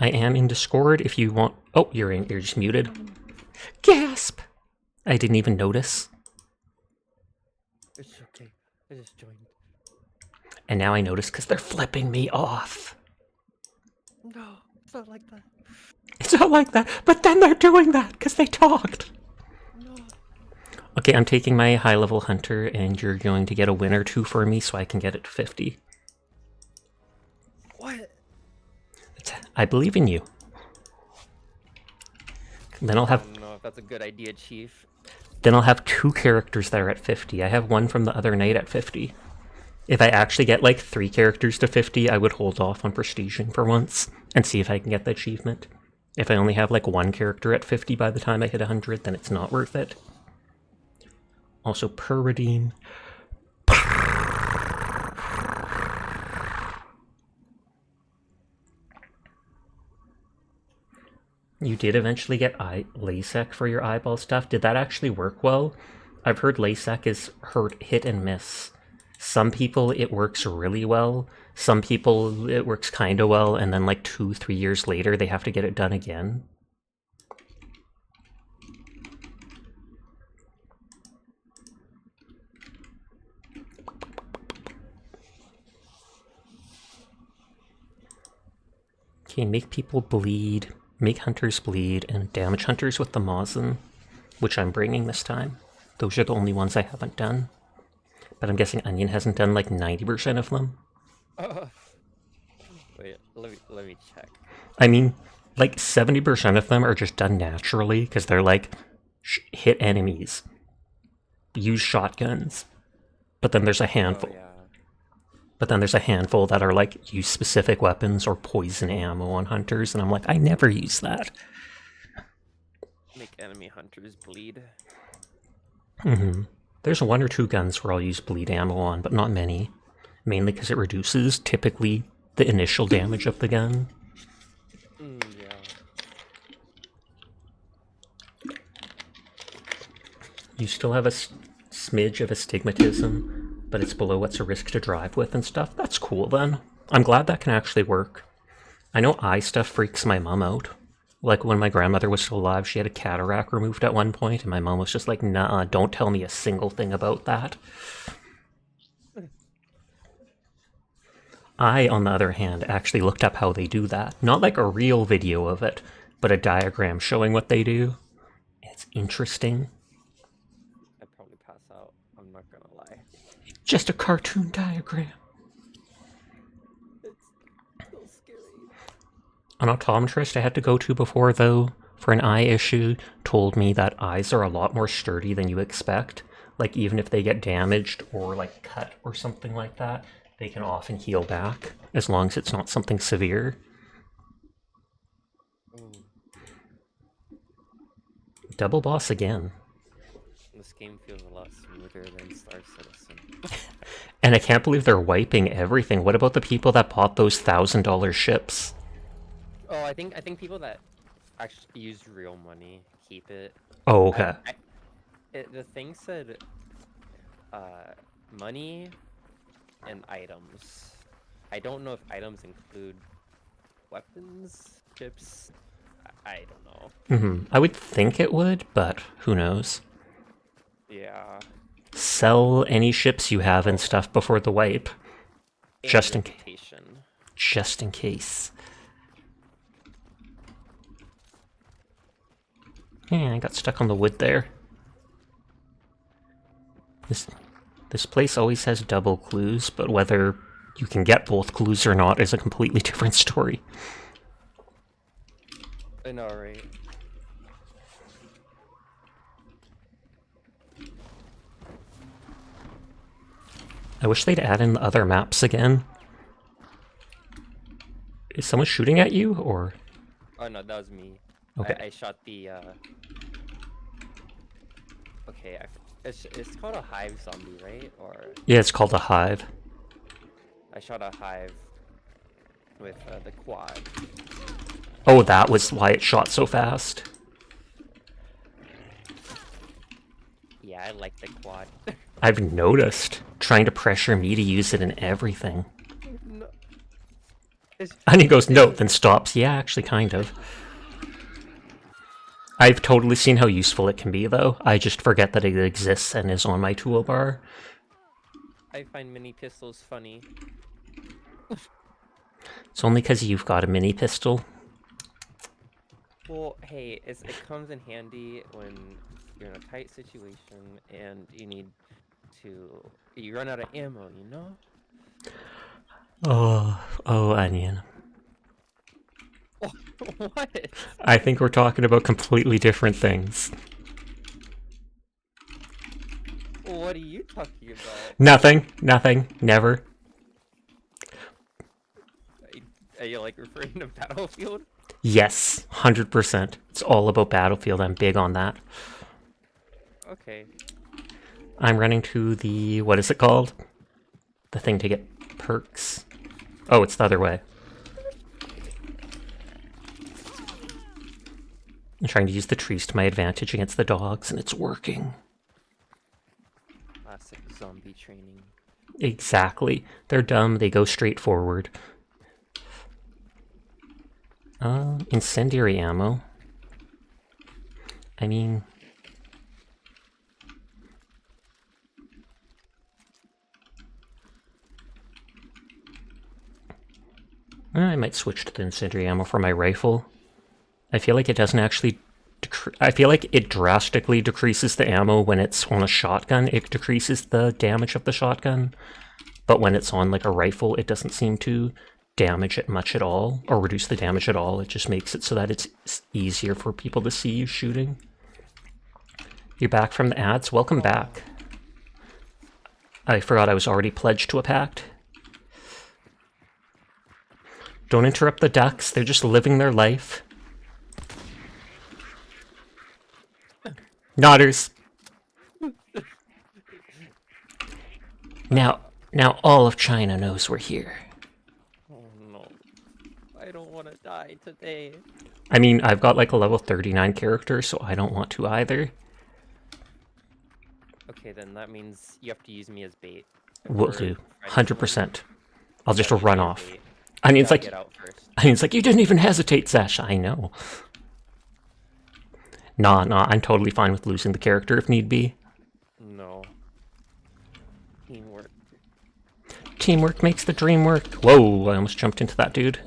I am in Discord if you want... Oh, you're just muted. Gasp! I didn't even notice. It's okay. I just joined. And now I notice because they're flipping me off. No, it's not like that. It's not like that, but then they're doing that because they talked. No. Okay, I'm taking my high-level hunter, and you're going to get a win or 2 for me so I can get it to 50. What? I believe in you. Then I'll have... I don't know if that's a good idea, Chief. Then I'll have 2 characters that are at 50. I have one from the other night at 50. If I actually get like 3 characters to 50, I would hold off on prestiging for once and see if I can get the achievement. If I only have like 1 character at 50 by the time I hit 100, then it's not worth it. Also, per redeem. You did eventually get LASIK for your eyeball stuff. Did that actually work well? I've heard LASIK is hit and miss. Some people it works really well. Some people it works kind of well, and then like 2-3 years later they have to get it done again. Okay, make people bleed. Make hunters bleed, and damage hunters with the Mosin, which I'm bringing this time. Those are the only ones I haven't done. But I'm guessing Onion hasn't done like 90% of them. Wait, let me check. I mean, like 70% of them are just done naturally, because they're like, hit enemies, use shotguns. But then there's a handful. Oh, yeah. But then there's a handful that are like, use specific weapons or poison ammo on hunters, and I'm like, I never use that. Make enemy hunters bleed. There's 1 or 2 guns where I'll use bleed ammo on, but not many. Mainly because it reduces, typically, the initial damage of the gun. Yeah. You still have a smidge of astigmatism, but it's below what's a risk to drive with and stuff. That's cool then. I'm glad that can actually work. I know eye stuff freaks my mom out. Like when my grandmother was still alive, she had a cataract removed at one point, and my mom was just like, nah, don't tell me a single thing about that. I, on the other hand, actually looked up how they do that. Not like a real video of it, but a diagram showing what they do. It's interesting. I'd probably pass out. I'm not gonna lie. Just a cartoon diagram. It's so scary. An optometrist I had to go to before, though, for an eye issue, told me that eyes are a lot more sturdy than you expect. Like, even if they get damaged or, like, cut or something like that, they can often heal back, as long as it's not something severe. Double boss again. This game feels a lot smoother than Star Citizen. And I can't believe they're wiping everything. What about the people that bought those $1,000 ships? Oh, I think people that actually use real money keep it. Oh, okay. The thing said, money and items. I don't know if items include weapons, chips. I don't know. I would think it would, but who knows? Yeah. Sell any ships you have and stuff before the wipe. And Just in case. reputation. Just in case. Yeah, I got stuck on the wood there. This place always has double clues, but whether you can get both clues or not is a completely different story. I know, right? I wish they'd add in the other maps again. Is someone shooting at you, or...? Oh no, that was me. Okay. I shot the Okay, it's called a hive zombie, right? Or Yeah, it's called a hive. I shot a hive with the quad. Oh, that was why it shot so fast. Yeah, I like the quad. I've noticed. Trying to pressure me to use it in everything. No. And he goes, no, then stops. Yeah, actually, kind of. I've totally seen how useful it can be, though. I just forget that it exists and is on my toolbar. I find mini pistols funny. It's only because you've got a mini pistol. Well, hey, it comes in handy when you're in a tight situation and you run out of ammo, you know? Oh, Onion. What? I think we're talking about completely different things. What are you talking about? Nothing, never. Are you like referring to Battlefield? Yes, 100%. It's all about Battlefield. I'm big on that. Okay. I'm running to the... what is it called? The thing to get perks. Oh, it's the other way. I'm trying to use the trees to my advantage against the dogs, and it's working. Classic zombie training. Exactly. They're dumb, they go straight forward. Incendiary ammo. I mean... I might switch to the incendiary ammo for my rifle. I feel like it doesn't actually... I feel like it drastically decreases the ammo when it's on a shotgun. It decreases the damage of the shotgun. But when it's on like a rifle, it doesn't seem to damage it much at all, or reduce the damage at all. It just makes it so that it's easier for people to see you shooting. You're back from the ads? Welcome back. I forgot I was already pledged to a pact. Don't interrupt the ducks, they're just living their life. Nodders. Now all of China knows we're here. Oh no. I don't want to die today. I mean, I've got like a level 39 character, so I don't want to either. Okay, then that means you have to use me as bait. Will Or do. friend 100%. I'll you just gotta use run me as off. bait. I mean, You it's gotta like... get out first. I mean, it's like, you didn't even hesitate, Sash. I know. Nah, I'm totally fine with losing the character if need be. No. Teamwork. Teamwork makes the dream work. Whoa, I almost jumped into that dude.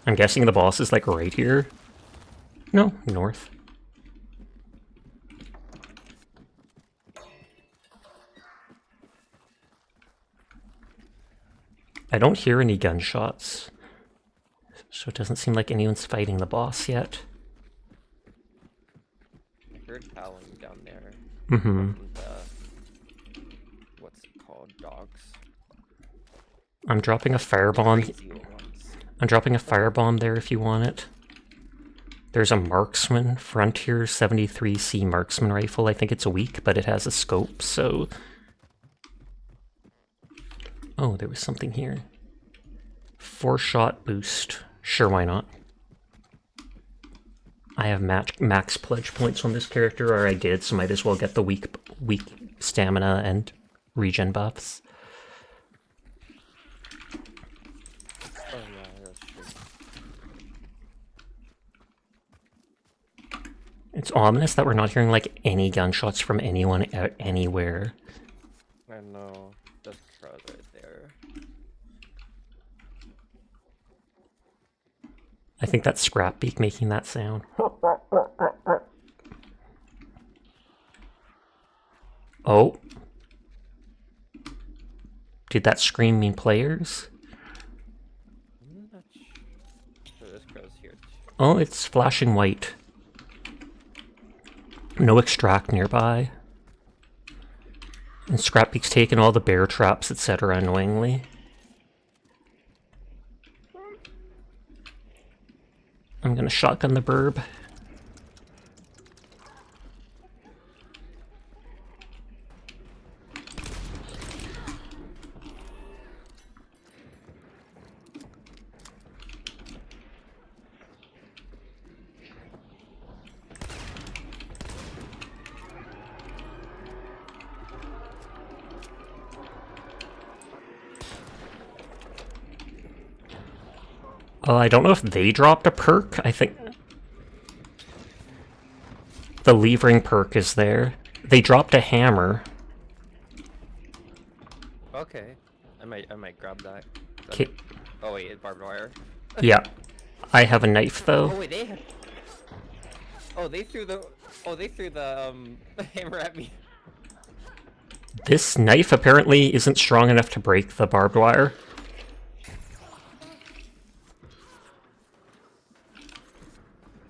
I'm guessing the boss is like right here. No, north. I don't hear any gunshots, so it doesn't seem like anyone's fighting the boss yet. I heard howling down there. Mm-hmm. And, what's it called? Dogs. I'm dropping a firebomb. Crazy ones. I'm dropping a firebomb there if you want it. There's a marksman, Frontier 73C marksman rifle. I think it's weak, but it has a scope, so Oh, there was something here. 4-shot boost. Sure, why not? I have max pledge points on this character, or I did, so might as well get the weak stamina and regen buffs. Oh yeah, that's true. It's ominous that we're not hearing like any gunshots from anyone anywhere. I know. Just crowd right there. I think that's Scrapbeak making that sound. Oh. Did that scream mean players? I'm not sure. This crowd's here too. Oh, it's flashing white. No extract nearby. And Scrapbeak's taken all the bear traps, etc. annoyingly. I'm gonna shotgun the burb. I don't know if they dropped a perk. I think the levering perk is there. They dropped a hammer. Okay. I might grab that. Okay. Oh wait, it's barbed wire. Yeah. I have a knife though. Oh wait, they have... Oh, they threw the hammer at me. This knife apparently isn't strong enough to break the barbed wire.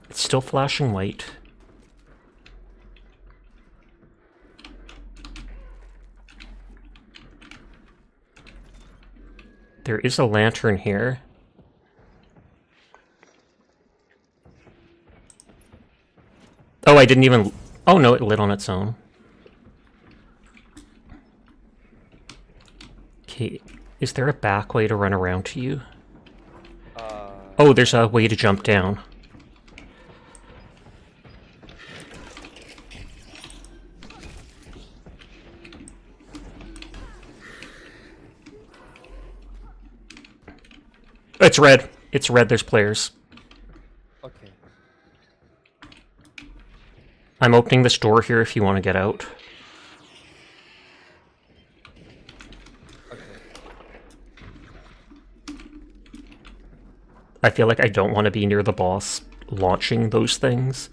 It's still flashing white. There is a lantern here. Oh, I didn't even... Oh no, it lit on its own. Okay, is there a back way to run around to you? Oh, there's a way to jump down. It's red. It's red, there's players. Okay. I'm opening this door here if you want to get out. Okay. I feel like I don't want to be near the boss launching those things.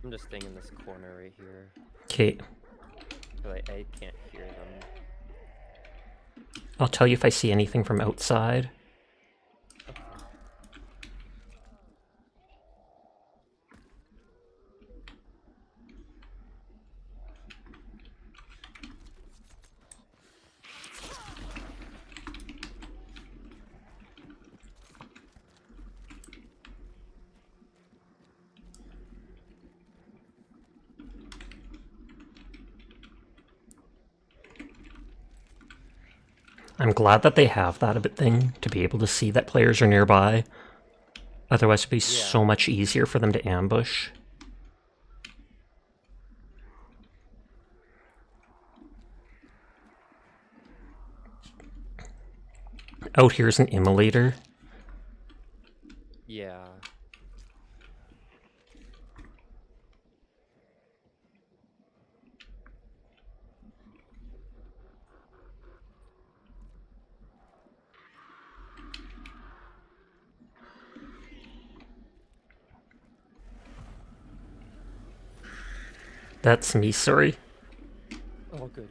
I'm just staying in this corner right here. Okay, I can't hear them. I'll tell you if I see anything from outside. I'm glad that they have that a bit thing to be able to see that players are nearby. Otherwise it'd be so much easier for them to ambush. Out here's an immolator. Yeah. That's me, sorry. Oh, good.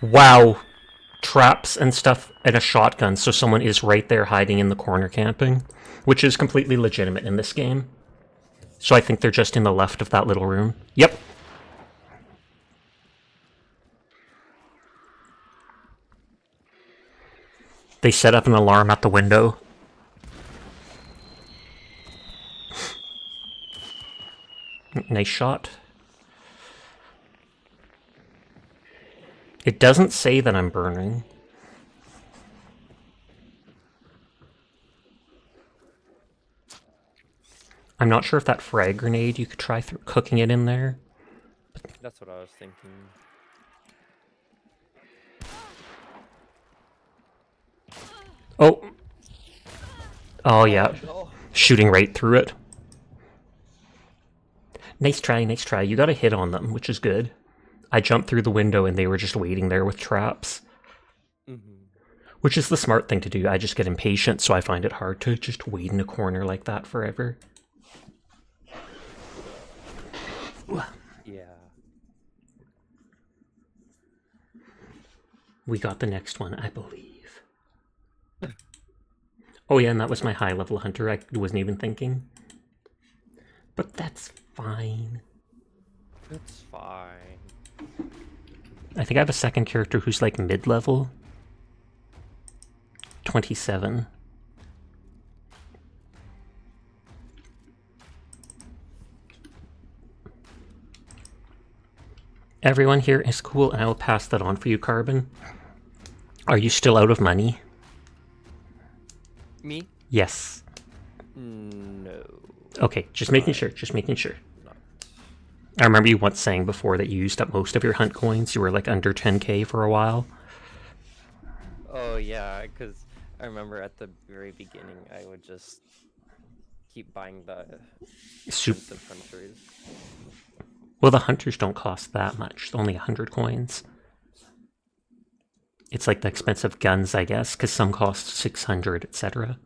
Wow. traps and stuff and a shotgun, so someone is right there hiding in the corner camping, which is completely legitimate in this game. So I think they're just in the left of that little room. Yep. They set up an alarm at the window. Nice shot. It doesn't say that I'm burning. I'm not sure if that frag grenade, you could try cooking it in there. That's what I was thinking. Oh. Oh, yeah. No. Shooting right through it. Nice try, nice try. You got a hit on them, which is good. I jumped through the window and they were just waiting there with traps. Which is the smart thing to do. I just get impatient, so I find it hard to just wait in a corner like that forever. Yeah. We got the next one, I believe. Oh yeah, and that was my high-level hunter. I wasn't even thinking. But that's fine. It's fine. I think I have a second character who's like mid-level. 27. Everyone here is cool, and I will pass that on for you, Carbon. Are you still out of money? Me? Yes. No. Okay, just making sure, just making sure. Not. I remember you once saying before that you used up most of your hunt coins. You were like under 10k for a while. Oh yeah, because I remember at the very beginning I would just keep buying the expensive hunters. Well, the hunters don't cost that much. Only 100 coins. It's like the expensive guns, I guess, because some cost 600, etc.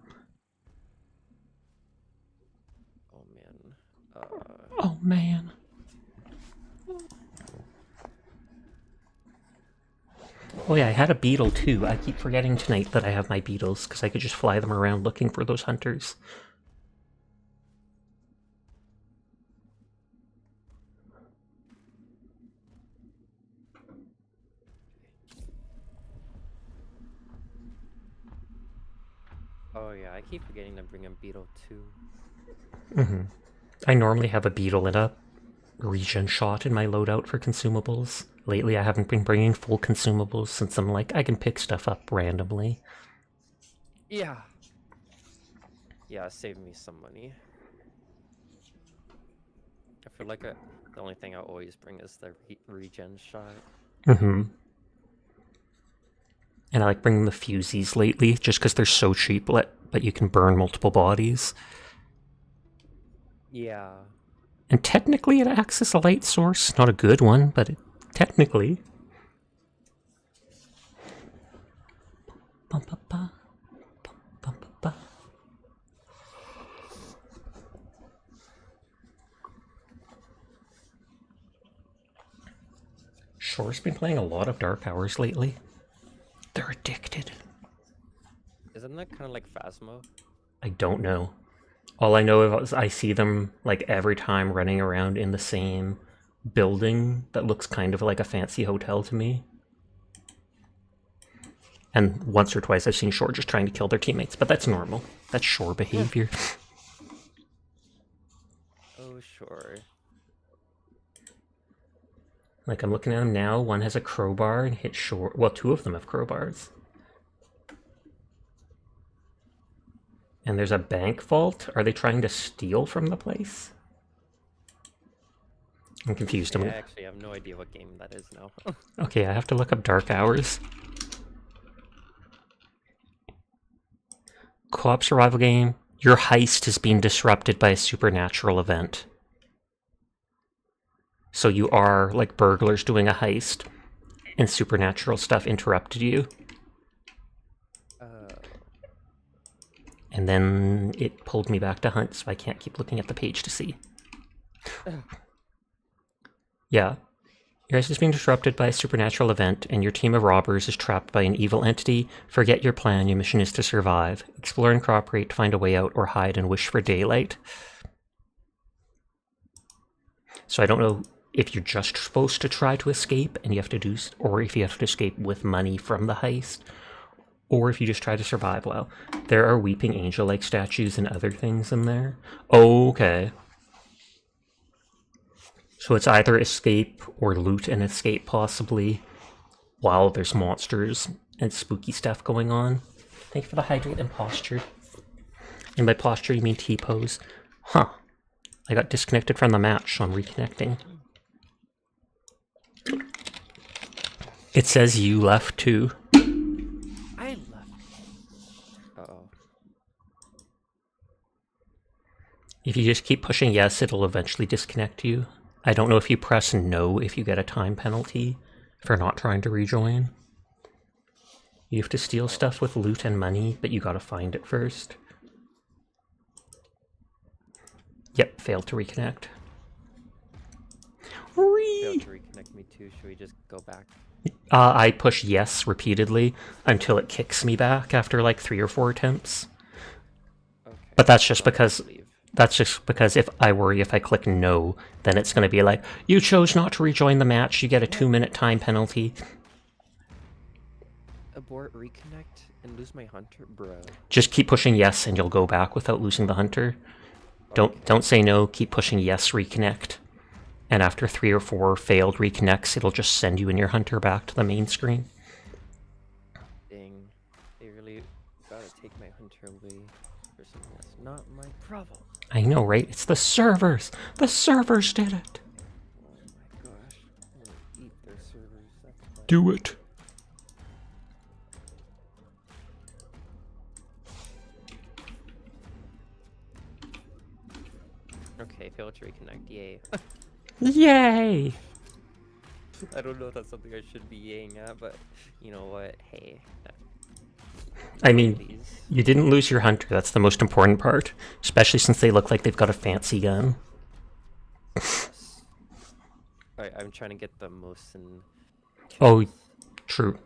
Oh man. Oh man. Oh yeah, I had a beetle too. I keep forgetting tonight that I have my beetles, because I could just fly them around looking for those hunters. Oh yeah, I keep forgetting to bring a beetle too. I normally have a beetle and a regen shot in my loadout for consumables. Lately I haven't been bringing full consumables since I'm like, I can pick stuff up randomly. Yeah. Yeah, save me some money. I feel like the only thing I always bring is the regen shot. And I like bringing the fusies lately, just because they're so cheap, but you can burn multiple bodies. Yeah. And technically it acts as a light source. Not a good one, but technically. Bum, ba, ba. Bum, ba, ba. Shore's been playing a lot of Dark Hours lately. They're addicted. Isn't that kind of like Phasmo? I don't know. All I know is I see them like every time running around in the same building that looks kind of like a fancy hotel to me. And once or twice I've seen Shore just trying to kill their teammates, but that's normal. That's Shore behavior. Oh, sure. Like, I'm looking at them now. One has a crowbar and hits Shore. Well, two of them have crowbars. And there's a bank vault. Are they trying to steal from the place? I'm confused. Yeah, I actually have no idea what game that is now. Okay, I have to look up Dark Hours. Co-op survival game. Your heist is being disrupted by a supernatural event. So you are like burglars doing a heist, and supernatural stuff interrupted you. And then it pulled me back to hunt, so I can't keep looking at the page to see. Yeah. Your ice is being disrupted by a supernatural event, and your team of robbers is trapped by an evil entity. Forget your plan. Your mission is to survive. Explore and cooperate to find a way out, or hide and wish for daylight. So I don't know if you're just supposed to try to escape, and you have to do, or if you have to escape with money from the heist, or if you just try to survive well. There are weeping angel-like statues and other things in there. Okay. So it's either escape or loot and escape, possibly, while there's monsters and spooky stuff going on. Thank you for the hydrate and posture. And by posture, you mean T-pose. Huh. I got disconnected from the match, so I'm reconnecting. It says you left too. I left. Uh-oh. If you just keep pushing yes, it'll eventually disconnect you. I don't know if you press no if you get a time penalty for not trying to rejoin. You have to steal stuff with loot and money, but you gotta find it first. Yep, failed to reconnect. Failed to reconnect me too. Should we just go back? I push yes repeatedly until it kicks me back after like 3 or 4 attempts. Okay. But that's just because if I worry if I click no, then it's going to be like, you chose not to rejoin the match, you get a 2-minute time penalty. Abort, reconnect, and lose my hunter, bro. Just keep pushing yes and you'll go back without losing the hunter. Don't say no, keep pushing yes, reconnect. And after 3 or 4 failed reconnects, it'll just send you and your hunter back to the main screen. Dang. They really gotta take my hunter away for something that's not my problem. I know, right? It's the servers! The servers did it! Oh my gosh. I'm gonna eat their servers. That's fine. Do it. Okay, failed to reconnect. Yay. Yay! I don't know if that's something I should be yaying at, but you know what? Hey. I mean, Please. you didn't lose your hunter, that's the most important part. Especially since they look like they've got a fancy gun. Yes. Alright, I'm trying to get the most in. Oh, true.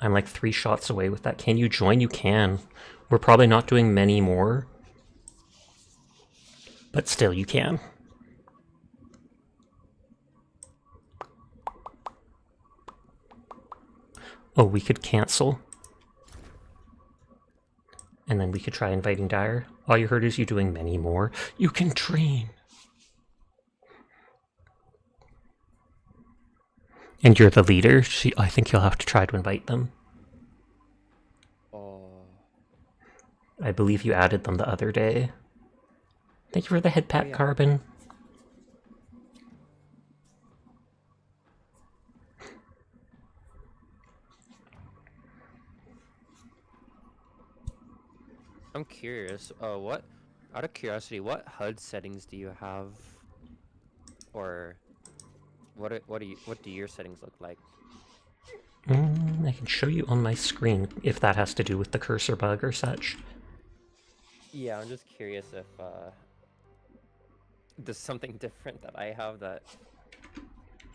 I'm like 3 shots away with that. Can you join? You can. We're probably not doing many more. But still, you can. Oh, we could cancel. And then we could try inviting Dyer. All you heard is you doing many more. You can train. And you're the leader. I think you'll have to try to invite them. Oh. I believe you added them the other day. Thank you for the head pat, yeah. Carbon. I'm curious. What? Out of curiosity, what HUD settings do you have, or what do your settings look like? I can show you on my screen if that has to do with the cursor bug or such. Yeah, I'm just curious if there's something different that I have that.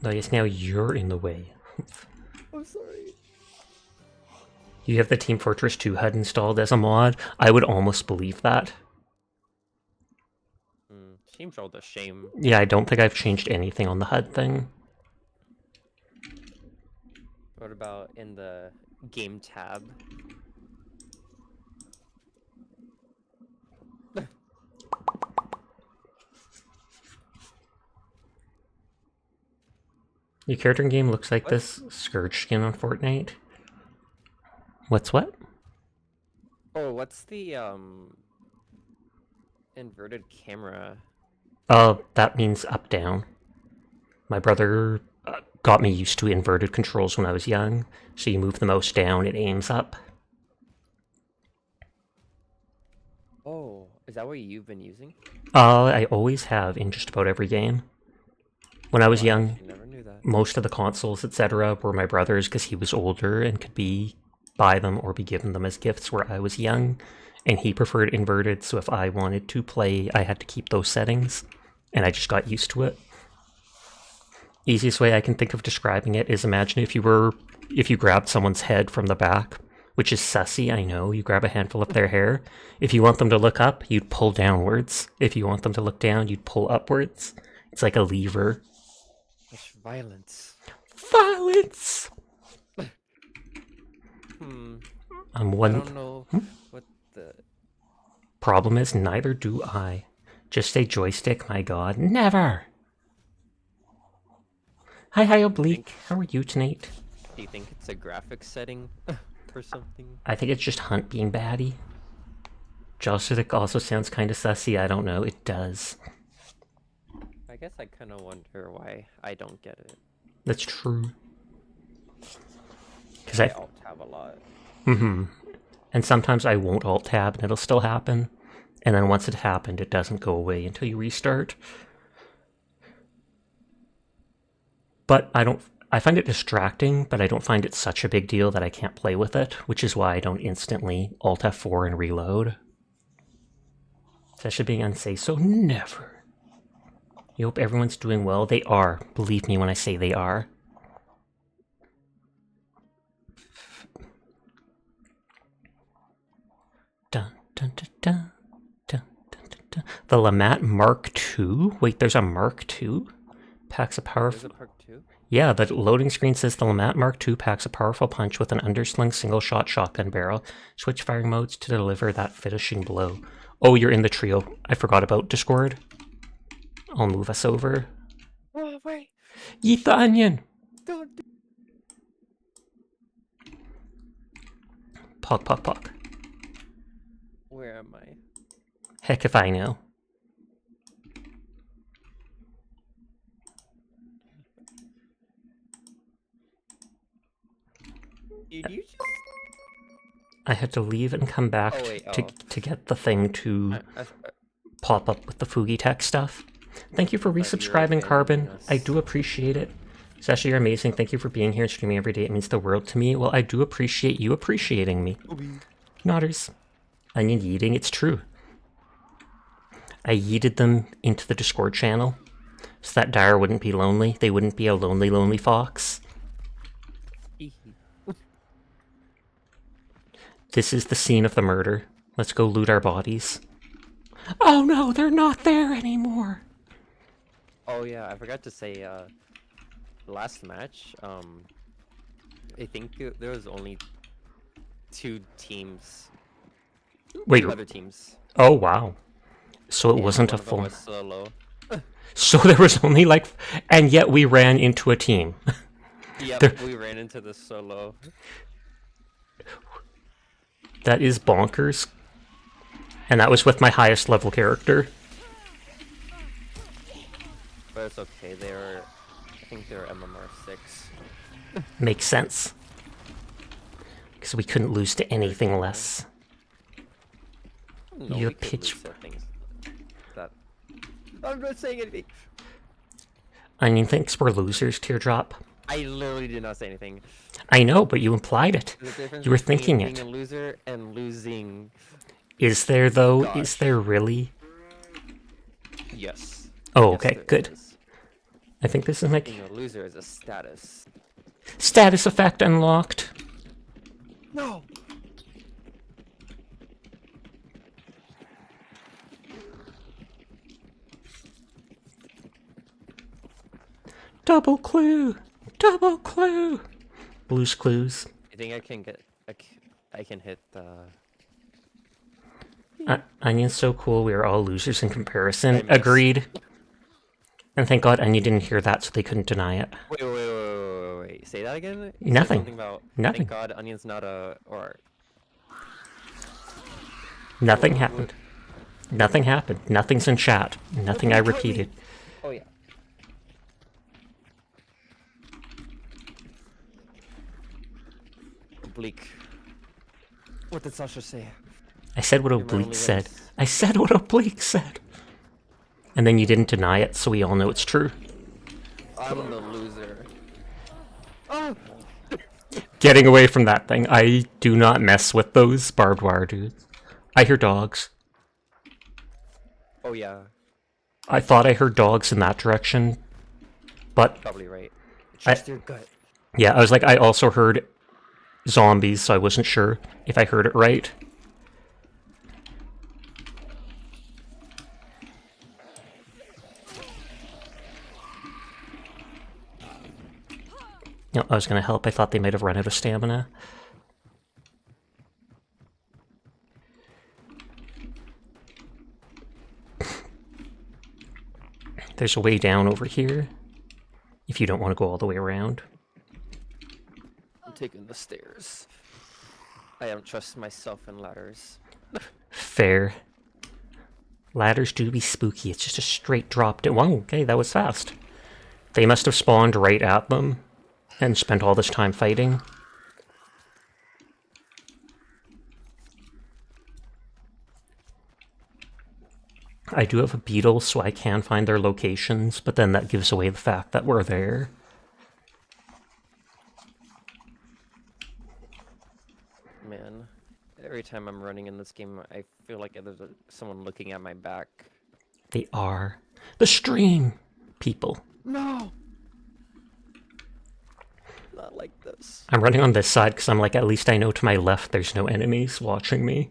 No, yes, now you're in the way. I'm sorry. You have the Team Fortress 2 HUD installed as a mod? I would almost believe that. Seems all the shame. Yeah, I don't think I've changed anything on the HUD thing. What about in the game tab? Your character in game looks like this Scourge skin on Fortnite. What's what? Oh, what's the inverted camera? That means up down. My brother got me used to inverted controls when I was young, so you move the mouse down, it aims up. Oh, is that what you've been using? I always have in just about every game. When I was young, I never knew that. most of the consoles, etc., were my brother's because he was older and could buy them or be given them as gifts where I was young, and he preferred inverted, so if I wanted to play, I had to keep those settings, and I just got used to it. Easiest way I can think of describing it is imagine if you grabbed someone's head from the back, which is sussy, I know. You grab a handful of their hair. If you want them to look up, you'd pull downwards. If you want them to look down, you'd pull upwards. It's like a lever. Such violence. Violence! I don't know what the... Problem is, neither do I. Just a joystick, my god. Never! Hi, Oblique. How are you tonight? Do you think it's a graphics setting or something? I think it's just Hunt being batty. Joystick also sounds kind of sussy. I don't know. It does. I guess I kind of wonder why I don't get it. That's true. Because I alt-tab a lot. And sometimes I won't alt-tab and it'll still happen. And then once it happened, it doesn't go away until you restart. But I find it distracting, but I don't find it such a big deal that I can't play with it, which is why I don't instantly Alt F4 and reload. Especially being unsafe, so never. You hope everyone's doing well. They are. Believe me when I say they are. Dun, dun, dun, dun, dun, dun, dun, dun. The Lamat Mark II? Wait, there's a Mark II? Packs a powerful... There's a Mark II? Yeah, the loading screen says the Lamat Mark II packs a powerful punch with an undersling single-shot shotgun barrel. Switch firing modes to deliver that finishing blow. Oh, you're in the trio. I forgot about Discord. I'll move us over. Oh, wait. Eat the onion! Don't do... Pog, pog, pog. Where am I? Heck if I know. Did you just... I had to leave and come back to get the thing to pop up with the Fugi Tech stuff. Thank you for resubscribing, Carbon. I do appreciate it. Sasha, you're amazing. Thank you for being here and streaming every day. It means the world to me. Well, I do appreciate you appreciating me. Nodders. Onion yeeting, it's true. I yeeted them into the Discord channel so that Dire wouldn't be lonely. They wouldn't be a lonely, lonely fox. This is the scene of the murder. Let's go loot our bodies. Oh no, they're not there anymore. Oh yeah, I forgot to say, last match, I think there was only 2 teams. Wait. 2 other teams. Oh wow. So it wasn't a One of them full... was solo. So there was only like... And yet we ran into a team. Yep, we ran into the solo. That is bonkers. And that was with my highest level character. But it's okay, I think they were MMR 6. Makes sense. Because we couldn't lose to anything less. No, You we could pitch... lose to things that... I'm not saying anything! Onion thinks we're losers, Teardrop. I literally did not say anything. I know, but you implied it. There's a difference You were between thinking being it. a loser and losing. Is there, though? Gosh. Is there really? Yes. Oh, Yes, okay, there good. is. I think this is like... Being a loser is a status. Status effect unlocked. No! Double clue! Double clue! Blue's Clues. I think I can get... I can hit the... Onion's so cool, we are all losers in I comparison. missed. Agreed. And thank God Onion didn't hear that, so they couldn't deny it. Wait. Say that again? You said Nothing. Something about... Nothing. Thank God Onion's not a... Or... Nothing happened. Nothing happened. Nothing's in chat. Nothing I repeated. Oh yeah. Oblique. What did Sasha say? I said what You're my Oblique only said. witness. I said what Oblique said. And then you didn't deny it, so we all know it's true. I'm the loser. Oh! Getting away from that thing. I do not mess with those barbed wire dudes. I hear dogs. Oh yeah. I thought I heard dogs in that direction. But Probably right. Trust your gut. yeah, I was like, I also heard zombies, so I wasn't sure if I heard it right. No, I was going to help. I thought they might have run out of stamina. There's a way down over here, if you don't want to go all the way around. I'm taking the stairs. I don't trust myself in ladders. Fair. Ladders do be spooky. It's just a straight drop down. Wow, okay, that was fast. They must have spawned right at them and spent all this time fighting. I do have a beetle, so I can find their locations, but then that gives away the fact that we're there. Man, every time I'm running in this game, I feel like there's someone looking at my back. They are. The stream people. No! Not like this. I'm running on this side because I'm like, at least I know to my left there's no enemies watching me.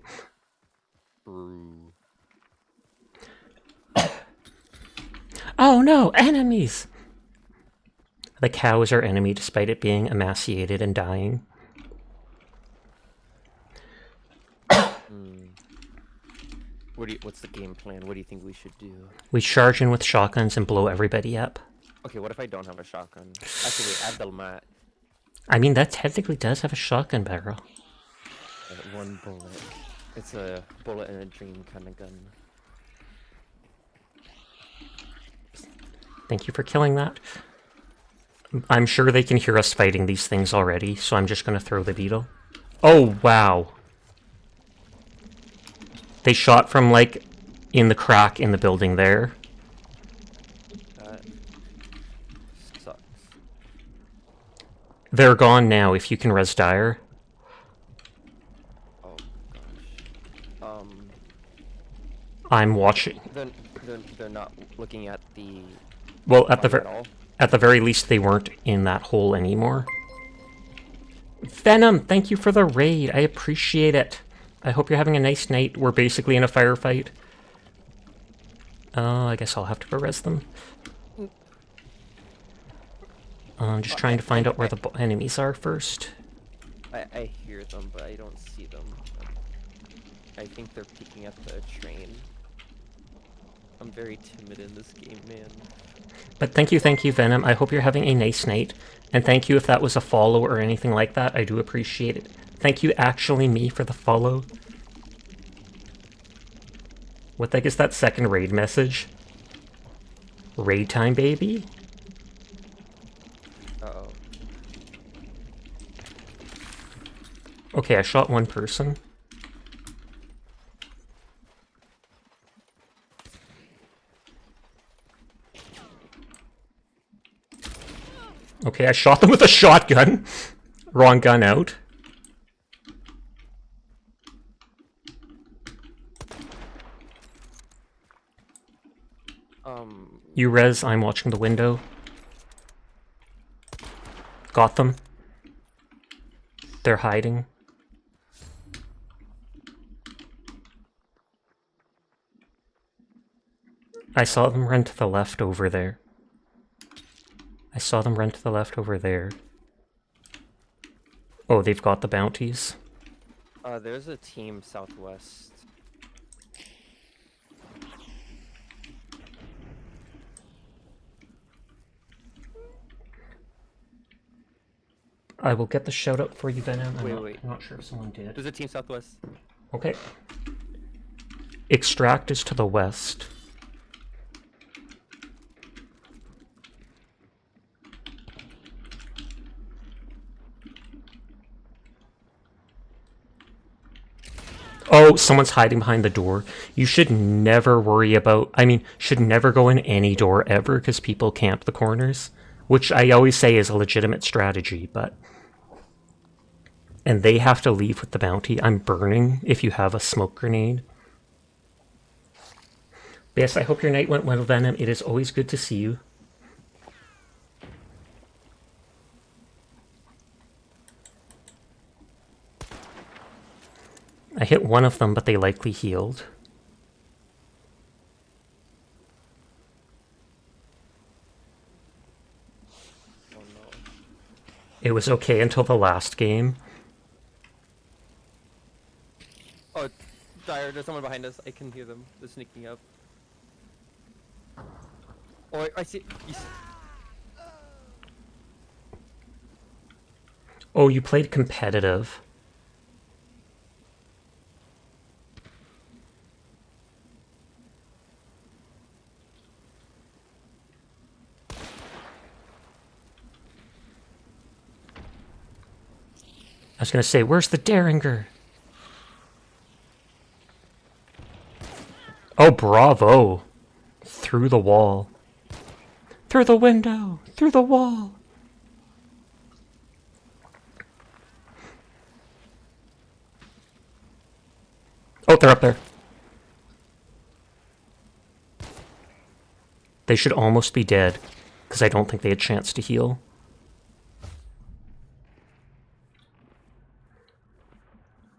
Oh no, enemies! The cow is our enemy despite it being emaciated and dying. What's the game plan? What do you think we should do? We charge in with shotguns and blow everybody up. Okay, what if I don't have a shotgun? Actually, wait, add the mat. I mean, that technically does have a shotgun barrel. One bullet. It's a bullet in a dream kind of gun. Thank you for killing that. I'm sure they can hear us fighting these things already, so I'm just going to throw the beetle. Oh, wow. They shot from, like, in the crack in the building there. That sucks. They're gone now, if you can res dire. Oh, gosh. I'm watching. They're not looking at the... Well, at all? at the very least, they weren't in that hole anymore. Venom, thank you for the raid. I appreciate it. I hope you're having a nice night. We're basically in a firefight. Oh, I guess I'll have to go res them. I'm just trying to find out where the enemies are first. I hear them, but I don't see them. I think they're peeking at the train. I'm very timid in this game, man. But thank you, Venom. I hope you're having a nice night. And thank you if that was a follow or anything like that. I do appreciate it. Thank you, actually, me, for the follow. What the heck is that second raid message? Raid time, baby? Uh-oh. Okay, I shot one person. Okay, I shot them with a shotgun. Wrong gun out. You res, I'm watching the window. Got them. They're hiding. I saw them run to the left over there. Oh, they've got the bounties. There's a team southwest. I will get the shout out for you, Venom. Wait. I'm not sure if someone did. There's a team southwest. Okay. Extract is to the west. Oh, someone's hiding behind the door. You should never worry about... I mean, should never go in any door ever because people camp the corners. Which I always say is a legitimate strategy, but... And they have to leave with the bounty. I'm burning if you have a smoke grenade. But yes, I hope your night went well, Venom. It is always good to see you. I hit one of them, but they likely healed. Oh no. It was okay until the last game. Oh, Dire, there's someone behind us. I can hear them. They're sneaking up. Oh, I see. Oh, you played competitive. I was gonna say, where's the Derringer? Oh, bravo. Through the wall. Through the window! Through the wall! Oh, they're up there. They should almost be dead, because I don't think they had a chance to heal.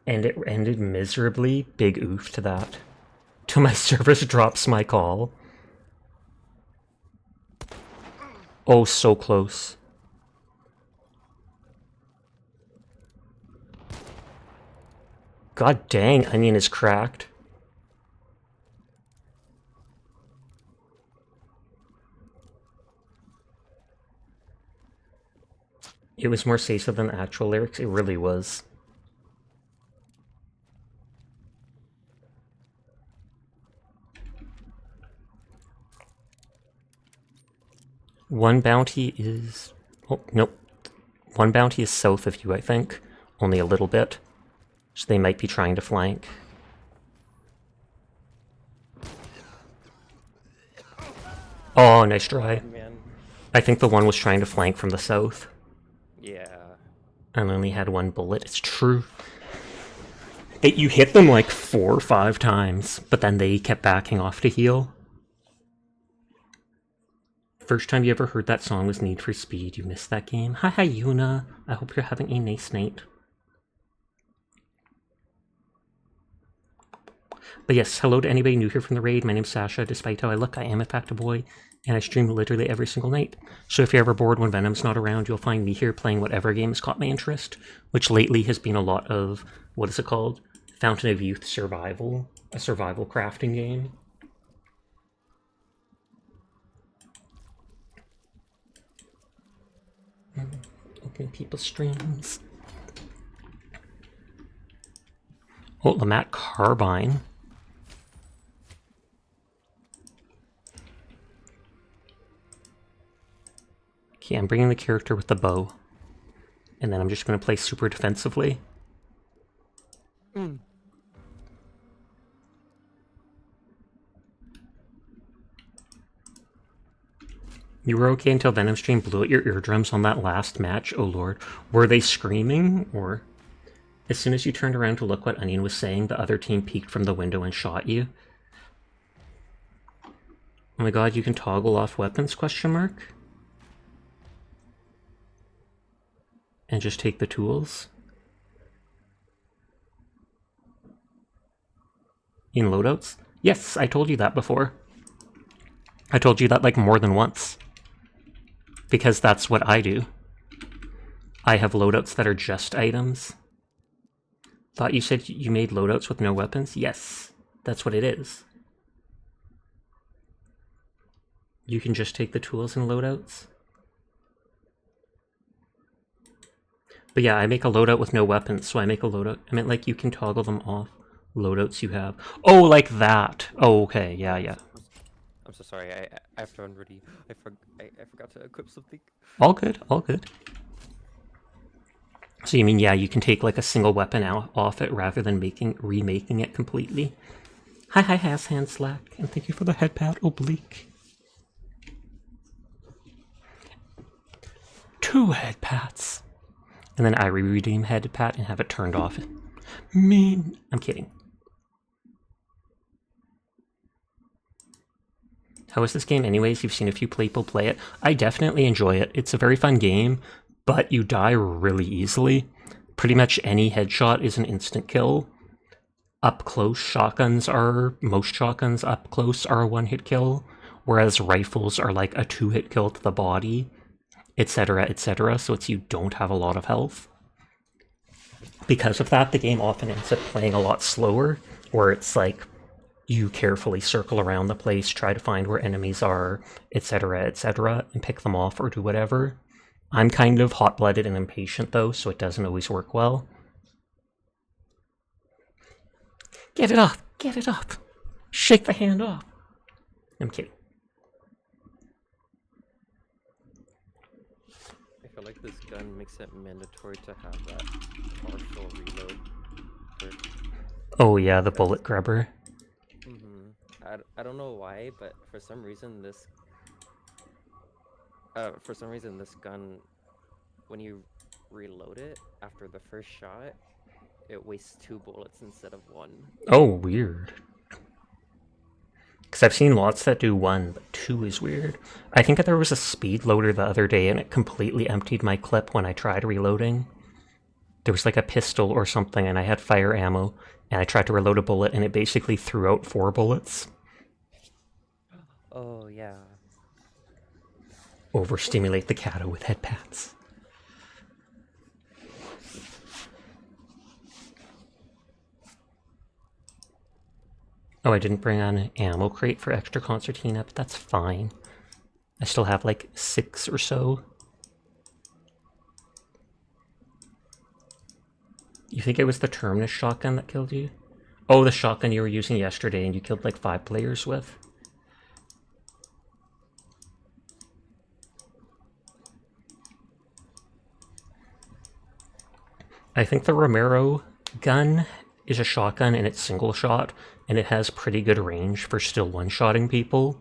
And it ended miserably. Big oof to that. Till my service drops my call. Oh, so close. God dang, Onion is cracked. It was more Sesa than the actual lyrics. It really was. One bounty is... Oh, nope. One bounty is south of you, I think. Only a little bit. So they might be trying to flank. Oh, nice try. Oh, man. I think the one was trying to flank from the south. Yeah. And only had one bullet. It's true. You hit them like 4 or 5 times, but then they kept backing off to heal. First time you ever heard that song was Need for Speed. You missed that game. Hi, Yuna. I hope you're having a nice night. But yes, hello to anybody new here from the raid. My name's Sasha. Despite how I look, I am in fact a boy, and I stream literally every single night. So if you're ever bored when Venom's not around, you'll find me here playing whatever game has caught my interest, which lately has been a lot of, what is it called? Fountain of Youth Survival. A survival crafting game. Open people's streams. Oh, Lamat Carbine. Okay, I'm bringing the character with the bow. And then I'm just going to play super defensively. You were okay until Venom Stream blew out your eardrums on that last match? Oh lord. Were they screaming? Or... As soon as you turned around to look what Onion was saying, the other team peeked from the window and shot you? Oh my god, you can toggle off weapons, question mark? And just take the tools? In loadouts? Yes, I told you that before. I told you that like more than once. Because that's what I do. I have loadouts that are just items. Thought you said you made loadouts with no weapons? Yes, that's what it is. You can just take the tools in loadouts? But yeah, I make a loadout with no weapons, so I make a loadout. I meant like you can toggle them off. Loadouts you have. Oh, like that. Oh, okay, yeah, yeah. I'm so sorry. I have to run ready. I forgot to equip something. All good, all good. So you mean, yeah, you can take like a single weapon out off it rather than remaking it completely. Hi, hand slack, and thank you for the head pat, oblique. 2 head pats. And then I redeem head pat and have it turned off. Mean. I'm kidding. How is this game anyways? You've seen a few people play it. I definitely enjoy it. It's a very fun game, but you die really easily. Pretty much any headshot is an instant kill. up close most shotguns up close are a one-hit kill, whereas rifles are like a two-hit kill to the body, etc., etc., so it's you don't have a lot of health. Because of that, the game often ends up playing a lot slower, where it's like you carefully circle around the place, try to find where enemies are, etc., etc., and pick them off or do whatever. I'm kind of hot-blooded and impatient though, so it doesn't always work well. Get it up! Get it up! Shake the hand off! I'm kidding. I feel like this gun makes it mandatory to have that partial reload. Oh yeah, the bullet grubber. I don't know why, but for some reason this gun, when you reload it after the first shot, it wastes 2 bullets instead of 1. Oh, weird. Because I've seen lots that do 1, but 2 is weird. I think that there was a speed loader the other day and it completely emptied my clip when I tried reloading. There was like a pistol or something and I had fire ammo, and I tried to reload a bullet and it basically threw out 4 bullets. Oh, yeah. Overstimulate the catto with head pats. Oh, I didn't bring on an ammo crate for extra concertina, but that's fine. I still have like 6 or so. You think it was the Terminus shotgun that killed you? Oh, the shotgun you were using yesterday and you killed like 5 players with? I think the Romero gun is a shotgun and it's single shot, and it has pretty good range for still one-shotting people.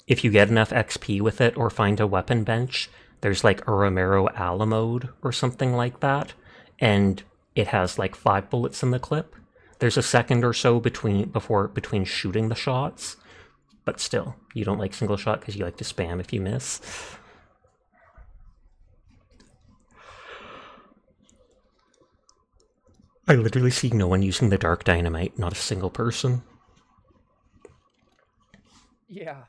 If you get enough XP with it or find a weapon bench, there's like a Romero a la mode or something like that, and it has like 5 bullets in the clip. There's a second or so between shooting the shots, but still, you don't like single shot because you like to spam if you miss. I literally see no one using the dark dynamite, not a single person. Yeah.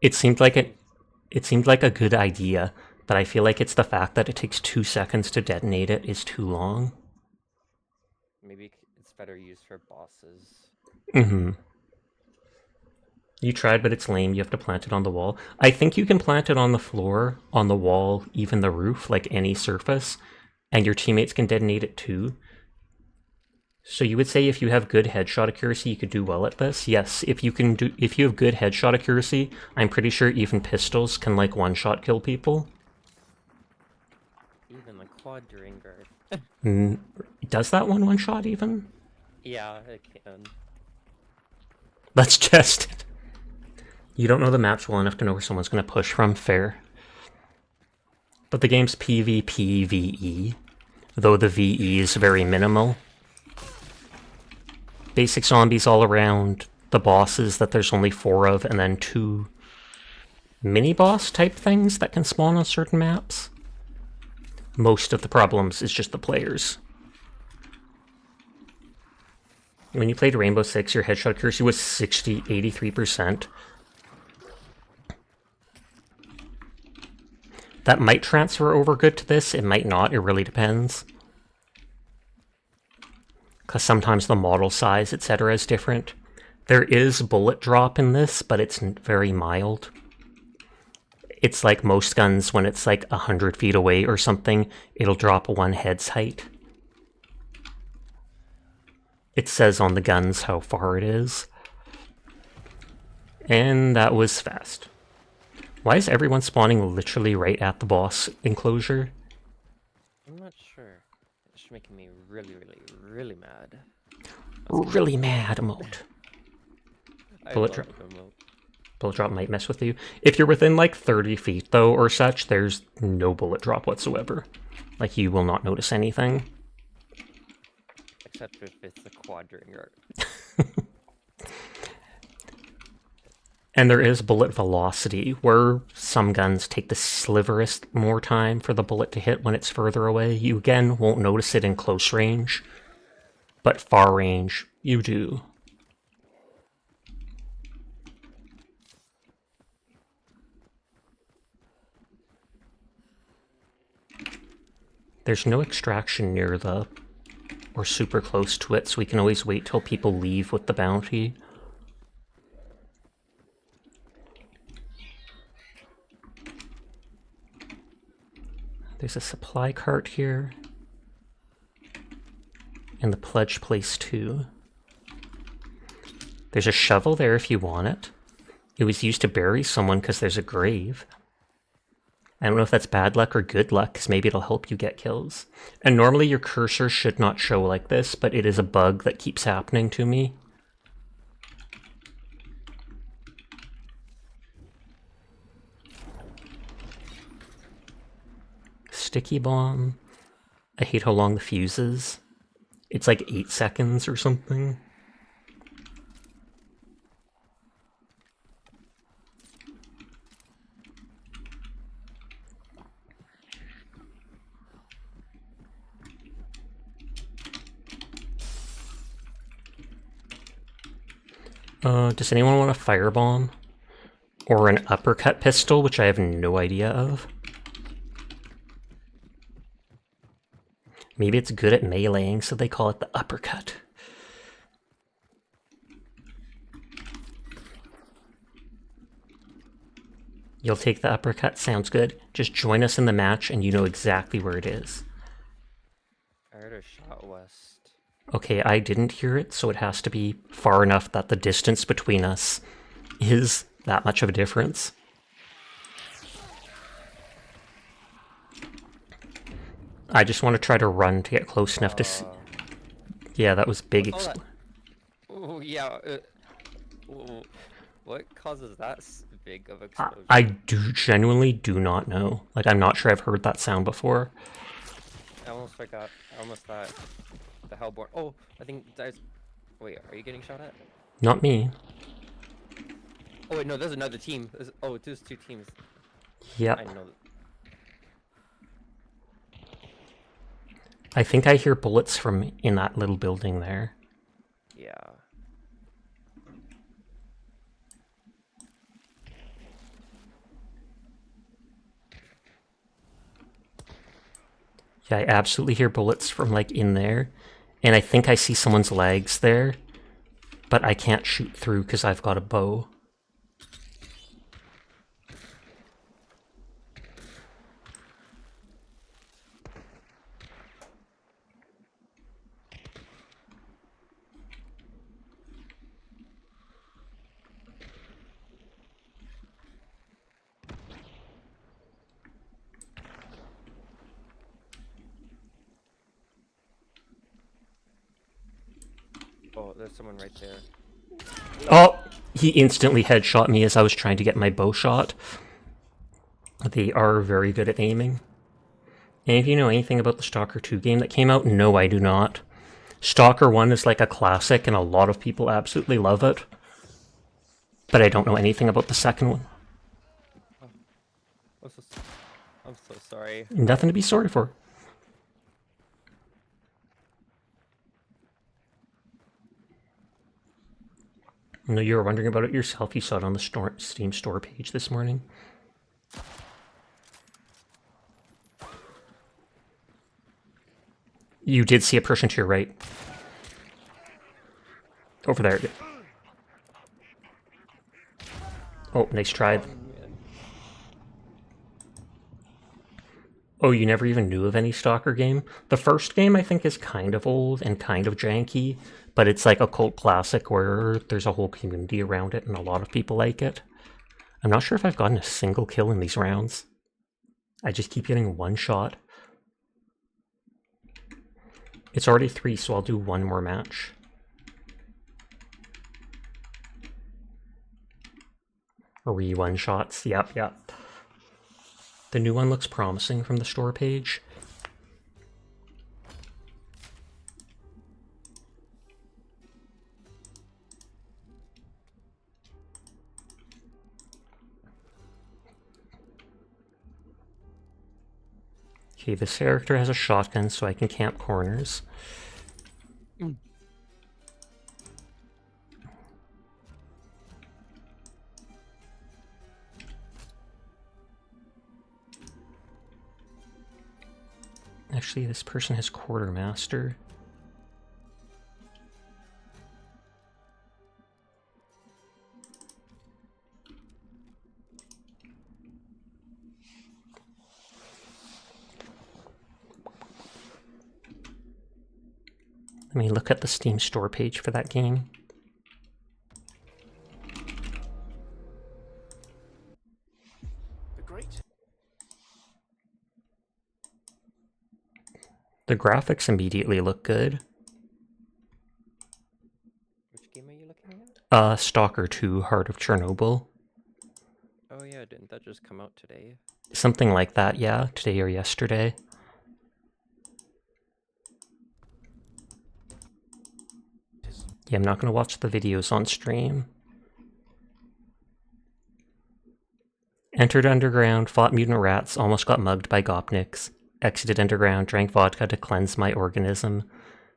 It seemed like a good idea, but I feel like it's the fact that it takes 2 seconds to detonate it is too long. Maybe it's better used for bosses. Mm-hmm. You tried, but it's lame. You have to plant it on the wall. I think you can plant it on the floor, on the wall, even the roof, like any surface, and your teammates can detonate it too. So you would say if you have good headshot accuracy, you could do well at this? Yes, if you have good headshot accuracy, I'm pretty sure even pistols can like one-shot kill people. Even the quadringer. Does that one-shot even? Yeah, it can. Let's test it. You don't know the maps well enough to know where someone's going to push from, fair. But the game's PvPvE, though the VE is very minimal. Basic zombies all around, the bosses that there's only 4 of, and then 2 mini-boss type things that can spawn on certain maps. Most of the problems is just the players. When you played Rainbow Six, your headshot accuracy was 83%. That might transfer over good to this, it might not, it really depends. Because sometimes the model size, etc. is different. There is bullet drop in this, but it's very mild. It's like most guns, when it's like 100 feet away or something, it'll drop 1 head's height. It says on the guns how far it is. And that was fast. Why is everyone spawning literally right at the boss enclosure? I'm not sure. It's making me really mad. Really mad emote. Bullet drop. Emote. Bullet drop might mess with you. If you're within like 30 feet though or such, there's no bullet drop whatsoever. Like you will not notice anything. Except if it's a quadringer. And there is bullet velocity, where some guns take the sliverest more time for the bullet to hit when it's further away. You again won't notice it in close range, but far range, You do. There's no extraction near the... or super close to it, so we can always wait till people leave with the bounty. There's a supply cart here. And the pledge place too. There's a shovel there if you want it. It was used to bury someone because there's a grave. I don't know if that's bad luck or good luck, because maybe it'll help you get kills. And normally your cursor should not show like this, but it is a bug that keeps happening to me. Sticky bomb. I hate how long the fuse is. It's like 8 seconds or something. Does anyone want a firebomb? Or an uppercut pistol, which I have no idea of? Maybe it's good at meleeing, so they call it the uppercut. You'll take the uppercut? Sounds good. Just join us in the match and you know exactly where it is. I heard a shot west. Okay, I didn't hear it, so it has to be far enough that the distance between us is that much of a difference. I just want to try to run to get close enough to see. Yeah, that was big. Oh, yeah. What causes that big of explosion? I genuinely do not know. Like, I'm not sure I've heard that sound before. I almost forgot. I almost thought the Hellborn. Oh, I think that's. Wait, are you getting shot at? Not me. Oh wait, no, there's another team. There's 2 teams. Yep. I know. I think I hear bullets from in that little building there. Yeah. Yeah, I absolutely hear bullets from, like, in there. And I think I see someone's legs there. But I can't shoot through because I've got a bow. Oh, there's someone right there. Oh! He instantly headshot me as I was trying to get my bow shot. They are very good at aiming. And if you know anything about the Stalker 2 game that came out, no, I do not. Stalker 1 is like a classic and a lot of people absolutely love it. But I don't know anything about the second one. I'm so sorry. Nothing to be sorry for. I know you were wondering about it yourself. You saw it on the Steam store page this morning. You did see a person to your right. Over there. Oh, nice try. Oh, you never even knew of any Stalker game? The first game, I think, is kind of old and kind of janky, but it's like a cult classic where there's a whole community around it and a lot of people like it. I'm not sure if I've gotten a single kill in these rounds. I just keep getting one shot. It's already 3, so I'll do one more match. One shots. Yep. The new one looks promising from the store page. Okay, this character has a shotgun, so I can camp corners. Actually, this person has quartermaster. Let me look at the Steam store page for that game. The graphics immediately look good. Which game are you looking at? Stalker 2, Heart of Chernobyl. Oh yeah, didn't that just come out today? Something like that, yeah. Today or yesterday. Yeah, I'm not going to watch the videos on stream. Entered underground, fought mutant rats, almost got mugged by gopniks. Exited underground, drank vodka to cleanse my organism.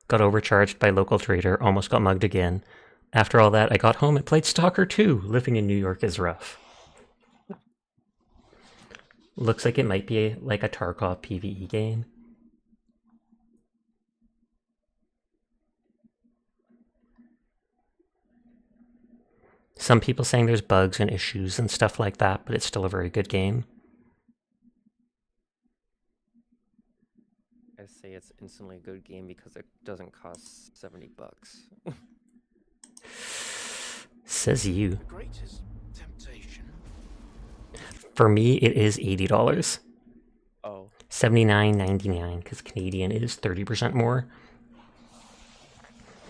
Got overcharged by local trader, almost got mugged again. After all that, I got home and played Stalker 2. Living in New York is rough. Looks like it might be like a Tarkov PvE game. Some people saying there's bugs and issues and stuff like that, but it's still a very good game. I say it's instantly a good game because it doesn't cost $70. Says you. The greatest temptation. For me, it is $80. Oh. $79.99 because Canadian is 30% more.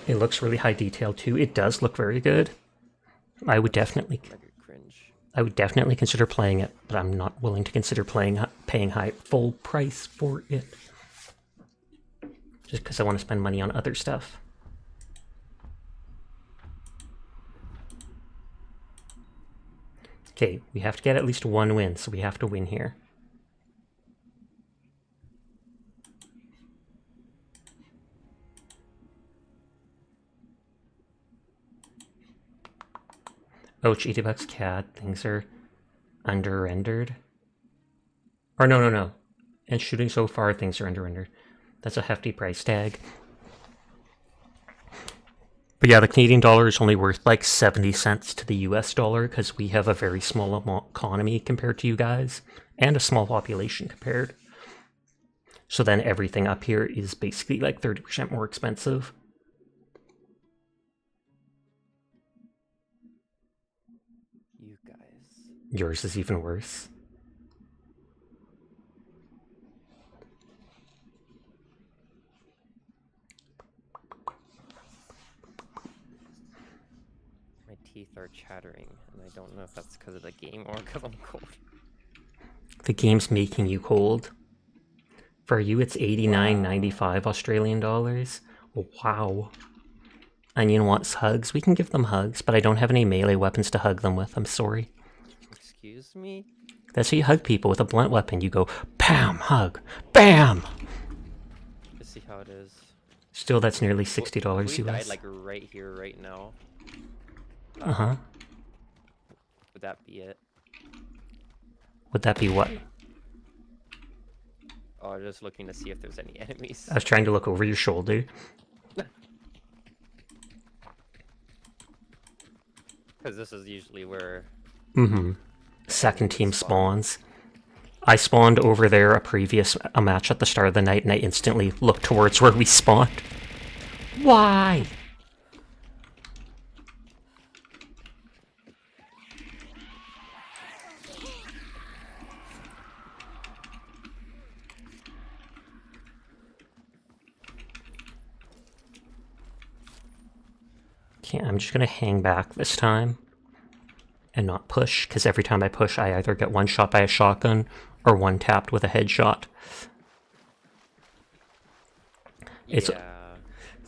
It looks really high detail too. It does look very good. I would definitely consider playing it, but I'm not willing to consider paying full price for it. Just because I want to spend money on other stuff. Okay, we have to get at least one win, so we have to win here. Ouch, $80 CAD. Things are under-rendered. Or no. And shooting so far, things are under-rendered. That's a hefty price tag. But yeah, the Canadian dollar is only worth like 70 cents to the US dollar because we have a very small economy compared to you guys. And a small population compared. So then everything up here is basically like 30% more expensive. You guys. Yours is even worse. My teeth are chattering, and I don't know if that's because of the game or because I'm cold. The game's making you cold. For you, it's $89.95 Australian dollars. Wow. Onion wants hugs. We can give them hugs, but I don't have any melee weapons to hug them with. I'm sorry. Excuse me? That's how you hug people with a blunt weapon. You go, bam, hug, bam! Let's see how it is. Still, that's nearly $60 If we died US. like right here, right now. Uh-huh. Would that be it? Would that be what? Oh, I'm just looking to see if there's any enemies. I was trying to look over your shoulder. Because this is usually where... Mm-hmm. Second team spawns. I spawned over there a match at the start of the night, and I instantly looked towards where we spawned. Why? Okay, I'm just gonna hang back this time and not push, because every time I push, I either get one shot by a shotgun or one tapped with a headshot. It's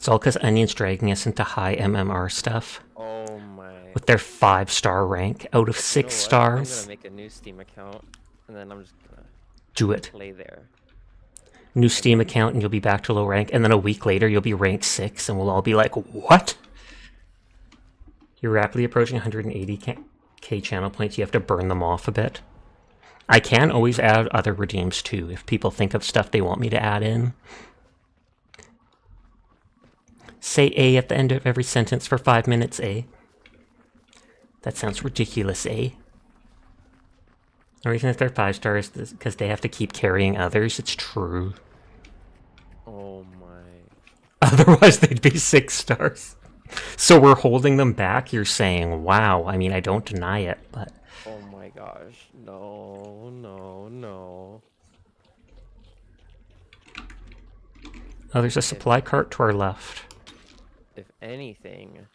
all because Onion's dragging us into high MMR stuff. Oh my. With their 5-star rank out of 6 stars. I'm gonna make a new Steam account, and then I'm just gonna Do it. play there. New Steam account and you'll be back to low rank, and then a week later you'll be rank 6 and we'll all be like, what? You're rapidly approaching 180k channel points. You have to burn them off a bit. I can always add other redeems too, if people think of stuff they want me to add in. Say A at the end of every sentence for 5 minutes, A. That sounds ridiculous, A. The reason if they're 5 stars is because they have to keep carrying others. It's true. Oh my. Otherwise, they'd be 6 stars. So we're holding them back, you're saying, wow. I mean, I don't deny it, but... Oh my gosh. No, no, no. Oh, there's a supply cart to our left. If anything,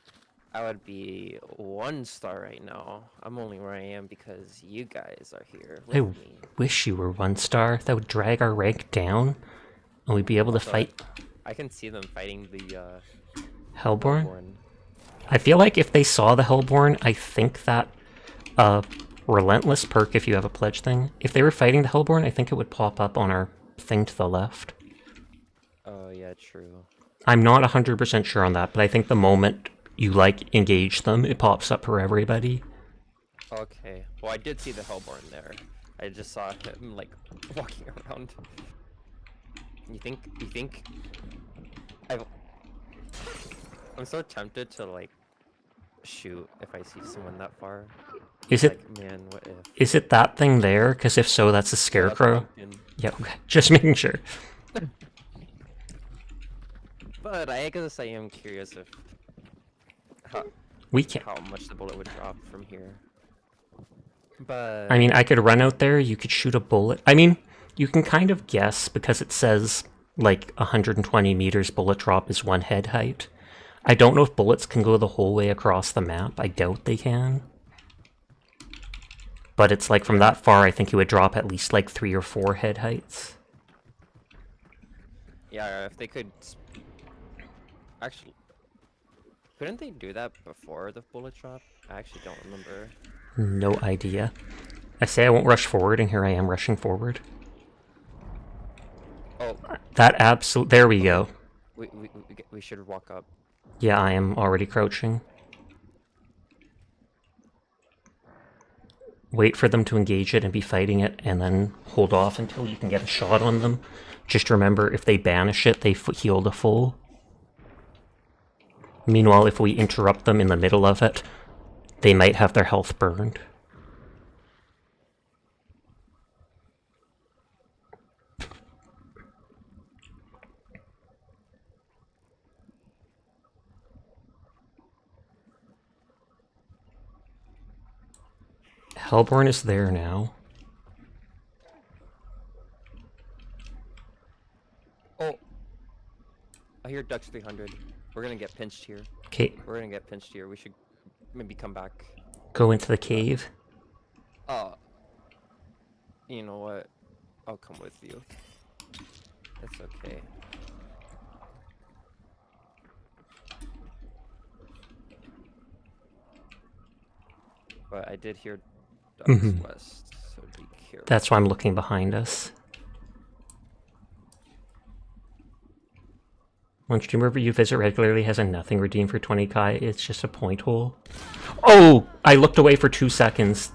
I would be 1 star right now. I'm only where I am because you guys are here with I me. wish you were 1 star. That would drag our rank down, and we'd be able to Also, fight I can see them fighting the Hellborn. Hellborn. I feel like if they saw the Hellborn, I think that Relentless perk, if you have a pledge thing, if they were fighting the Hellborn, I think it would pop up on our thing to the left. Oh yeah, true. I'm not 100% sure on that, but I think the moment you, like, engage them, it pops up for everybody. Okay. Well, I did see the Hellborn there. I just saw him, like, walking around. You think... I'm so tempted to, like, shoot if I see someone that far. Is it... Like, man, what if... Is it that thing there? Because if so, that's a scarecrow. Yeah, okay. Just making sure. But I guess I am curious if... We can. how much the bullet would drop from here. But... I mean, I could run out there, you could shoot a bullet. I mean, you can kind of guess because it says, like, 120 meters bullet drop is 1 head height. I don't know if bullets can go the whole way across the map. I doubt they can. But it's like from that far, I think it would drop at least like 3 or 4 head heights. Yeah, if they could... Actually... Couldn't they do that before the bullet drop? I actually don't remember. No idea. I say I won't rush forward, and here I am rushing forward. Oh. That absolute... There we go. We should walk up. Yeah, I am already crouching. Wait for them to engage it and be fighting it, and then hold off until you can get a shot on them. Just remember, if they banish it, they heal to full. Meanwhile, if we interrupt them in the middle of it, they might have their health burned. Hellborn is there now. Oh! I hear Ducks 300. We're gonna get pinched here. Okay, We're gonna get pinched here. We should maybe come back. go into the cave. You know what? I'll come with you. It's okay. But I did hear Ducks West, so be careful. That's why I'm looking behind us. One streamer you visit regularly has a nothing redeemed for 20 Kai. It's just a point hole. Oh! I looked away for 2 seconds.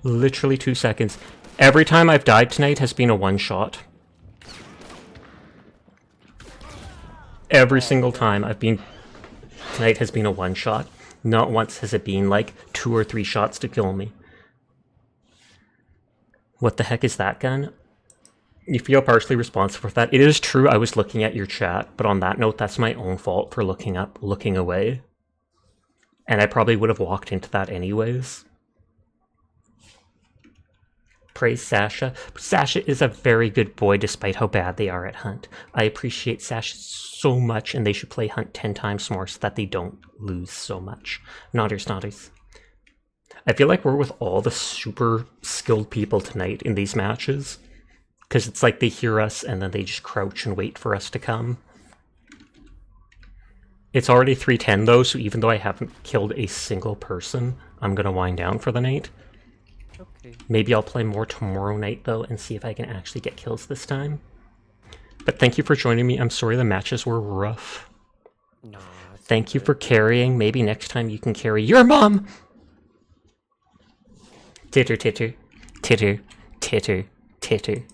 Literally 2 seconds. Every time I've died tonight has been a one-shot. Every single time I've been... Tonight has been a one-shot. Not once has it been like 2 or 3 shots to kill me. What the heck is that gun? You feel partially responsible for that. It is true I was looking at your chat, but on that note, that's my own fault for looking away. And I probably would have walked into that anyways. Praise Sasha. Sasha is a very good boy despite how bad they are at Hunt. I appreciate Sasha so much, and they should play Hunt 10 times more so that they don't lose so much. Nodders. I feel like we're with all the super skilled people tonight in these matches. Because it's like they hear us and then they just crouch and wait for us to come. It's already 3:10 though, so even though I haven't killed a single person, I'm going to wind down for the night. Okay. Maybe I'll play more tomorrow night though and see if I can actually get kills this time. But thank you for joining me. I'm sorry the matches were rough. No. Thank you for carrying. Maybe next time you can carry your mom! Titter. Titter, titter, titter.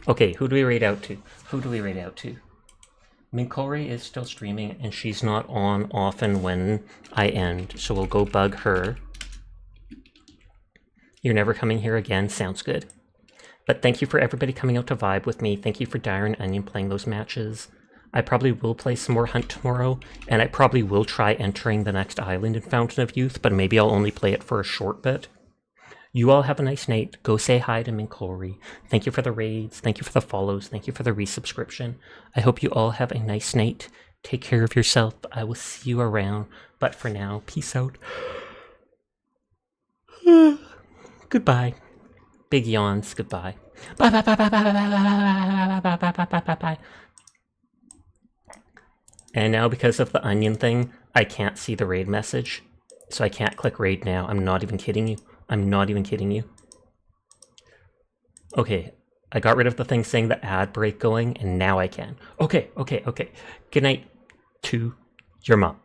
Okay, who do we raid out to? Who do we raid out to? Minkori is still streaming, and she's not on often when I end, so we'll go bug her. You're never coming here again? Sounds good. But thank you for everybody coming out to vibe with me. Thank you for Dire and Onion playing those matches. I probably will play some more Hunt tomorrow, and I probably will try entering the next island in Fountain of Youth, but maybe I'll only play it for a short bit. You all have a nice night. Go say hi to Minkori. Thank you for the raids. Thank you for the follows. Thank you for the resubscription. I hope you all have a nice night. Take care of yourself. I will see you around. But for now, peace out. Goodbye. Big yawns. Goodbye. Bye bye bye bye bye bye bye bye bye bye bye bye. And now because of the onion thing, I can't see the raid message. So I can't click raid now. I'm not even kidding you. I'm not even kidding you. Okay, I got rid of the thing saying the ad break going, and now I can. Okay. Good night to your mom.